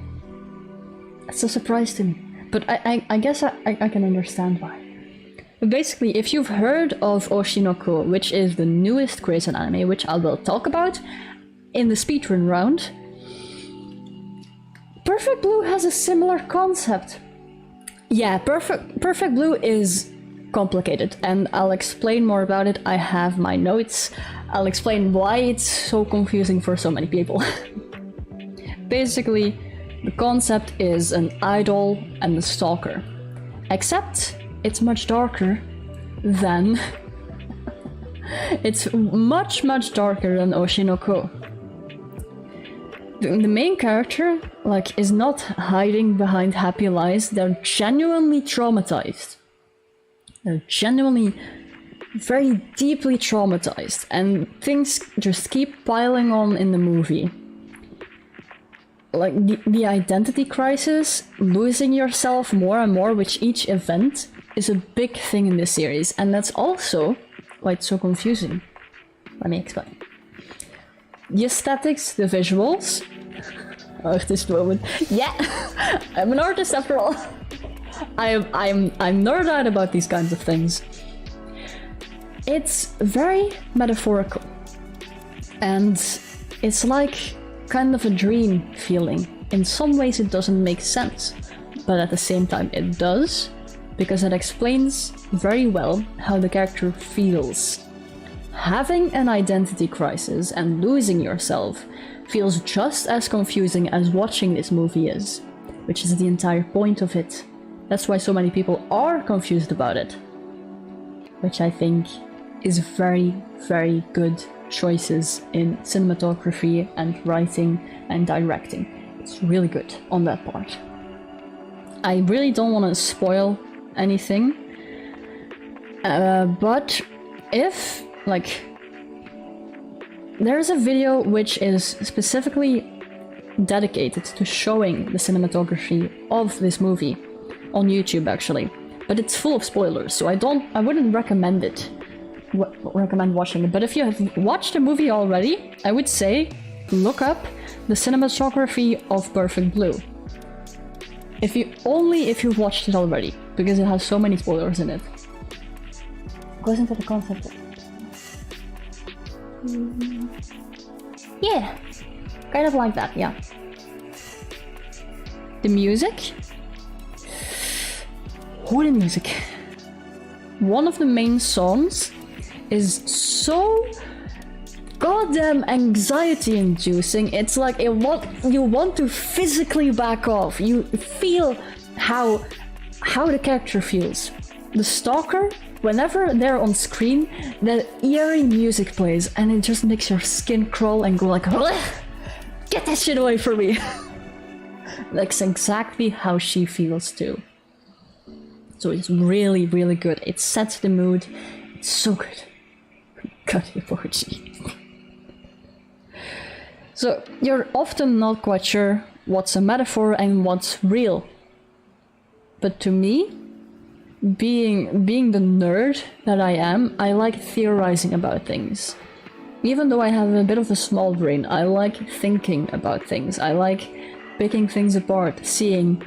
That's a surprise to me. But I guess I can understand why. But basically, if you've heard of Oshinoko, which is the newest Grayson anime, which I will talk about in the speedrun round, Perfect Blue has a similar concept. Yeah, Perfect Blue is complicated, and I'll explain more about it. I have my notes. I'll explain why it's so confusing for so many people. Basically, the concept is an idol and a stalker. Except, it's much darker than... it's much darker than Oshinoko. The main character, like, is not hiding behind happy lies. They're genuinely traumatized. They're genuinely very deeply traumatized, and things just keep piling on in the movie. Like, the identity crisis, losing yourself more and more with each event, is a big thing in this series, and that's also why it's so confusing. Let me explain. The aesthetics, the visuals... Artist moment. Yeah! I'm an artist after all! I'm nerd out about these kinds of things. It's very metaphorical. And it's like kind of a dream feeling. In some ways it doesn't make sense, but at the same time it does, because it explains very well how the character feels. Having an identity crisis and losing yourself feels just as confusing as watching this movie is, which is the entire point of it. That's why so many people are confused about it. Which I think is very good choices in cinematography and writing and directing. It's really good on that part. I really don't want to spoil anything, but if, like, there's a video which is specifically dedicated to showing the cinematography of this movie on YouTube, actually, but it's full of spoilers, so I wouldn't recommend it. Recommend watching it. But if you have watched the movie already, I would say look up the cinematography of Perfect Blue. If you've watched it already, because it has so many spoilers in it. Goes into the concept. Yeah, kind of like that, yeah. The music? The music. One of the main songs is so goddamn anxiety inducing. It's like you want to physically back off. You feel how the character feels. The stalker, whenever they're on screen, that eerie music plays and it just makes your skin crawl and go like, get that shit away from me. That's exactly how she feels too. So it's really, really good. It sets the mood. It's so good. God, emoji. So you're often not quite sure what's a metaphor and what's real. But to me, being the nerd that I am, I like theorizing about things. Even though I have a bit of a small brain, I like thinking about things. I like picking things apart, seeing,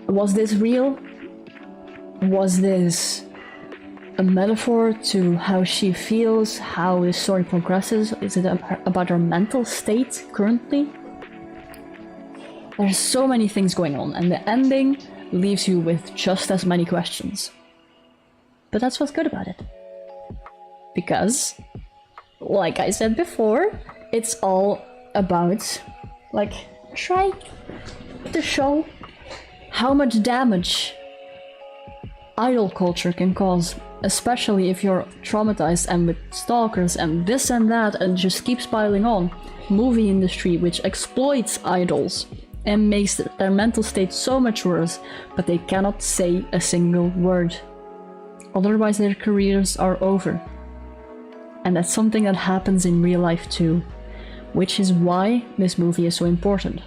was this real? Was this a metaphor to how she feels, how the story progresses? Is it about her mental state currently? There's so many things going on, and the ending leaves you with just as many questions. But that's what's good about it. Because, like I said before, it's all about, like, try to show how much damage idol culture can cause, especially if you're traumatized and with stalkers and this and that and just keeps piling on. Movie industry which exploits idols and makes their mental state so much worse, but they cannot say a single word. Otherwise their careers are over. And that's something that happens in real life too, which is why this movie is so important.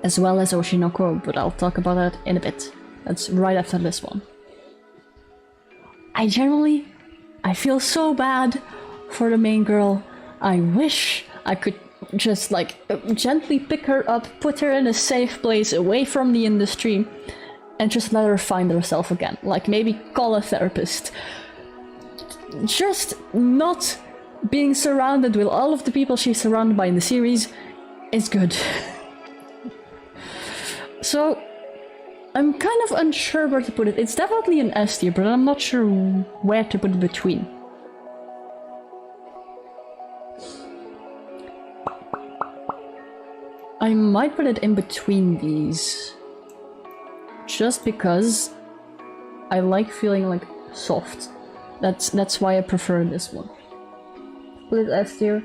As well as Oshinoko, but I'll talk about that in a bit. That's right after this one. I feel so bad for the main girl. I wish I could just like gently pick her up, put her in a safe place away from the industry, and just let her find herself again. Like maybe call a therapist. Just not being surrounded with all of the people she's surrounded by in the series is good. So I'm kind of unsure where to put it. It's definitely an S tier, but I'm not sure where to put it between. I might put it in between these. Just because I like feeling like soft. That's why I prefer this one. Put it S tier.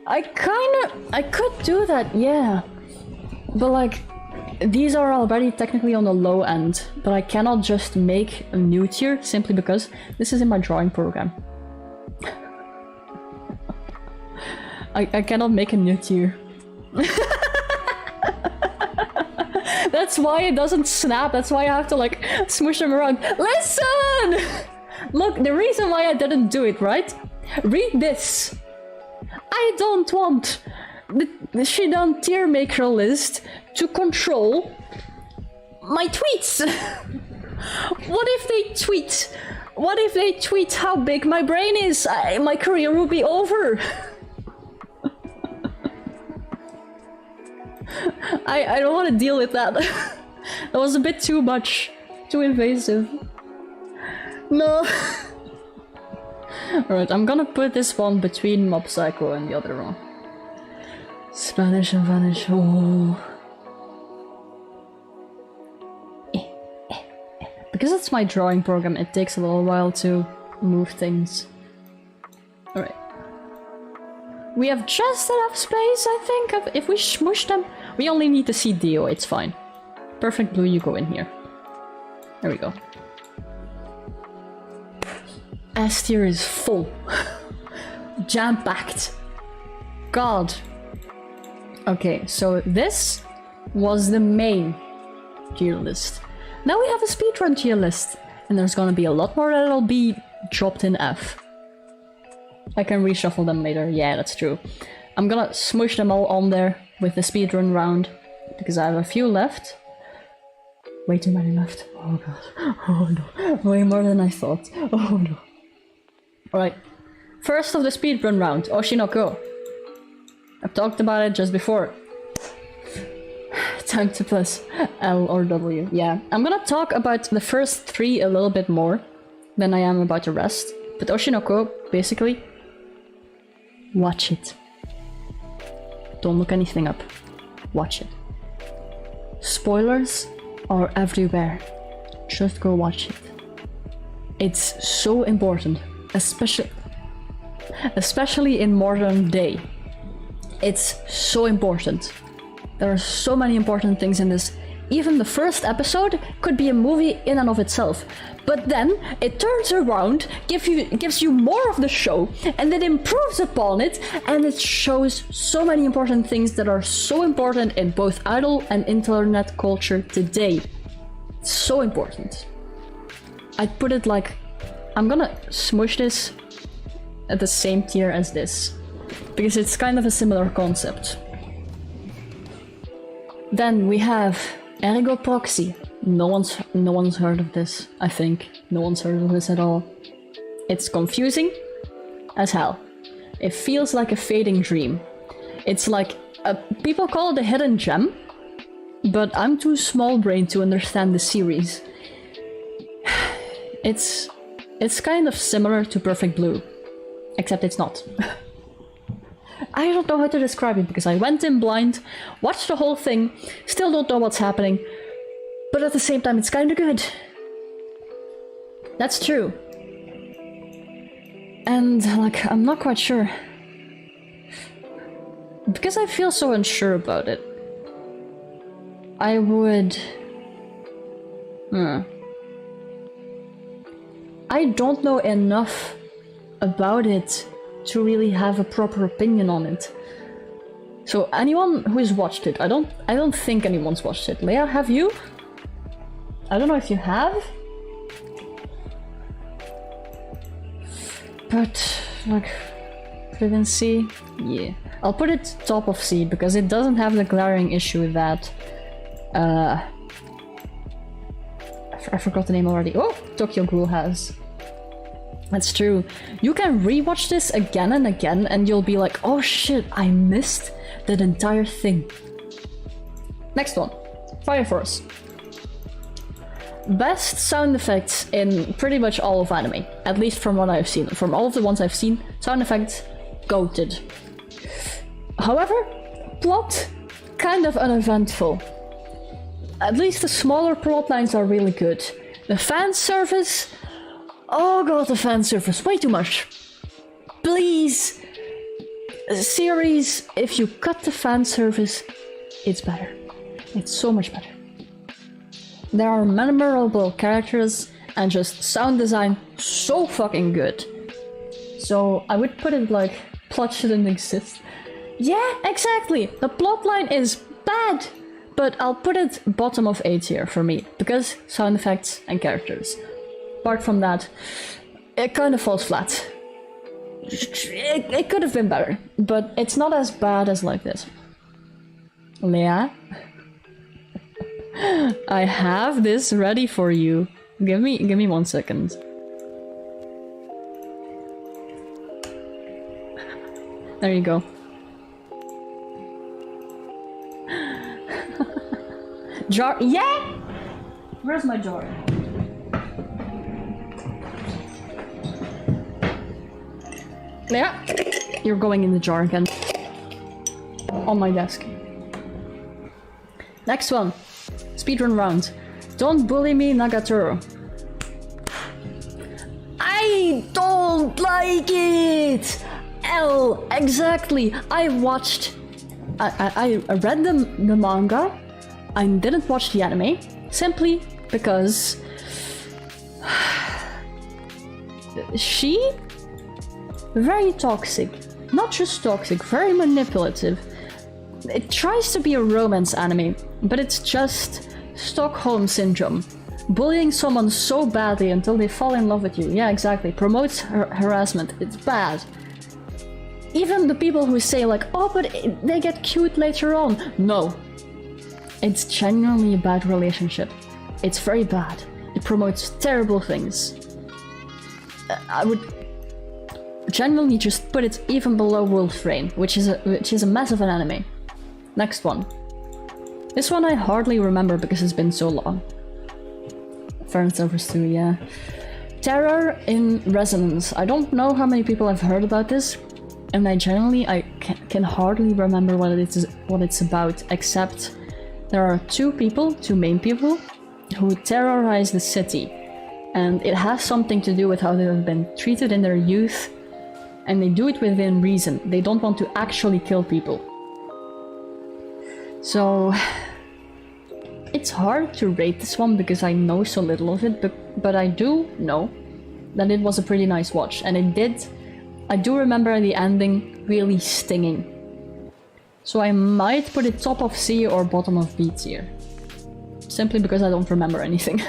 I could do that, yeah. But like, these are already technically on the low end, but I cannot just make a new tier simply because this is in my drawing program. I cannot make a new tier. That's why it doesn't snap, that's why I have to like smush them around. Listen! Look, the reason why I didn't do it, right? Read this. I don't want the Shidan tier maker list to control my tweets. What if they tweet how big my brain is? My career will be over. I don't want to deal with that. That was a bit too much, too invasive. No. Alright, I'm gonna put this one between Mob Psycho and the other one. Spanish and Vanish. Oh. Because it's my drawing program, it takes a little while to move things. Alright. We have just enough space, I think. If we smush them, we only need to see Dio, it's fine. Perfect Blue, you go in here. There we go. S tier is full. Jam-packed. God. Okay, so this was the main tier list. Now we have a speedrun tier list, and there's gonna be a lot more that'll be dropped in F. I can reshuffle them later, yeah, that's true. I'm gonna smush them all on there with the speedrun round, because I have a few left. Way too many left. Oh god. Oh no. Way more than I thought. Oh no. Alright. First of the speedrun round, Oshinoko. I've talked about it just before. Time to press L or W. Yeah, I'm gonna talk about the first three a little bit more than I am about the rest. But Oshinoko, basically, watch it. Don't look anything up. Watch it. Spoilers are everywhere. Just go watch it. It's so important, especially in modern day. It's so important. There are so many important things in this even the first episode could be a movie in and of itself. But then it turns around, gives you more of the show, and it improves upon it, and it shows so many important things that are so important in both idol and internet culture today. It's so important. I'd put it like, I'm gonna smush this at the same tier as this, because it's kind of a similar concept. Then we have Ergo Proxy. No one's heard of this, I think. No one's heard of this at all. It's confusing as hell. It feels like a fading dream. It's like, people call it a hidden gem, but I'm too small-brained to understand the series. It's kind of similar to Perfect Blue, except it's not. I don't know how to describe it because I went in blind, watched the whole thing, still don't know what's happening, but at the same time it's kinda good. That's true. And, like, I'm not quite sure. Because I feel so unsure about it, I would... I don't know enough about it to really have a proper opinion on it. So anyone who's watched it, I don't think anyone's watched it. Leia, have you? I don't know if you have. But, like, put it in C? Yeah. I'll put it top of C because it doesn't have the glaring issue that... I forgot the name already. Oh! Tokyo Ghoul has. That's true. You can rewatch this again and again and you'll be like, oh shit, I missed that entire thing. Next one. Fire Force. Best sound effects in pretty much all of anime. At least from what I've seen. From all of the ones I've seen, sound effects, goated. However, plot, kind of uneventful. At least the smaller plot lines are really good. The fan service... Oh god, the fan service, way too much. Please! Series, if you cut the fan service, it's better. It's so much better. There are memorable characters and just sound design so fucking good. So I would put it like, plot shouldn't exist. Yeah, exactly! The plotline is bad! But I'll put it bottom of A tier for me, because sound effects and characters. Apart from that, it kind of falls flat. It could have been better, but it's not as bad as like this. Leia? I have this ready for you. Give me 1 second. There you go. Jar, yeah! Where's my jar? Yeah, you're going in the jar again. On my desk. Next one. Speedrun round. Don't bully me, Nagatoro. I don't like it! L, exactly. I watched... I read the manga. I didn't watch the anime. Simply because... she... very toxic. Not just toxic, very manipulative. It tries to be a romance anime, but it's just Stockholm Syndrome. Bullying someone so badly until they fall in love with you. Yeah, exactly. Promotes harassment. It's bad. Even the people who say like, oh, but they get cute later on. No. It's genuinely a bad relationship. It's very bad. It promotes terrible things. I would genuinely just put it even below Wolf Rain, which is a mess of an anime. Next one. This one I hardly remember because it's been so long. Fern Silvers 2, yeah. Terror in Resonance. I don't know how many people have heard about this, and I can hardly remember what it's about, except there are two main people, who terrorize the city. And it has something to do with how they have been treated in their youth, and they do it within reason. They don't want to actually kill people. So... it's hard to rate this one because I know so little of it, but I do know that it was a pretty nice watch, and I do remember the ending really stinging. So I might put it top of C or bottom of B tier. Simply because I don't remember anything.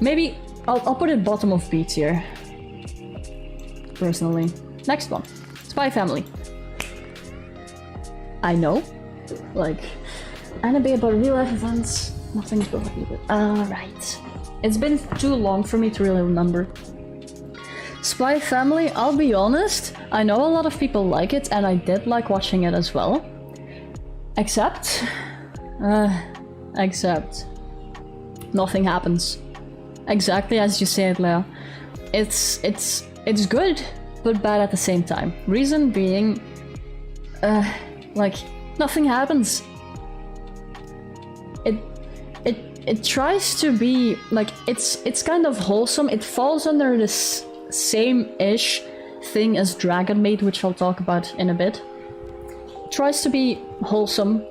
Maybe I'll put it bottom of B tier. Personally. Next one. Spy Family. I know. Like, anime about real life events. Nothing's believable. Alright. It's been too long for me to really remember. Spy Family, I'll be honest, I know a lot of people like it, and I did like watching it as well. Except nothing happens. Exactly as you said, Lea. It's good, but bad at the same time. Reason being, like, nothing happens. It tries to be, like, it's kind of wholesome. It falls under this same-ish thing as Dragon Maid, which I'll talk about in a bit. It tries to be wholesome.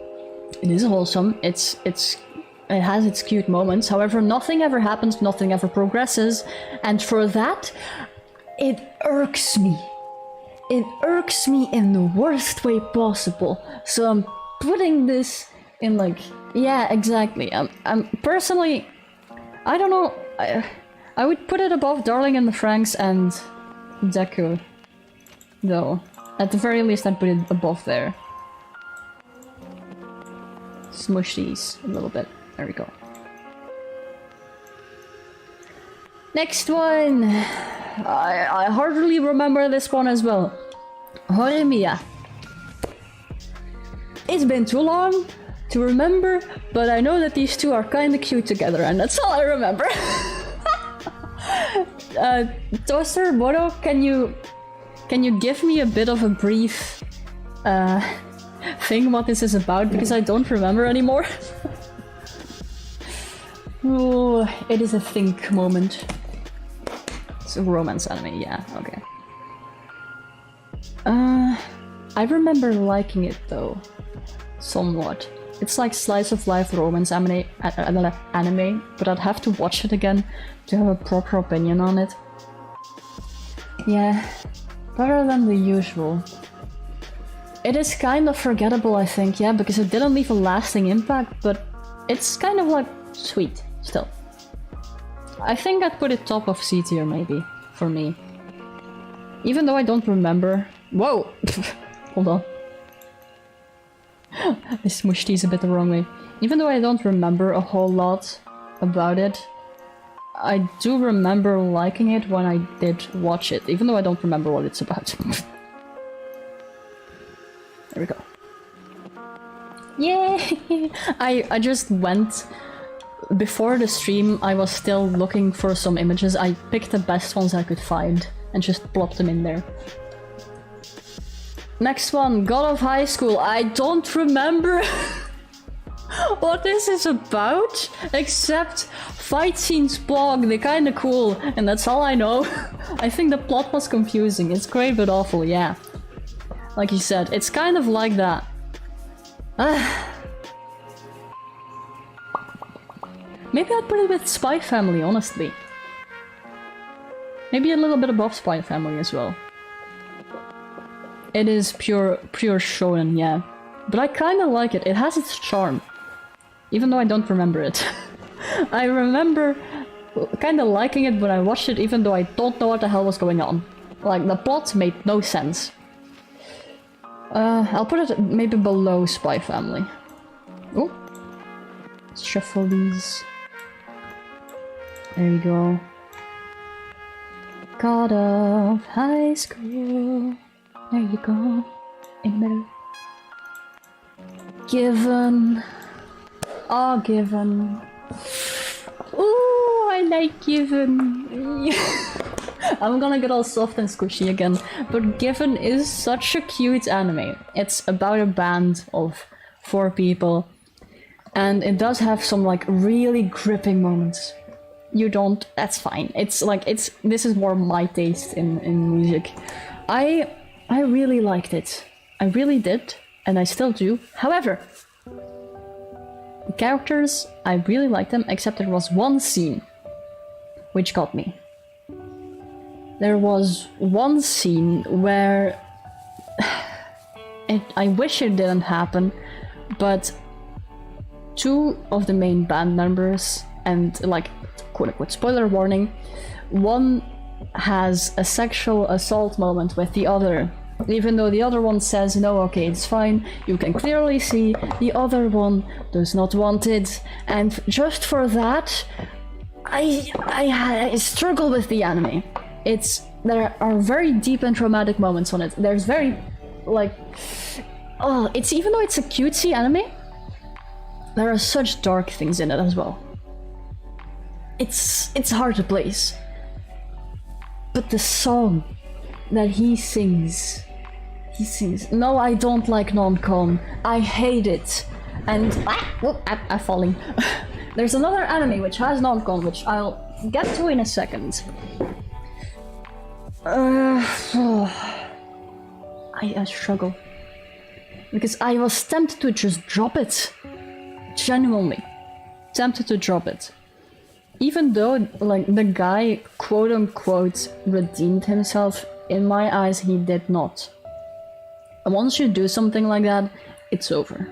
It is wholesome. It has its cute moments. However, nothing ever happens, nothing ever progresses, and for that, it irks me. It irks me in the worst way possible. So I'm putting this in, like, yeah, exactly. I'm personally, I don't know. I would put it above Darling in the Franxx and Deku, though. At the very least, I'd put it above there. Smush these a little bit. There we go. Next one! I hardly remember this one as well. Horimiya. It's been too long to remember, but I know that these two are kinda cute together, and that's all I remember. Toaster Moto, can you give me a bit of a brief thing what this is about, because I don't remember anymore. Oh, it is a think moment. It's a romance anime, yeah, okay. I remember liking it though, somewhat. It's like slice of life romance anime, but I'd have to watch it again to have a proper opinion on it. Yeah, better than the usual. It is kind of forgettable, I think, yeah, because it didn't leave a lasting impact, but it's kind of like sweet, still. I think I'd put it top of C tier, maybe, for me. Even though I don't remember... Whoa! Hold on. I smushed these a bit the wrong way. Even though I don't remember a whole lot about it, I do remember liking it when I did watch it, even though I don't remember what it's about. There we go. Yay! I just went... Before the stream, I was still looking for some images. I picked the best ones I could find and just plopped them in there. Next one, God of High School. I don't remember what this is about, except fight scenes blog, they're kinda cool, and that's all I know. I think the plot was confusing. It's great but awful, yeah. Like you said, it's kind of like that. Maybe I'd put it with Spy Family, honestly. Maybe a little bit above Spy Family as well. It is pure shonen, yeah. But I kinda like it. It has its charm. Even though I don't remember it. I remember kinda liking it when I watched it, even though I don't know what the hell was going on. Like, the plot made no sense. I'll put it maybe below Spy Family. Oh. Let's shuffle these. There we go. God of High School. There you go. In the middle. Given. Oh, Given. Ooh, I like Given. I'm gonna get all soft and squishy again, but Given is such a cute anime. It's about a band of 4 people, and it does have some like really gripping moments. You don't, that's fine. It's like, this is more my taste in music. I really liked it. I really did, and I still do. However, The characters, I really liked them, except there was one scene which got me. There was one scene where I wish it didn't happen, but two of the main band members, and like, quote-unquote spoiler warning, one has a sexual assault moment with the other, even though the other one says no, okay, it's fine. You can clearly see the other one does not want it, and just for that, I struggle with the anime. There are very deep and traumatic moments on it. There's very, like, it's, even though it's a cutesy anime, there are such dark things in it as well. It's hard to place. But the song that he sings, no, I don't like non-com, I hate it. And, I'm falling. There's another anime which has non-com, which I'll get to in a second. I struggle. Because I was tempted to just drop it. Genuinely. Tempted to drop it. Even though, like, the guy, quote-unquote, redeemed himself, in my eyes, he did not. And once you do something like that, it's over.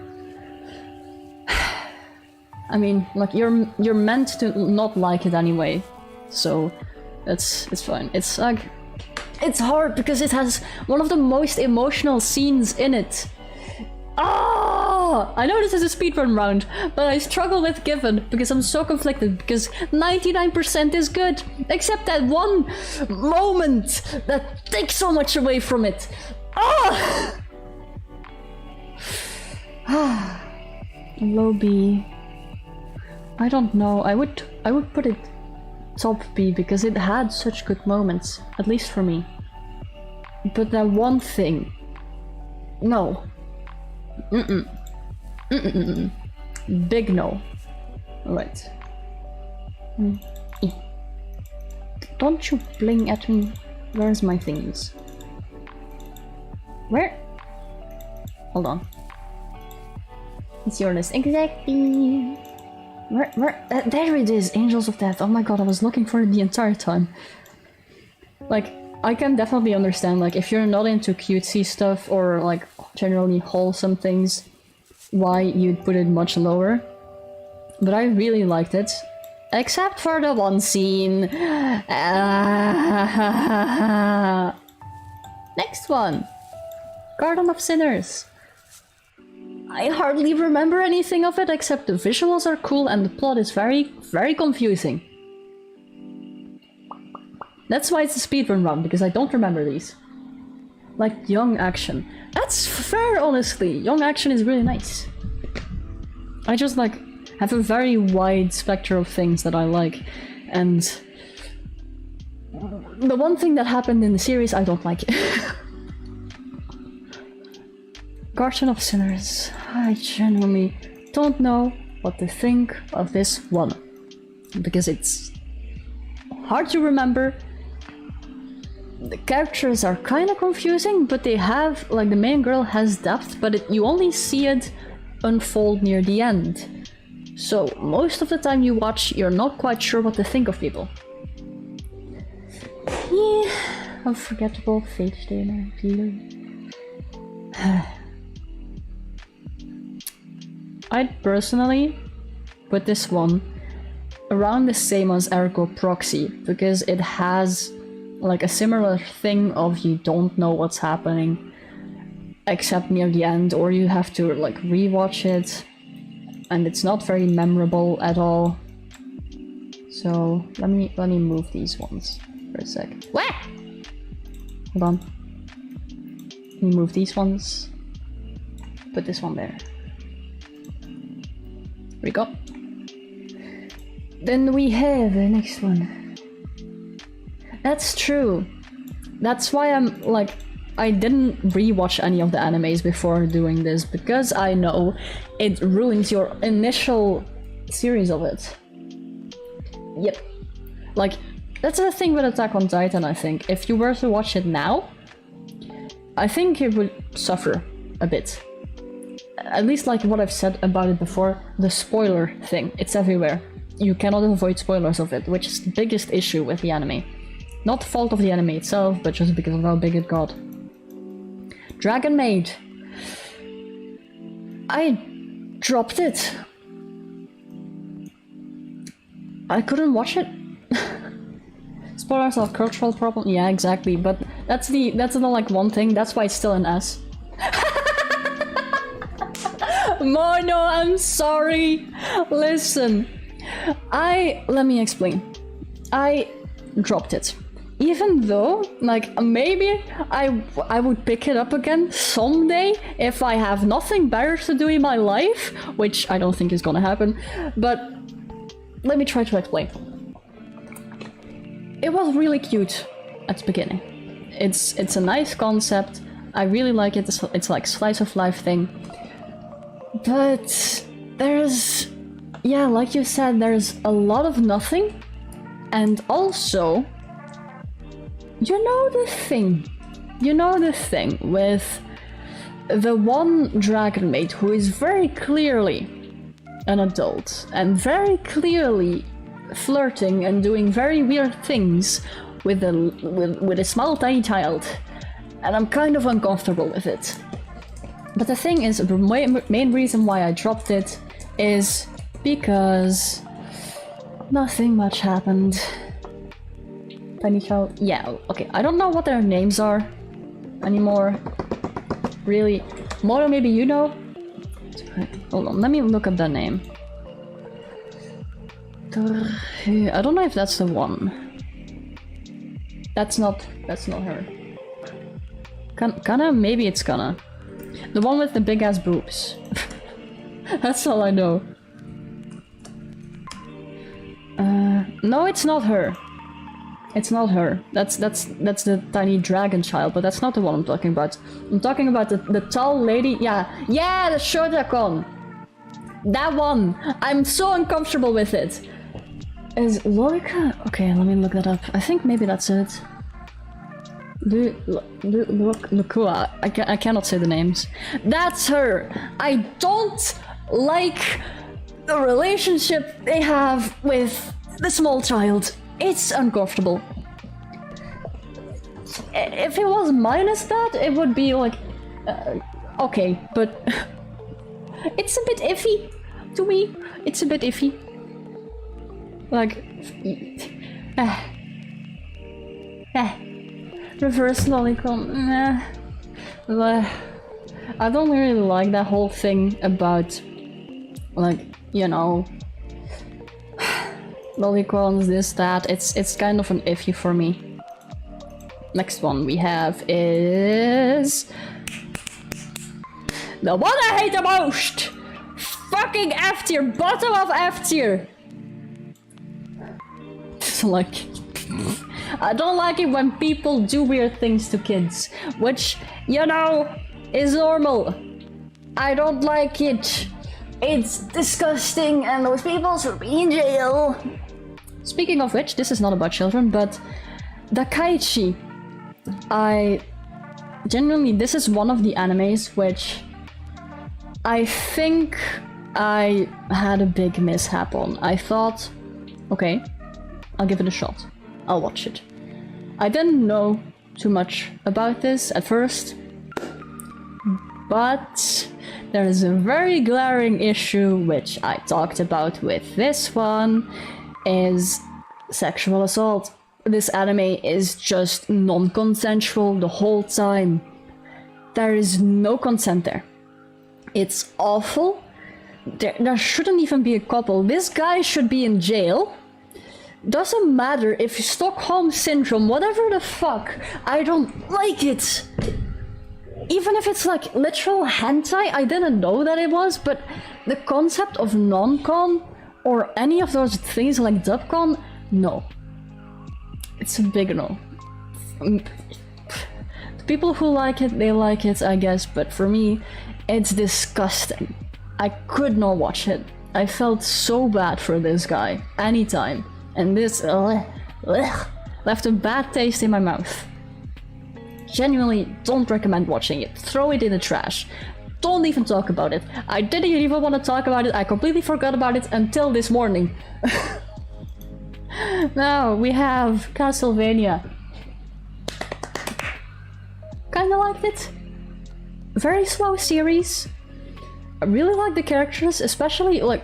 I mean, like, you're meant to not like it anyway, so it's fine. It's like, it's hard because it has one of the most emotional scenes in it. I know this is a speedrun round, but I struggle with Given because I'm so conflicted, because 99% is good, except that one moment that takes so much away from it. Low B. I don't know. I would put it top B because it had such good moments, at least for me. But that one thing, no. Big no. Right. Don't you bling at me. Where's my things? Where? Hold on. It's your list. Exactly. Where? There it is. Angels of Death. Oh my god, I was looking for it the entire time. Like, I can definitely understand, like, if you're not into cutesy stuff or, like, generally wholesome things, why you'd put it much lower. But I really liked it. Except for the one scene. Next one. Garden of Sinners. I hardly remember anything of it, except the visuals are cool and the plot is very, very confusing. That's why it's a speedrun run, because I don't remember these. Like young action. That's fair, honestly. Young action is really nice. I just, like, have a very wide spectrum of things that I like, and the one thing that happened in the series I don't like. Garden of Sinners. I genuinely don't know what to think of this one, because it's hard to remember. The characters are kind of confusing, but they have, like, the main girl has depth, but you only see it unfold near the end. So most of the time you watch, you're not quite sure what to think of people. Yeah, unforgettable Fate Stay I'd personally put this one around the same as Ergo Proxy, because it has, like, a similar thing of you don't know what's happening except near the end, or you have to, like, rewatch it, and it's not very memorable at all. So let me move these ones for a sec. What? Hold on. Let me move these ones. Put this one there. Here we go. Then we have the next one. That's true. That's why I'm, like, I didn't rewatch any of the animes before doing this, because I know it ruins your initial series of it. Yep. Like, that's the thing with Attack on Titan, I think. If you were to watch it now, I think it would suffer a bit. at least like what I've said about it before, the spoiler thing, it's everywhere. You cannot avoid spoilers of it, which is the biggest issue with the anime. Not the fault of the anime itself, but just because of how big it got. Dragon Maid. I dropped it. I couldn't watch it. Spoilers of cultural problem. Yeah, exactly. But that's not like one thing. That's why it's still an S. Mono, I'm sorry. Listen, let me explain. I dropped it. Even though, like, maybe I would pick it up again someday if I have nothing better to do in my life, which I don't think is gonna happen, but let me try to explain. It was really cute at the beginning. It's a nice concept. I really like it. It's like slice of life thing. But there's, yeah, like you said, there's a lot of nothing, and also, you know the thing with the one dragon maid who is very clearly an adult and very clearly flirting and doing very weird things with a small tiny child, and I'm kind of uncomfortable with it. But the thing is, the main reason why I dropped it is because nothing much happened. Tiny child. Yeah, okay. I don't know what their names are anymore. Really. Moro, maybe you know? Hold on, let me look up that name. I don't know if that's the one. That's not her. Kana? Maybe it's Kana. The one with the big ass boobs. That's all I know. No, it's not her. It's not her. That's the tiny dragon child, but that's not the one I'm talking about. I'm talking about the tall lady. Yeah, the Shotakon. That one. I'm so uncomfortable with it. Is Lorica? Okay, let me look that up. I think maybe that's it. Lukua. I cannot say the names. That's her. I don't like the relationship they have with the small child. It's uncomfortable. If it was minus that, it would be like... okay, but... it's a bit iffy to me. It's a bit iffy. Like... reverse lolicon. I don't really like that whole thing about... like, you know... lolicons, this, that. It's kind of an iffy for me. Next one we have is... the one I hate the most! Fucking F tier! Bottom of F tier! So like... I don't like it when people do weird things to kids. Which, you know, is normal. I don't like it. It's disgusting and those people should be in jail. Speaking of which, this is not about children, but Dakaichi. I genuinely, this is one of the animes which I think I had a big mishap on. I thought, okay, I'll give it a shot. I'll watch it. I didn't know too much about this at first, but there is a very glaring issue which I talked about with this one, is sexual assault. This anime is just non-consensual the whole time. There is no consent there. It's awful. There shouldn't even be a couple. This guy should be in jail. Doesn't matter if Stockholm Syndrome, whatever the fuck, I don't like it. Even if it's like literal hentai, I didn't know that it was, but the concept of non-con or any of those things like dubcon, no. It's a big no. The people who like it, they like it, I guess, but for me, it's disgusting. I could not watch it. I felt so bad for this guy, anytime. And this left a bad taste in my mouth. Genuinely don't recommend watching it. Throw it in the trash. Don't even talk about it. I didn't even want to talk about it. I completely forgot about it until this morning. Now we have Castlevania. Kinda liked it. Very slow series. I really like the characters, especially like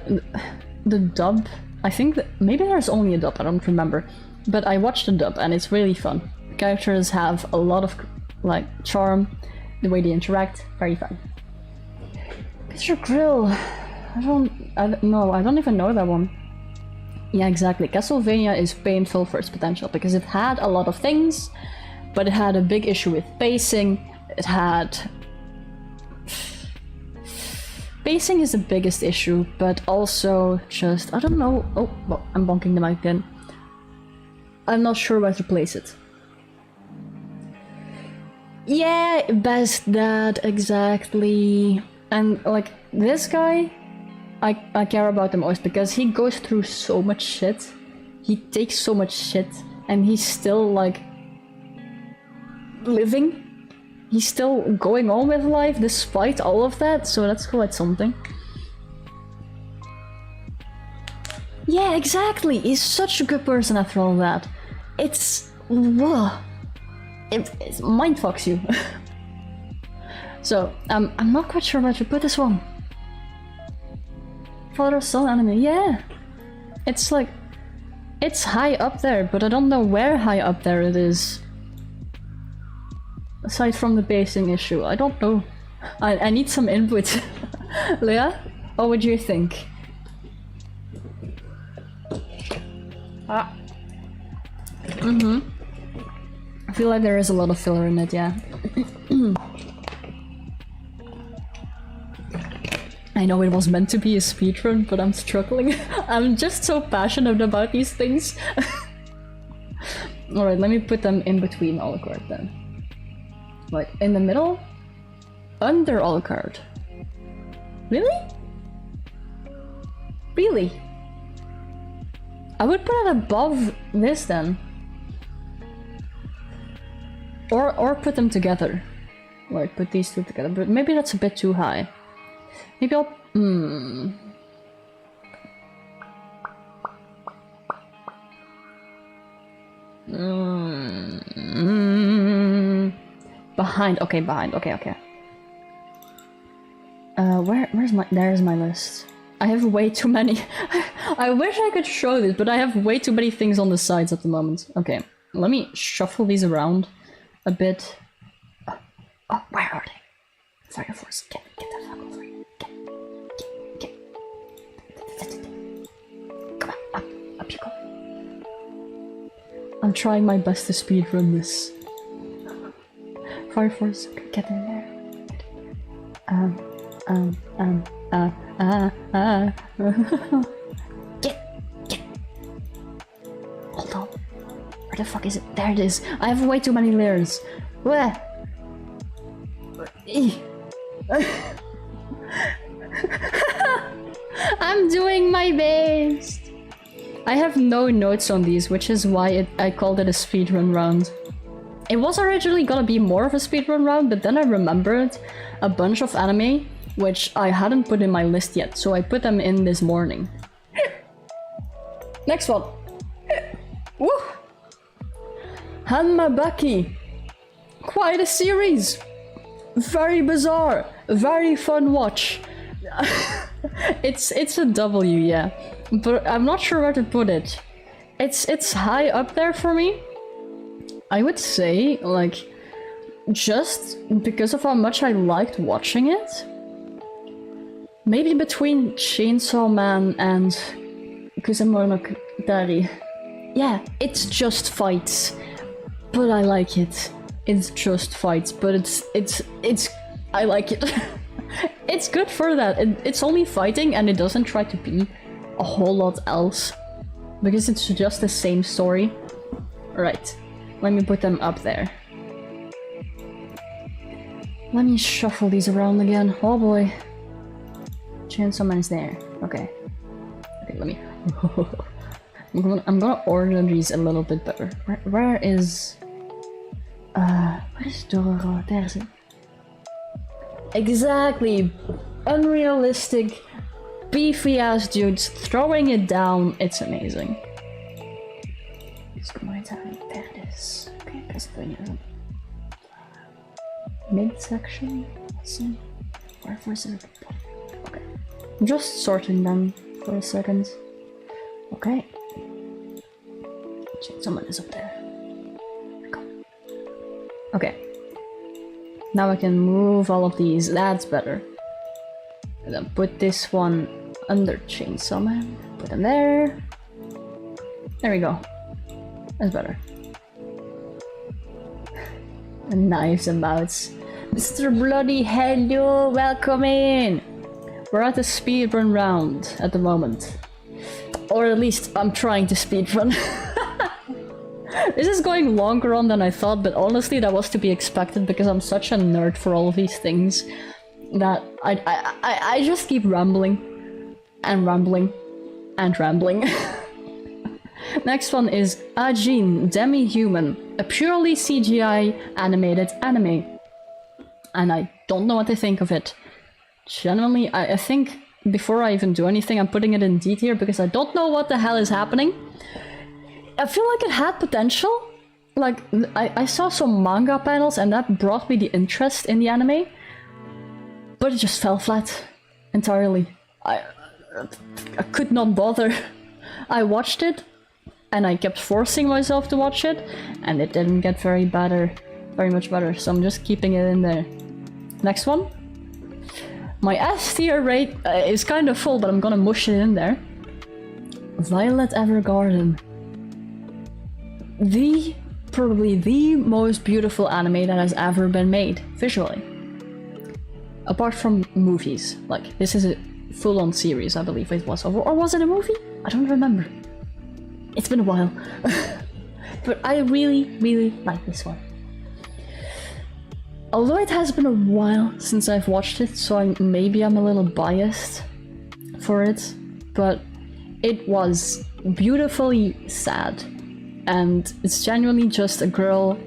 the dub. I think that maybe there's only a dub, I don't remember. But I watched the dub and it's really fun. The characters have a lot of like charm, the way they interact, very fun. Mr. Grill. I don't even know that one. Yeah, exactly. Castlevania is painful for its potential because it had a lot of things, but it had a big issue with pacing. It had... Pacing is the biggest issue, but also just, I don't know. Oh, well, I'm bonking the mic again. I'm not sure where to place it. Yeah, best dad, exactly. And like this guy, I care about the most because he goes through so much shit. He takes so much shit and he's still like living. He's still going on with life despite all of that, so that's quite something. Yeah, exactly. He's such a good person after all that. It's... It mind fucks you. So, I'm not quite sure where to put this one. Father-son anime, yeah. It's like... It's high up there, but I don't know where high up there it is. Aside from the pacing issue, I don't know. I need some input. Leah, what would you think? I feel like there is a lot of filler in it, yeah. I know it was meant to be a speedrun, but I'm struggling. I'm just so passionate about these things. Alright, let me put them in between Alucard then. Like, in the middle? Under Alucard. Really? Really? I would put it above this then. Or put them together. Like, put these two together, but maybe that's a bit too high. Maybe I'll... Behind, okay, behind, okay. Where's my... There's my list. I have way too many... I wish I could show this, but I have way too many things on the sides at the moment. Okay, let me shuffle these around a bit. Oh, where are they? Fire Force, get the fuck over here. Get. Come on, up you go. I'm trying my best to speedrun this. Fire Force, get in there. Get. Hold on. Where the fuck is it? There it is. I have way too many layers. Where? I'm doing my best. I have no notes on these, which is why I called it a speedrun round. It was originally gonna be more of a speedrun round, but then I remembered a bunch of anime which I hadn't put in my list yet, so I put them in this morning. Next one. Woo! Hanmabaki. Quite a series. Very bizarre. Very fun watch. It's a W, yeah. But I'm not sure where to put it. It's high up there for me. I would say, like, just because of how much I liked watching it. Maybe between Chainsaw Man and Kusamonokutari. Yeah, it's just fights. But I like it. It's just fights, but it's I like it. It's good for that. It's only fighting and it doesn't try to be a whole lot else. Because it's just the same story. Right. Let me put them up there. Let me shuffle these around again. Oh boy. Chainsaw Man is there. Okay. Okay, let me... I'm gonna order these a little bit better. Where is... where is Dororo? There's it. Exactly. Unrealistic, beefy ass dudes throwing it down. It's amazing. There it is. Okay, Pennsylvania. Midsection. Let's see. Where is it? Okay. I'm just sorting them for a second. Okay. Someone is up there. Okay. Now I can move all of these. That's better. And then put this one under Chainsaw Man. Put them there. There we go. That's better. And knives and mouths. Mr. Bloody Hello, welcome in! We're at the speedrun round at the moment. Or at least I'm trying to speedrun. This is going longer on than I thought, but honestly that was to be expected because I'm such a nerd for all of these things that I just keep rambling and rambling and rambling. Next one is Ajin Demi-Human, a purely CGI animated anime. And I don't know what to think of it. Genuinely, I think before I even do anything, I'm putting it in D tier because I don't know what the hell is happening. I feel like it had potential. Like, I saw some manga panels and that brought me the interest in the anime. But it just fell flat entirely. I could not bother. I watched it and I kept forcing myself to watch it and it didn't get very much better, so I'm just keeping it in there. Next one. My S tier rate is kind of full, but I'm gonna mush it in there. Violet Evergarden. Probably the most beautiful anime that has ever been made, visually. Apart from movies. Like, this is a full-on series, I believe it was. Or was it a movie? I don't remember. It's been a while. But I really, really like this one. Although it has been a while since I've watched it, so maybe I'm a little biased for it, but it was beautifully sad. And it's genuinely just a girl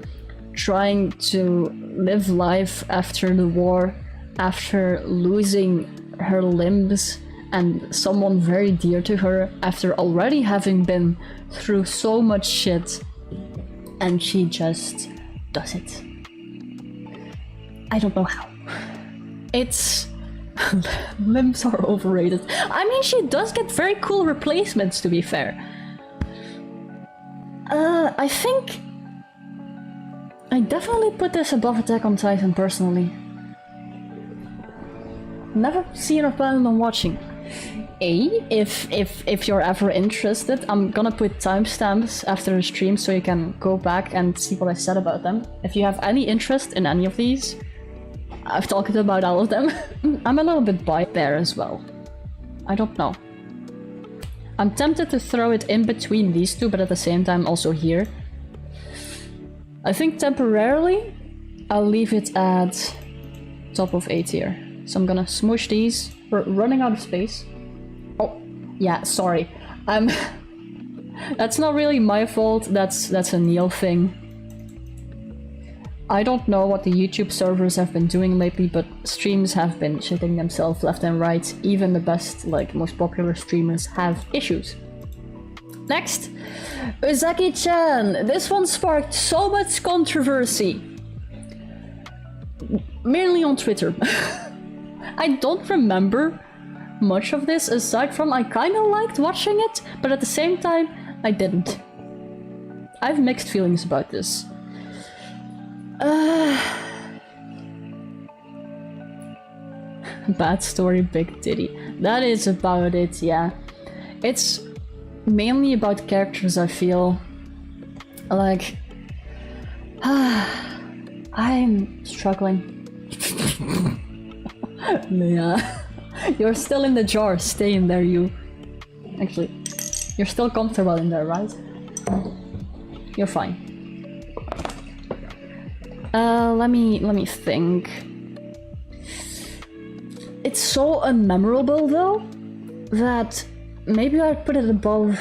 trying to live life after the war, after losing her limbs and someone very dear to her, after already having been through so much shit, and she just does it. I don't know how. It's... limbs are overrated. I mean, she does get very cool replacements, to be fair. I think... I definitely put this above Attack on Titan, personally. Never seen or planned on watching. If you're ever interested, I'm gonna put timestamps after the stream so you can go back and see what I said about them. If you have any interest in any of these, I've talked about all of them. I'm a little bit biased there as well. I don't know. I'm tempted to throw it in between these two, but at the same time also here. I think temporarily I'll leave it at top of A tier. So I'm gonna smush these. We're running out of space. Oh, yeah, sorry. That's not really my fault, that's a Neil thing. I don't know what the YouTube servers have been doing lately, but streams have been shitting themselves left and right. Even the best, like, most popular streamers have issues. Next, Uzaki-chan. This one sparked so much controversy. Mainly on Twitter. I don't remember much of this, aside from I kinda liked watching it, but at the same time, I didn't. I have mixed feelings about this. Bad story, big titty. That is about it, yeah. It's mainly about characters, I feel. Like... I'm struggling. Yeah. You're still in the jar, stay in there, you. Actually, you're still comfortable in there, right? You're fine. Let me think. It's so unmemorable though, that maybe I'd put it above,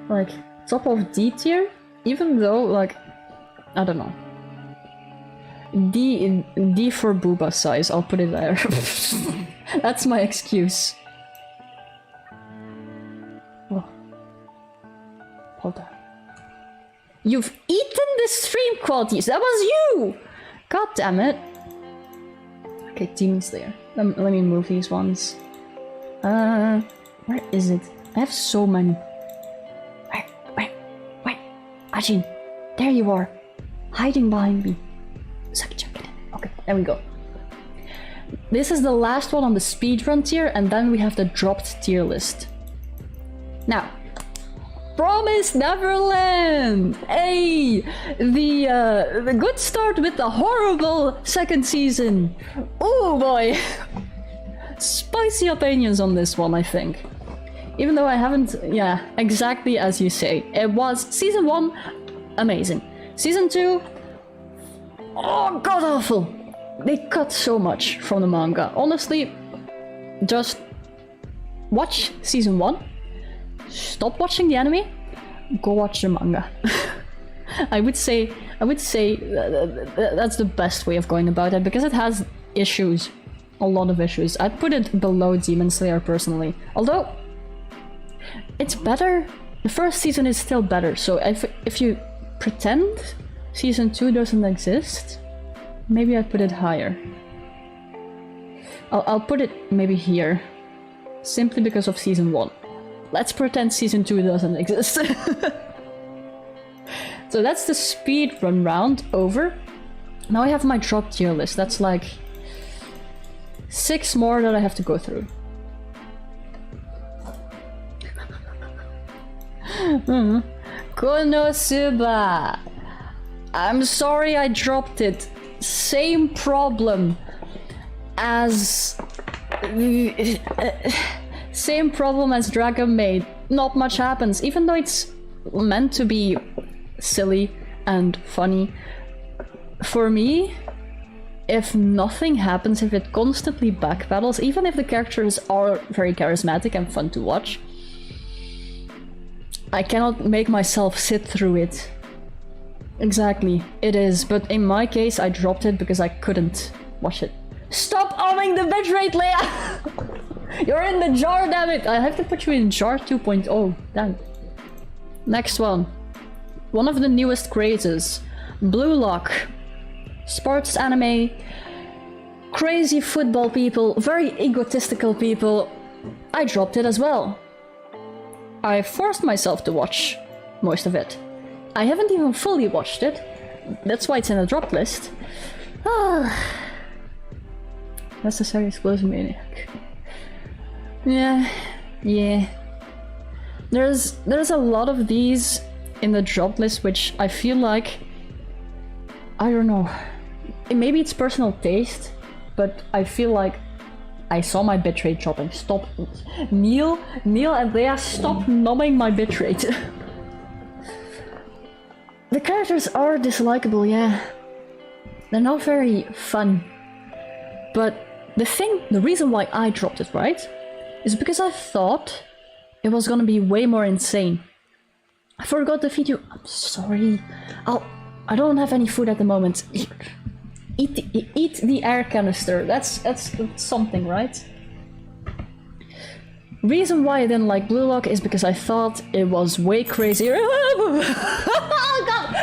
like, top of D tier, even though, like, I don't know. D for booba size, I'll put it there. That's my excuse. Oh. Hold on. You've eaten the stream qualities! That was you! God damn it. Okay, Demon Slayer. Let me move these ones. Where is it? I have so many. Wait. Ajin, there you are. Hiding behind me. Okay, there we go. This is the last one on the speedrun tier, and then we have the dropped tier list. Now, Promised Neverland! Hey! The good start with the horrible second season. Oh boy! Spicy opinions on this one, I think. Even though I haven't, yeah, exactly as you say. It was season 1, amazing. Season 2, oh god awful. They cut so much from the manga. Honestly, just watch season 1, stop watching the anime, go watch the manga. I would say that's the best way of going about it, because it has issues, a lot of issues. I'd put it below Demon Slayer personally. Although it's better, the first season is still better. So if you pretend season 2 doesn't exist, maybe I'd put it higher. I'll put it maybe here, simply because of season 1. Let's pretend season 2 doesn't exist. So that's the speedrun round over. Now I have my drop tier list. That's like 6 more that I have to go through. Konosuba. I'm sorry I dropped it. Same problem as Dragon Maid. Not much happens, even though it's meant to be silly and funny. For me, if nothing happens, if it constantly backpedals, even if the characters are very charismatic and fun to watch, I cannot make myself sit through it. Exactly, it is, but in my case I dropped it because I couldn't watch it. Stop umming the bitrate, Leia! You're in the jar, damn it! I have to put you in jar 2.0, damn. Next one. One of the newest crazes. Blue Lock. Sports anime. Crazy football people, very egotistical people. I dropped it as well. I forced myself to watch most of it. I haven't even fully watched it. That's why it's in a drop list. Necessary Explosive Maniac. Yeah. There's a lot of these in the drop list which I feel like, I don't know, maybe it's personal taste, but I feel like I saw my bitrate dropping. Stop. Neil and Leia, stop numbing my bitrate. The characters are dislikable, yeah. They're not very fun. But the reason why I dropped it, right, is because I thought it was gonna be way more insane. I forgot the video. I'm sorry. I don't have any food at the moment. Eat the air canister. That's something, right? Reason why I didn't like Blue Lock is because I thought it was way crazier. Oh god!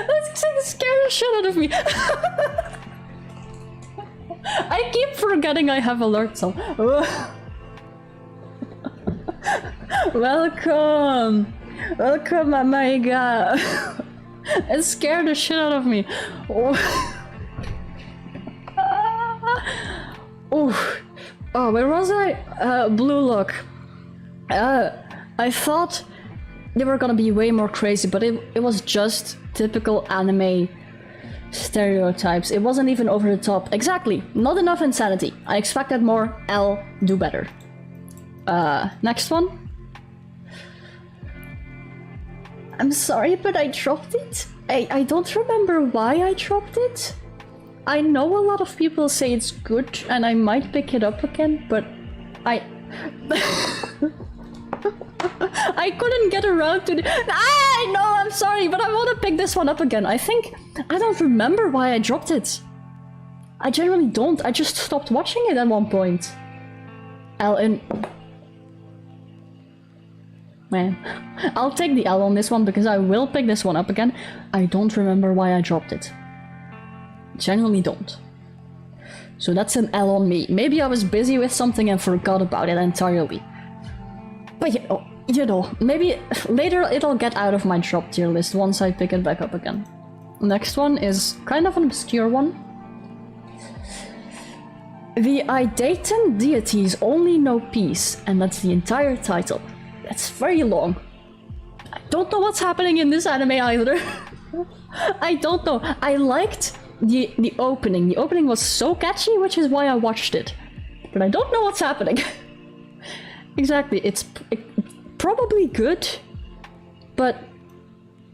That scared the shit out of me. I keep forgetting I have alerts on. Welcome, Amaiga. It scared the shit out of me. Oh, where was I? Blue Lock. I thought they were gonna be way more crazy, but it was just typical anime stereotypes. It wasn't even over the top. Exactly. Not enough insanity. I expected more. L, do better. Next one. I'm sorry, but I dropped it. I don't remember why I dropped it. I know a lot of people say it's good, and I might pick it up again, but I couldn't get around to the... I know, I'm sorry, but I want to pick this one up again. I think... I don't remember why I dropped it. I generally don't. I just stopped watching it at one point. Ellen... Man. I'll take the L on this one because I will pick this one up again. I don't remember why I dropped it. Genuinely don't. So that's an L on me. Maybe I was busy with something and forgot about it entirely. But you know, maybe later it'll get out of my drop tier list once I pick it back up again. Next one is kind of an obscure one. The Idaten deities only know peace, and that's the entire title. That's very long. I don't know what's happening in this anime either. I don't know. I liked the opening. The opening was so catchy, which is why I watched it. But I don't know what's happening. Exactly. It's probably good, but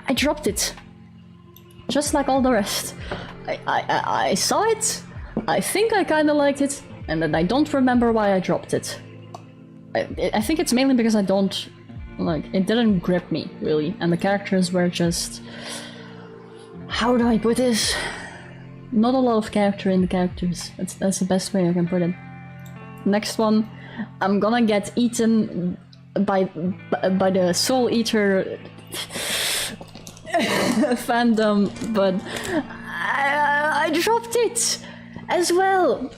I dropped it. Just like all the rest. I saw it, I think I kinda liked it, and then I don't remember why I dropped it. I think it's mainly because I don't... like, it didn't grip me, really, and the characters were just... how do I put this? Not a lot of character in the characters. That's the best way I can put it. Next one, I'm gonna get eaten by the Soul Eater fandom, but I dropped it as well.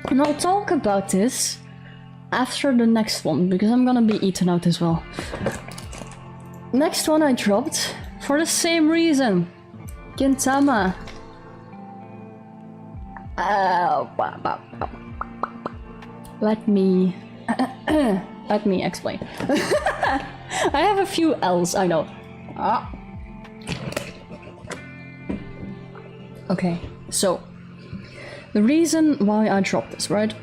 And I'll talk about this after the next one, because I'm gonna be eaten out as well. Next one I dropped for the same reason. Gintama. Let me explain. I have a few L's, I know. Okay, so the reason why I dropped this, right?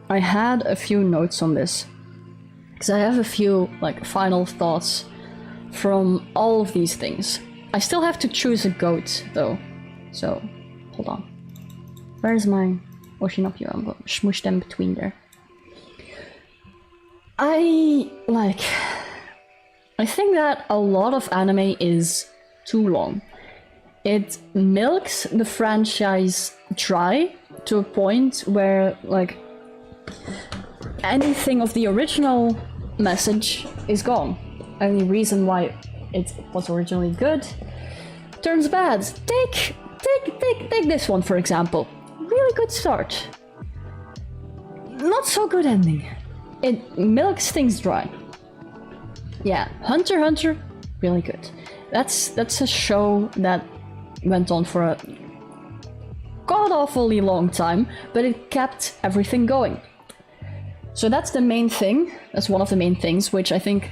I had a few notes on this, because I have a few like final thoughts from all of these things. I still have to choose a goat though, so hold on. Where's my Oshinokyo? I'm gonna smush them between there. I think that a lot of anime is too long. It milks the franchise dry to a point where, like, anything of the original message is gone. Any reason why it was originally good turns bad. Take this one, for example. Really good start. Not so good ending. It milks things dry. Yeah, Hunter x Hunter, really good. That's a show that went on for a god-awfully long time, but it kept everything going. So that's the main thing. That's one of the main things, which I think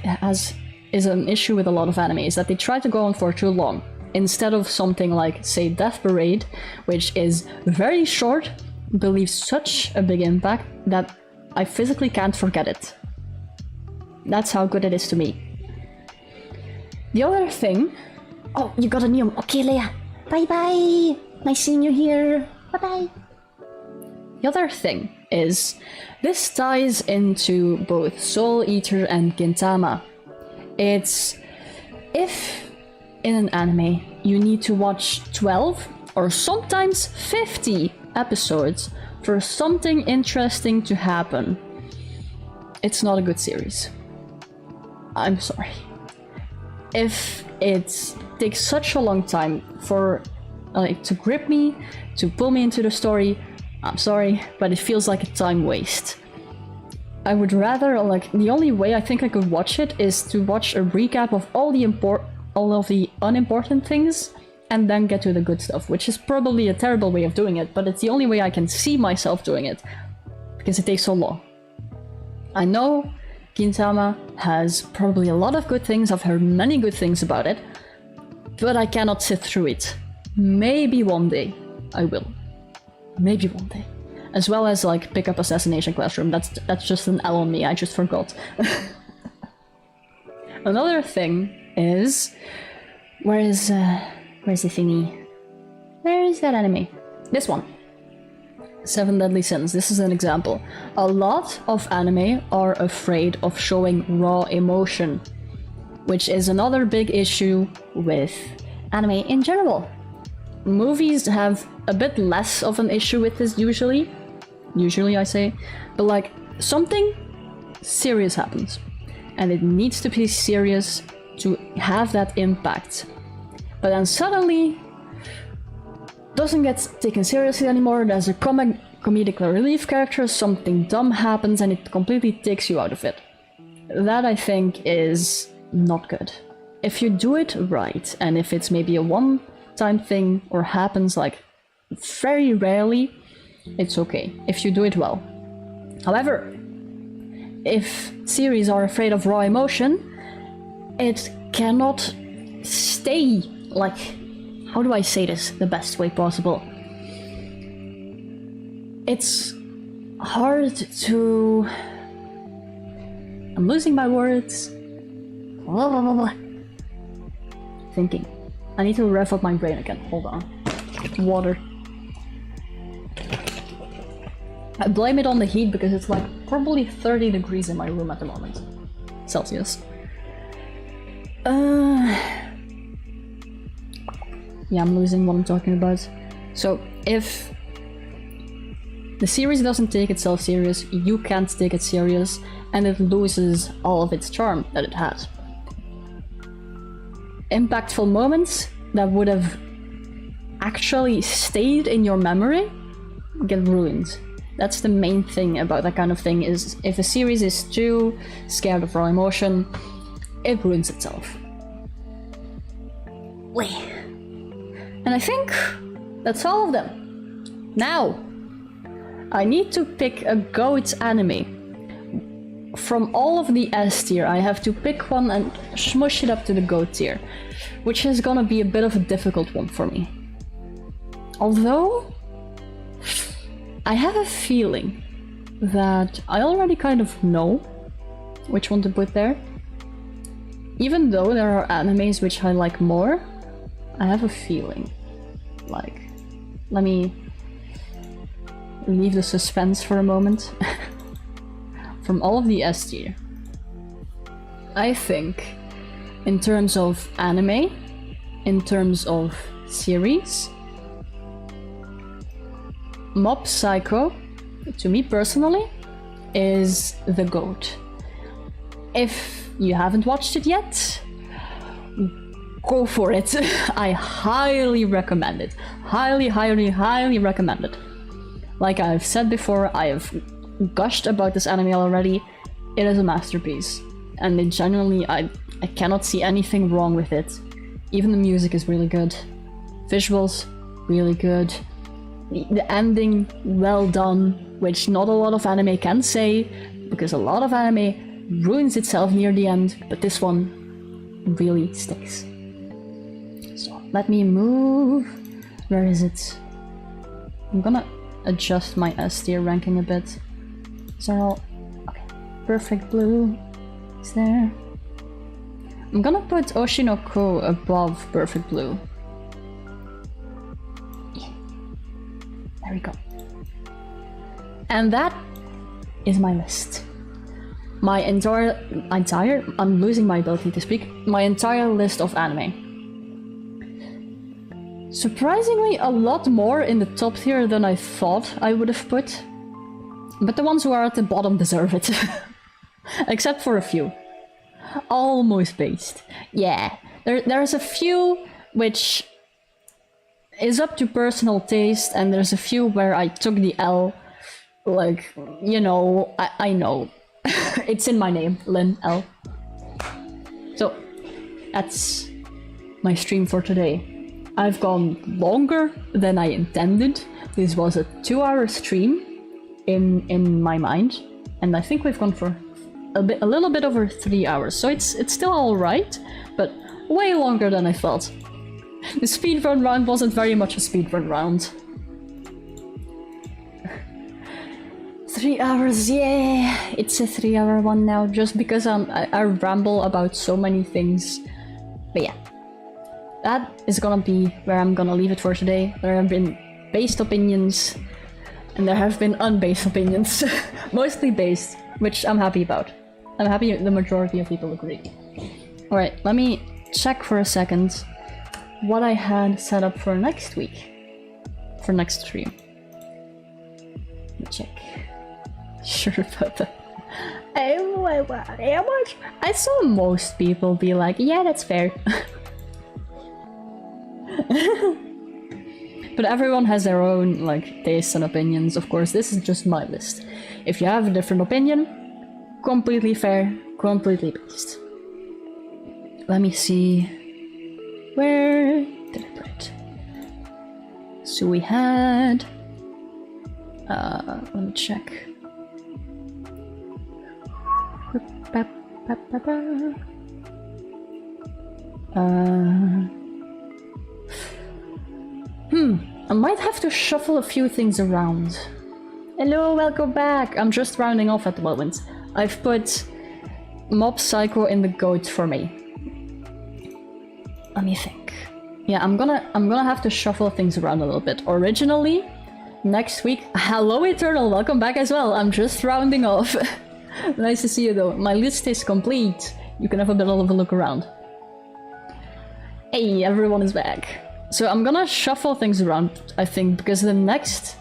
is an issue with a lot of anime, is that they try to go on for too long. Instead of something like, say, Death Parade, which is very short, but leaves such a big impact that I physically can't forget it. That's how good it is to me. The other thing... Oh, you got a new... Okay, Leia. Bye-bye. Nice seeing you here. Bye-bye. The other thing is, this ties into both Soul Eater and Gintama. It's... if in an anime you need to watch 12 or sometimes 50 episodes for something interesting to happen, it's not a good series. I'm sorry. If it takes such a long time for to grip me, to pull me into the story, I'm sorry, but it feels like a time waste. I would rather, like, the only way I think I could watch it is to watch a recap of all of the unimportant things and then get to the good stuff, which is probably a terrible way of doing it, but it's the only way I can see myself doing it, because it takes so long. I know Gintama has probably a lot of good things, I've heard many good things about it, but I cannot sit through it. Maybe one day I will. Maybe one day. As well as, like, pick up Assassination Classroom. That's just an L on me, I just forgot. Another thing is... where's the thingy? Where is that anime? This one. Seven Deadly Sins. This is an example. A lot of anime are afraid of showing raw emotion. which is another big issue with anime in general. Movies have a bit less of an issue with this usually. Usually, I say. But like, something serious happens. And it needs to be serious to have that impact. But then suddenly, doesn't get taken seriously anymore. There's a comedic relief character, something dumb happens, and it completely takes you out of it. That, I think, is not good. If you do it right, and if it's maybe a one-time thing or happens like very rarely, it's okay if you do it well. However, if series are afraid of raw emotion, it cannot stay like... How do I say this the best way possible? It's hard to... I'm losing my words. Thinking. I need to rev up my brain again. Hold on. Water. I blame it on the heat because it's like probably 30 degrees in my room at the moment. Celsius. Yeah, I'm losing what I'm talking about. So, if the series doesn't take itself serious, you can't take it serious, and it loses all of its charm that it had. Impactful moments that would have actually stayed in your memory get ruined. That's the main thing about that kind of thing, is if a series is too scared of raw emotion, it ruins itself. Wait. And I think that's all of them. Now, I need to pick a GOAT anime. From all of the S tier, I have to pick one and smush it up to the GOAT tier, which is gonna be a bit of a difficult one for me. Although, I have a feeling that I already kind of know which one to put there. Even though there are animes which I like more, I have a feeling. Like, let me leave the suspense for a moment. From all of the S tier, I think, in terms of anime, in terms of series, Mob Psycho, to me personally, is the GOAT. If you haven't watched it yet, go for it. I highly recommend it. Highly, highly, highly recommend it. Like I've said before, I have gushed about this anime already. It is a masterpiece. And it genuinely, I cannot see anything wrong with it. Even the music is really good. Visuals, really good. The ending, well done, which not a lot of anime can say, because a lot of anime ruins itself near the end, but this one really sticks. So let me move. Where is it? I'm gonna adjust my S tier ranking a bit. Is that all? Okay. Perfect Blue is there. I'm gonna put Oshinoko above Perfect Blue. Yeah. There we go. And that is my list. My entire, I'm losing my ability to speak, my entire list of anime. Surprisingly, a lot more in the top tier than I thought I would have put. But the ones who are at the bottom deserve it. Except for a few. Almost based. Yeah, there's a few which is up to personal taste, and there's a few where I took the L. Like, you know, I know. It's in my name, Lynn L. So, that's my stream for today. I've gone longer than I intended. This was a 2-hour stream in my mind, and I think we've gone for a little bit over 3 hours. So it's still all right, but way longer than I thought. The speedrun round wasn't very much a speedrun round. 3 hours, yeah, it's a 3-hour one now, just because I ramble about so many things. But yeah, that is gonna be where I'm gonna leave it for today. There have been based opinions, and there have been unbased opinions. Mostly based, which I'm happy about. I'm happy the majority of people agree. Alright, let me check for a second what I had set up for next week. For next stream. Let me check. Sure about that. Oh my god, how much? I saw most people be like, yeah, that's fair. But everyone has their own, like, tastes and opinions. Of course, this is just my list. If you have a different opinion, completely fair, completely based. Let me see. Where did I put it? So we had... let me check. I might have to shuffle a few things around. Hello, welcome back. I'm just rounding off at the moment. I've put Mob Psycho in the goat for me. Let me think. Yeah, I'm gonna have to shuffle things around a little bit. Originally, next week. Hello, Eternal. Welcome back as well. I'm just rounding off. Nice to see you though. My list is complete. You can have a bit of a look around. Hey, everyone is back. So I'm gonna shuffle things around, I think, because the next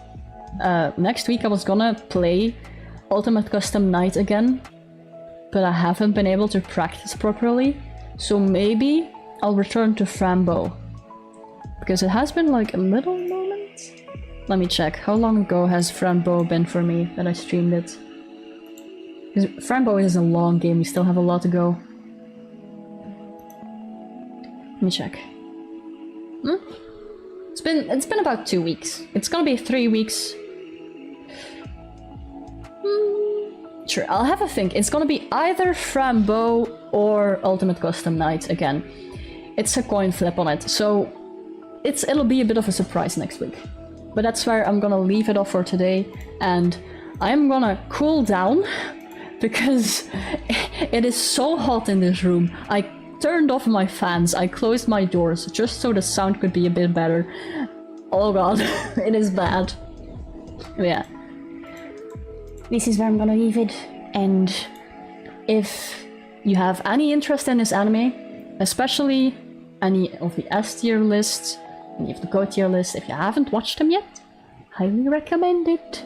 week I was gonna play Ultimate Custom Night again, but I haven't been able to practice properly. So maybe I'll return to Frambo, because it has been like a little moment. Let me check. How long ago has Frambo been for me that I streamed it? Because Frambo is a long game, we still have a lot to go. Let me check. It's been about 2 weeks. It's gonna be 3 weeks. Sure, I'll have a think. It's gonna be either Frambo or Ultimate Custom Night again. It's a coin flip on it, so it'll be a bit of a surprise next week. But that's where I'm gonna leave it off for today, and I'm gonna cool down because it is so hot in this room. I turned off my fans, I closed my doors just so the sound could be a bit better. Oh god, it is bad. Yeah. This is where I'm gonna leave it, and if you have any interest in this anime, especially any of the S tier lists, any of the GO tier lists, if you haven't watched them yet, highly recommend it.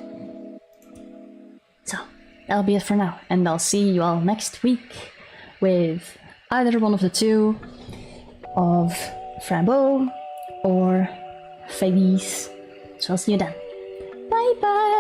So, that'll be it for now, and I'll see you all next week with either one of the two of Frambo or Feliz. So I'll see you then. Bye bye!